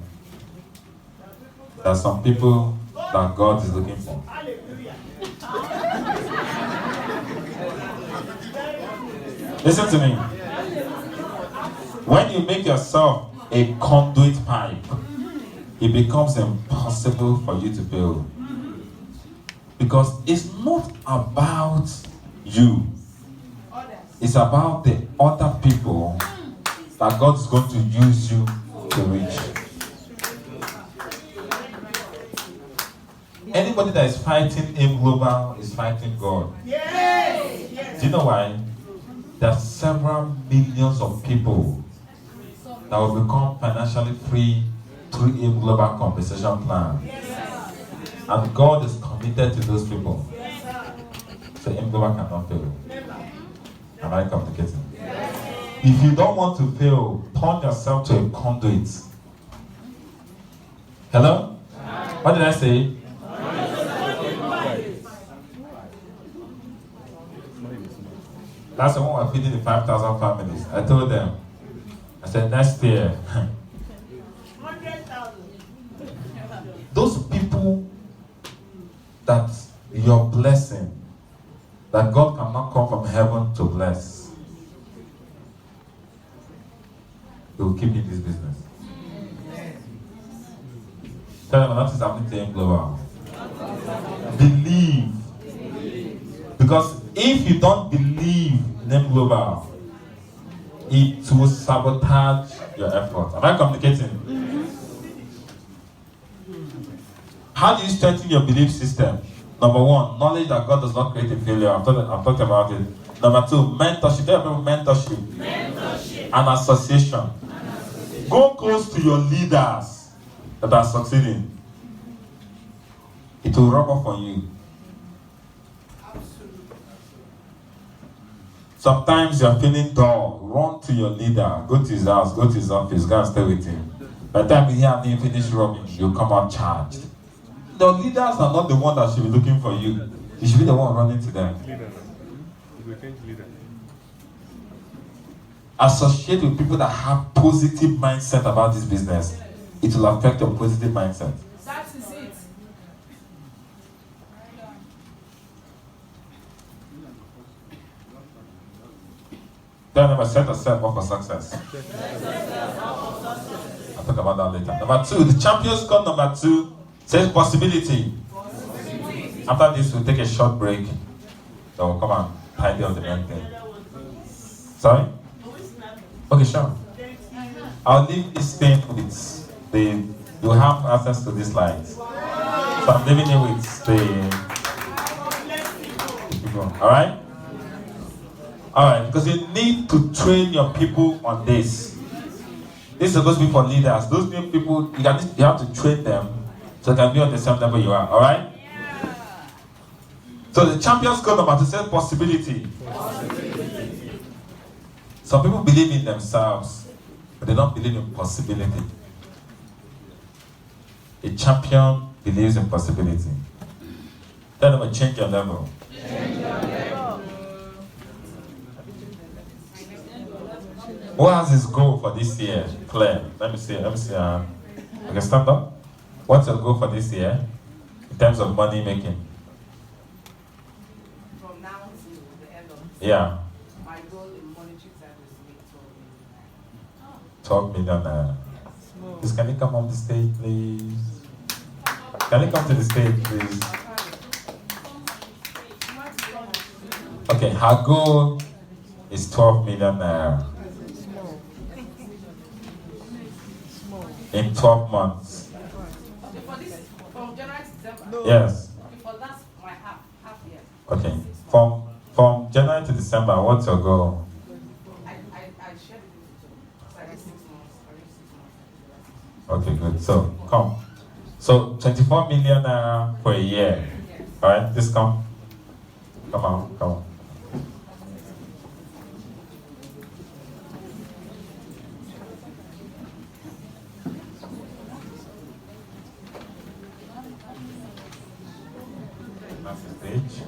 There are some people that God is looking for. Listen to me. When you make yourself a conduit pipe, it becomes impossible for you to fail. Because it's not about you. It's about the other people that God is going to use you to reach. Anybody that is fighting AIM Global is fighting God. Yes. Do you know why? There are several millions of people that will become financially free through AIM Global compensation plan. And God is committed to those people. So AIM Global cannot fail. Am I communicating? If you don't want to fail, turn yourself to a conduit. Hello? What did I say? That's the one we're feeding the 5,000 families. I told them, I said, next year, 100,000. Those people that you're blessing, that God cannot come from heaven to bless, He will keep in this business. Tell them nothing's happening to AIM Global. Believe. Because if you don't believe in AIM Global, it will sabotage your effort. Am I communicating? How do you strengthen your belief system? Number one, knowledge that God does not create a failure. I've talked about it. Number two, mentorship. Tell people mentorship. An association. Go close to your leaders that are succeeding. It will rub off on you. Sometimes you're feeling dull. Run to your leader. Go to his house. Go to his office. Go and stay with him. By the time you hear him finish rubbing, you'll come out charged. The leaders are not the one that should be looking for you. You should be the one running to them. Associate with people that have positive mindset about this business. It will affect your positive mindset. That is it. Tell them, set yourself up for success. I'll talk about that later. Number 2, the Champions Cup number 2 says possibility. After this, we'll take a short break. So we'll come and tidy up the main thing. Sorry? Okay, sure. I'll leave this thing with the. You have access to these slides. So I'm leaving it with the people. Alright? Alright, because you need to train your people on this. This is supposed to be for leaders. Those new people, you have to train them so they can be on the same level you are. Alright? So the Champions Code number 2 says possibility. Some people believe in themselves, but they don't believe in possibility. A champion believes in possibility. Tell them to change your level. What has his goal for this year? Claire, let me see. Okay, stand up. What's your goal for this year in terms of money making? From now to the end of Yeah. my goal in monetary terms is to make 12 million naira. Please, can you come on the stage, please? Can you come to the stage, please? Okay, her goal is 12 million naira. In 12 months. For this, from January to December? Yes. For that's my half year. Okay. From January to December, what's your goal? I shared it with you. So I did 6 months. Okay, good. So, come. So, 24 million for a year. Alright, just come. Come on, come on. That's the stage.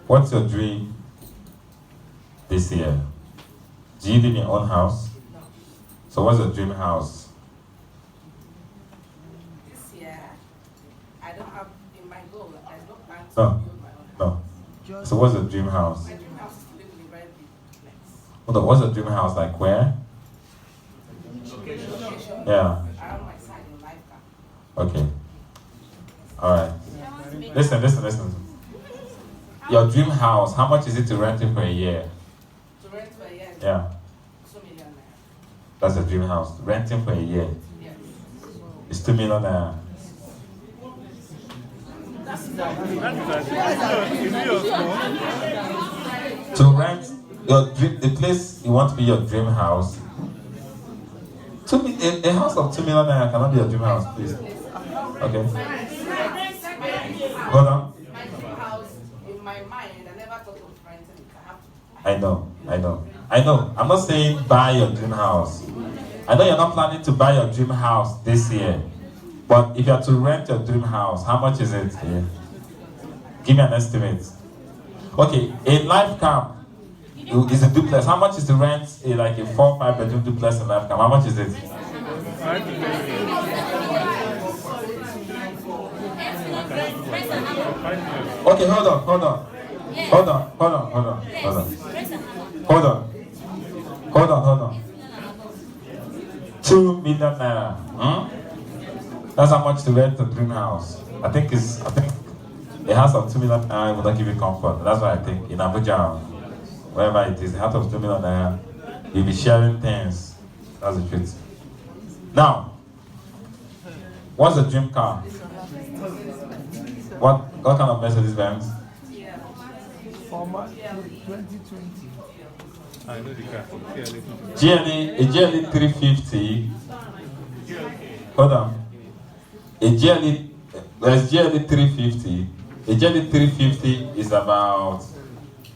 What's your dream this year? Do you live in your own house? So what's your dream house? This year, I don't have in my goal, I don't plan to No, build my own house. no. So what's your dream house? My dream house is to live in a very big place. Hold on, what's your dream house, like where? Location Yeah. around my side in Lifecamp. Okay. Alright. Listen. Your dream house, how much is it to rent it for a year? To rent for a year, Yeah. 2 million naira. That's a dream house. Renting for a year. Yes. It's 2 million naira. To rent your dream, the place you want to be your dream house. A house of 2 million naira cannot be your dream house, please. Okay. Hold on. My dream house, in my mind, I never thought of renting it. I have to. I know. I'm not saying buy your dream house. I know you're not planning to buy your dream house this year. But if you are to rent your dream house, how much is it? Yeah. Give me an estimate. Okay, a life camp is a duplex. How much is the rent like a 4 or 5 bedroom duplex in life camp? How much is it? Okay, hold on. 2 million naira. That's how much to rent a dream house. I think a house of 2 million naira will not give you comfort. That's why I think in Abuja, wherever it is, a house of 2 million naira, you'll be sharing things. That's the truth. Now, What's the dream car? What kind of Mercedes Benz? Former 2020. I know the car. A GLE 350. Hold on. There's GLE 350. A GLE 350 is about,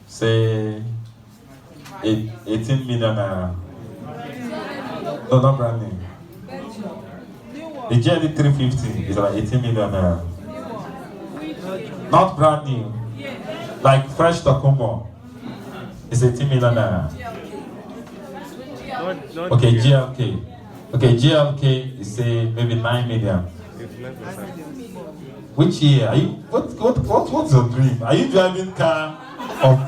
say, 18 million naira. No, not brand new. The GLE 350 is about 18 million naira. Not brand new. Like fresh Tacoma. It's 18 million naira. Okay, GLK. Okay, GLK is say maybe 9 million. Which year? Are you what's your dream? Are you driving car of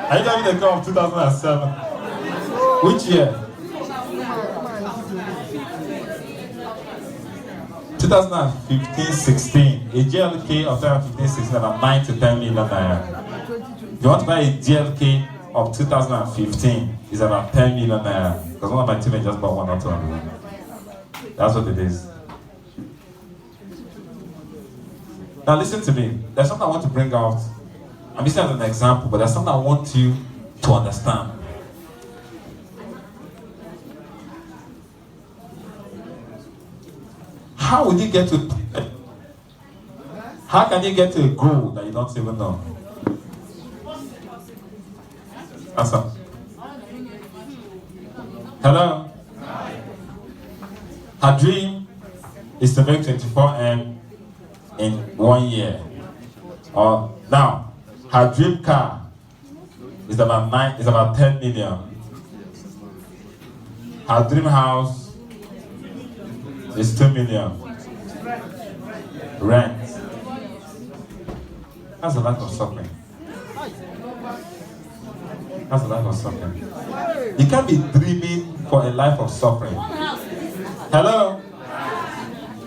are you driving the car of 2007? Which year? 2015-16. A GLK of 2015-16 about 9 to 10 million naira. You want to buy a GLK of 2015 is about 10 million naira. Because one of my teammates just bought one or two. That's what it is. Now listen to me. There's something I want to bring out. I'm using it as an example, but there's something I want you to understand. How will you get to? How can you get to a goal that you don't even know? Answer. Hello? Her dream is to make 24M in 1 year. Now, her dream car is about 10 million. Her dream house is 2 million. Rent. That's a lot of suffering. That's a life of suffering. You can't be dreaming for a life of suffering. Hello?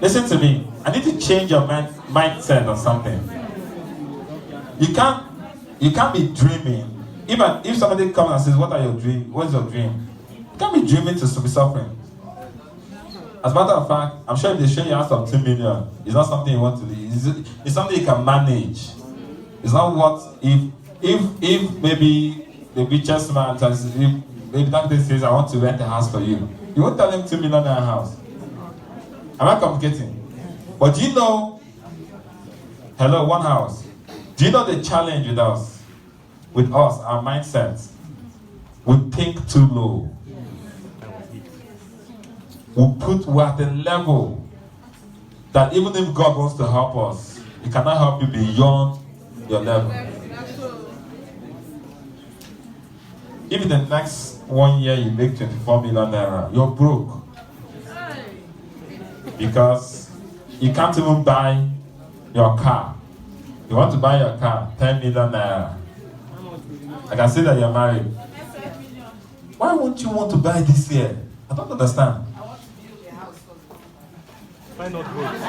Listen to me. I need to change your mindset on something. You can't be dreaming. Even if somebody comes and says, "What are your dreams? What's your dream?" You can't be dreaming to be suffering. As a matter of fact, I'm sure if they show you out of 2 million, it's not something you want to do. It's something you can manage. It's not what if maybe the richest man says, maybe that day says, "I want to rent a house for you." You won't tell him 2 million naira house. Am I communicating? But do you know, hello, one house. Do you know the challenge with us, our mindset? We think too low. We're at a level that even if God wants to help us, He cannot help you beyond your level. If in the next 1 year you make 24 million naira, you're broke. Because you can't even buy your car. You want to buy your car, 10 million naira. I can see that you're married. Why won't you want to buy this year? I don't understand. Why not both?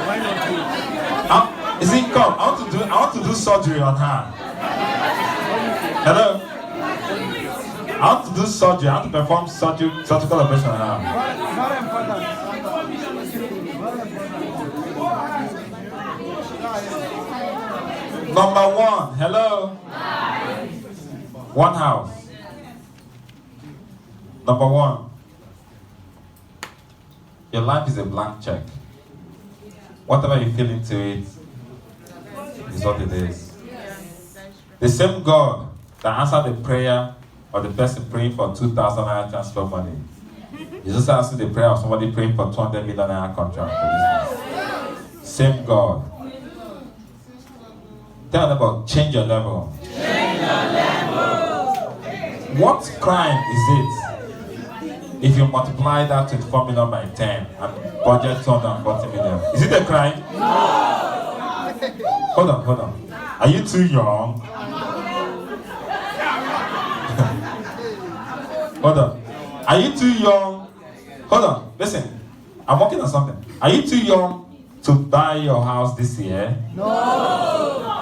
Why not both? Is it come? I want to do surgery on her. Hello? I want to do surgery. I want to perform surgical operation on her. Very important. Number one, hello? One house. Number one, your life is a blank check. Whatever you feel into it is what it is. The same God that answered the prayer of the person praying for 2,000 naira transfer money is also answering the prayer of somebody praying for 200 million naira contract for business. Same God. Tell them about change your level. Change your level. What crime is it if you multiply that 24 million by 10 and budget 240 million? Is it a crime? No. Hold on. Are you too young? Hold on. Are you too young? Hold on. Listen. I'm working on something. Are you too young to buy your house this year? No.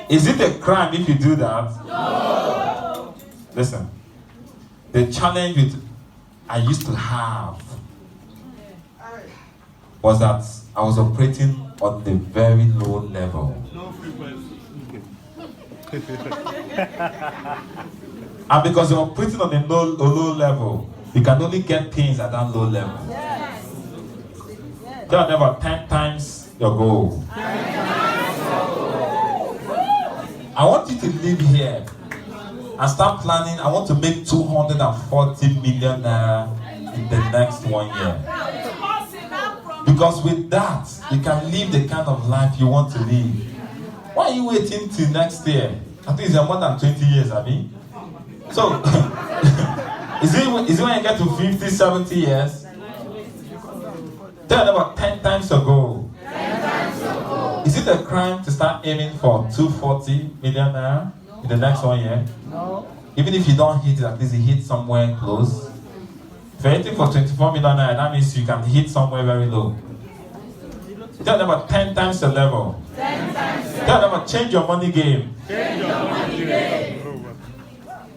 Is it a crime if you do that? No. Listen. The challenge I used to have was that I was operating on the very low level. No frequency. And because you're operating on a low level, you can only get things at that low level. Yes. Tell them about 10 times your goal. I want you to live here and start planning. I want to make 240 million naira in the next 1 year. Because with that, you can live the kind of life you want to live. Why are you waiting till next year? I think it's more than 20 years, I mean. So, is it when you get to 50, 70 years? Tell them about 10 times your goal. Is it a crime to start aiming for 240 million naira in the next 1 year? No. Even if you don't hit it, at least you hit somewhere close. If you're hitting for 24 million naira, that means you can hit somewhere very low. Tell them about 10 times the level. Tell them about change your money game.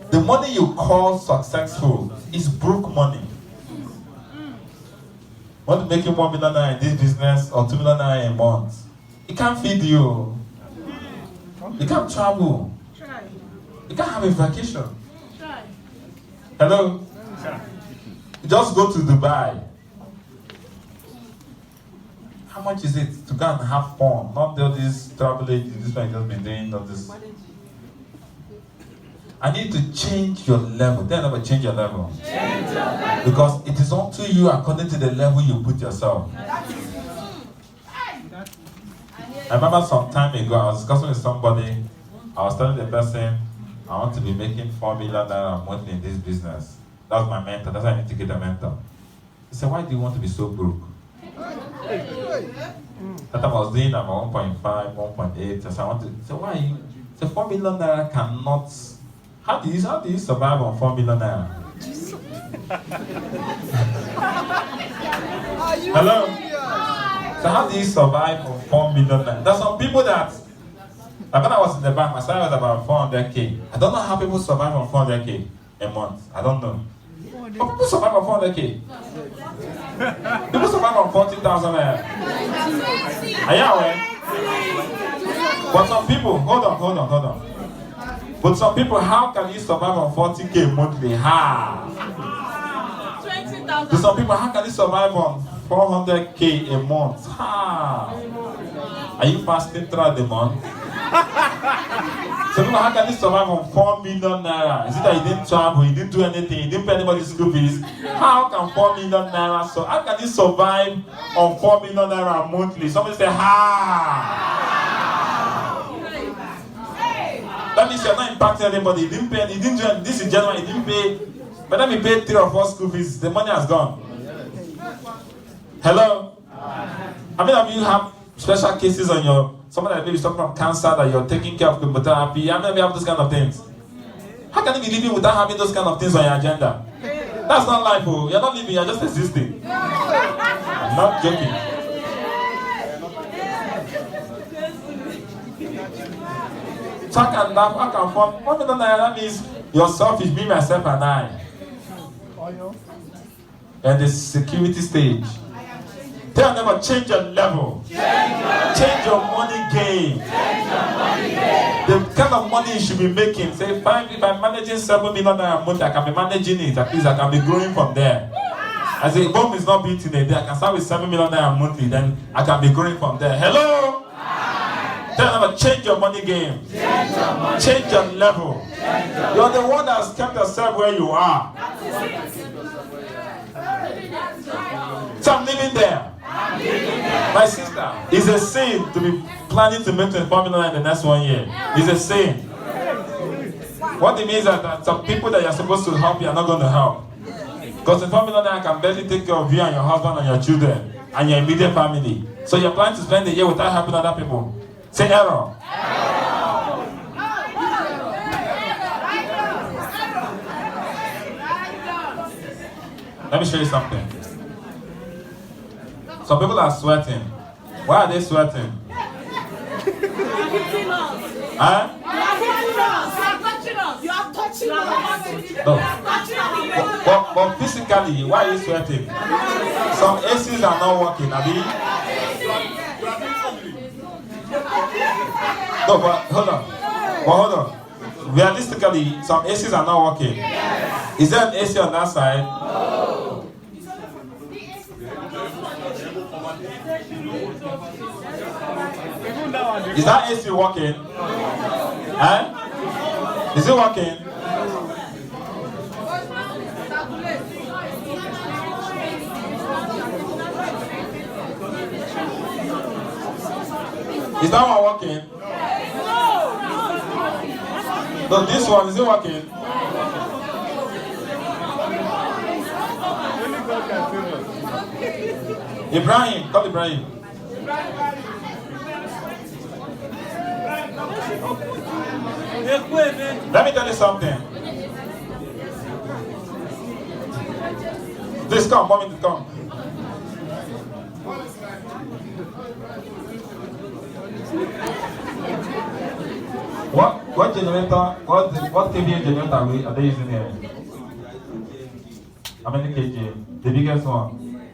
The money you call successful is broke money. Want to make you 1 million naira in this business or 2 million naira a month? It can't feed you. You can't travel. You can't have a vacation. Hello? You just go to Dubai. How much is it to go and have fun? Not all this travel agent, this one just been doing all this. I need to change your level. Then never change your level. Because it is up to you according to the level you put yourself. I remember some time ago, I was discussing with somebody. I was telling the person, I want to be making 4 million naira monthly in this business. That was my mentor. That's why I need to get a mentor. He said, why do you want to be so broke? That time I was doing about 1.5, 1.8. I said, I want to. So why? He said, 4 million naira cannot. How do you survive on 4 million naira? Hello? So how do you survive on 4 million naira? There's some people that, like when I was in the bank, my salary was about 400k. I don't know how people survive on 400k a month. I don't know. But people survive on 400k. People survive on 40,000 naira. Are you aware? But some people, hold on. But some people, how can you survive on 40k monthly? How? 20,000. To some people, how can you survive on 400k a month? How? Are you fasting throughout the month? Some people, how can you survive on 4 million naira? Is it that you didn't travel, you didn't do anything, you didn't pay anybody's school fees? How can 4 million naira, so how can you survive on 4 million naira monthly? Somebody say, ha! That means you're not impacting anybody. You didn't do anything. This is January, you didn't pay. But then we paid 3 or 4 school fees, the money has gone. Hello? How many of you have special cases on your, someone that maybe suffering from cancer that you're taking care of chemotherapy? How many of you have those kind of things? How can you be living without having those kind of things on your agenda? That's not life, oh. You're not living, you're just existing. I'm not joking. So I can laugh, I can form. 1 million naira, that means you're selfish, me, myself, and I. And the security stage. Tell them about change your level. Change your money game. The kind of money you should be making. Say, if I'm managing 7 million naira a month, I can be managing it. At least I can be growing from there. I say, bomb is not beating a day. I can start with 7 million naira monthly, then I can be growing from there. Hello? Tell them about change your money game. Change your level. You're the one that has kept yourself where you are. So I'm living there. My sister, it's a sin to be planning to make 24 million in the next 1 year. It's a sin. What it means is that some people that you're supposed to help, you're not going to help. Because 24 million can barely take care of you and your husband and your children and your immediate family. So you're planning to spend the year without helping other people. Say error. Let me show you something. Some people are sweating. Why are they sweating? Huh? You are touching us. No. but physically, why are you sweating? Some ACs are not working, Abi. No, but hold on. Realistically, some ACs are not working. Is there an AC on that side? Is that AC working? Eh? Is it working? Is that one working? No, this one, is it working? Ibrahim, call Ibrahim. Let me tell you something. Please come, want me to come. What generator, what kVA generator are they using here? How many kg? The biggest one.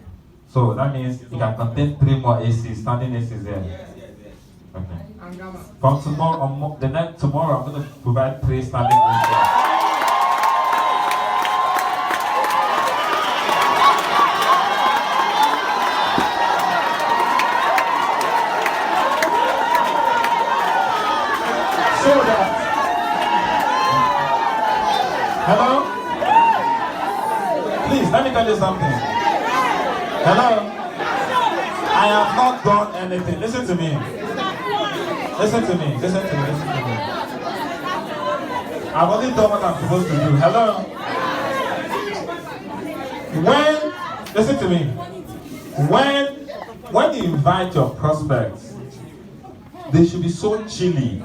So that means it can contain 3 more ACs, standing ACs there. Okay. From tomorrow, tomorrow I'm going to provide 3 standing ACs. Hello? Please, let me tell you something. Hello? I have not done anything. Listen to me. Listen to me. I've only done what I'm supposed to do. Hello? Listen to me. When you invite your prospects, they should be so chilly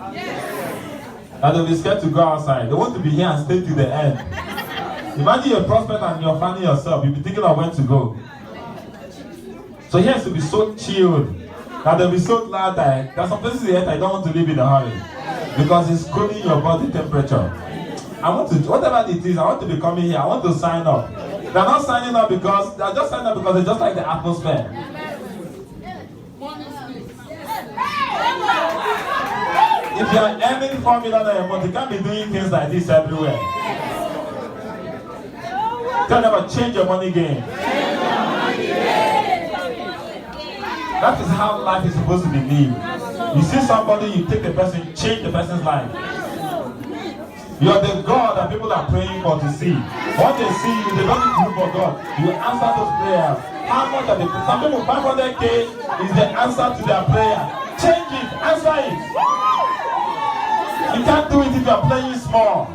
that they'll be scared to go outside. They want to be here and stay till the end. Imagine your prospect and your family yourself, you'll be thinking of when to go. So here to be so chilled that they'll be so glad that there are some places here that I don't want to live in a hurry because it's cooling your body temperature. I want to, whatever it is, I want to be coming here, I want to sign up. They're not signing up because, they're just signing up because they just like the atmosphere. If you are earning $4 million a month, you can't be doing things like this everywhere. Tell them about change your money game. That is how life is supposed to be lived. You see somebody, you take the person, change the person's life. You are the God that people are praying for to see. When they see you, they don't need to look for God. You answer those prayers. How much are they? Some people, 500K is the answer to their prayer. Change it, answer it. You can't do it if you are playing small.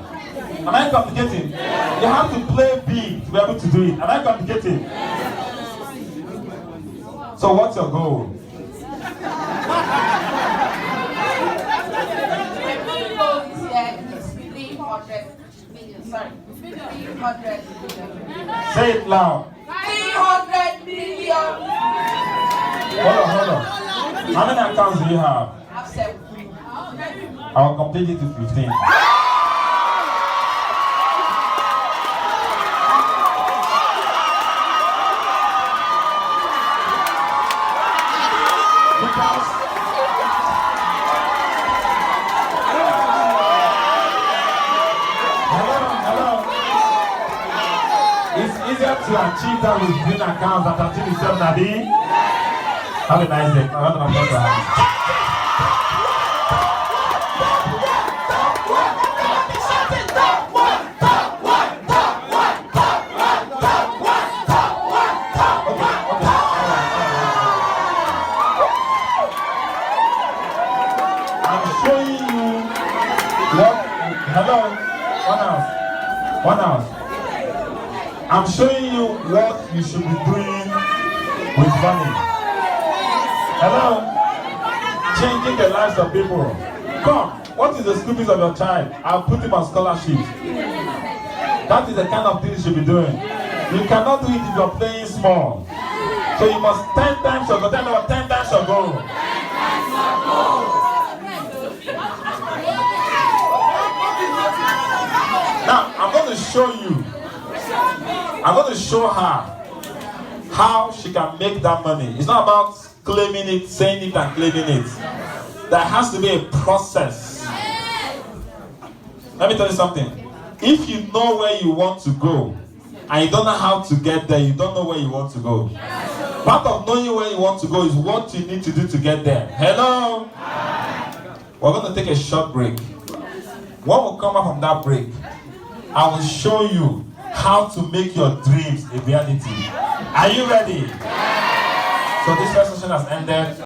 Am I complicating? You have to play big to be able to do it. Am I complicating? So what's your goal? My goal is here is 300 million. Sorry, 300 million. Say it loud. 300 million. Hold on. How many accounts do you have? I have 7. I'll complete it to 15. Hello. It's easier to achieve that with 15 accounts than to achieve with 7, Abi. Have a nice day. I'm showing you what you should be doing with money. Hello? Changing the lives of people. Come, what is the school fees of your child? I'll put him on scholarship. That is the kind of thing you should be doing. You cannot do it if you're playing small. So you must 10 times your goal. 10 times your goal. Now, I'm going to show you I'm going to show her how she can make that money. It's not about claiming it, saying it, and claiming it. There has to be a process. Let me tell you something. If you know where you want to go, and you don't know how to get there, you don't know where you want to go. Part of knowing where you want to go is what you need to do to get there. Hello? We're going to take a short break. When we come back from that break, I will show you how to make your dreams a reality. Are you ready? So this first session has ended.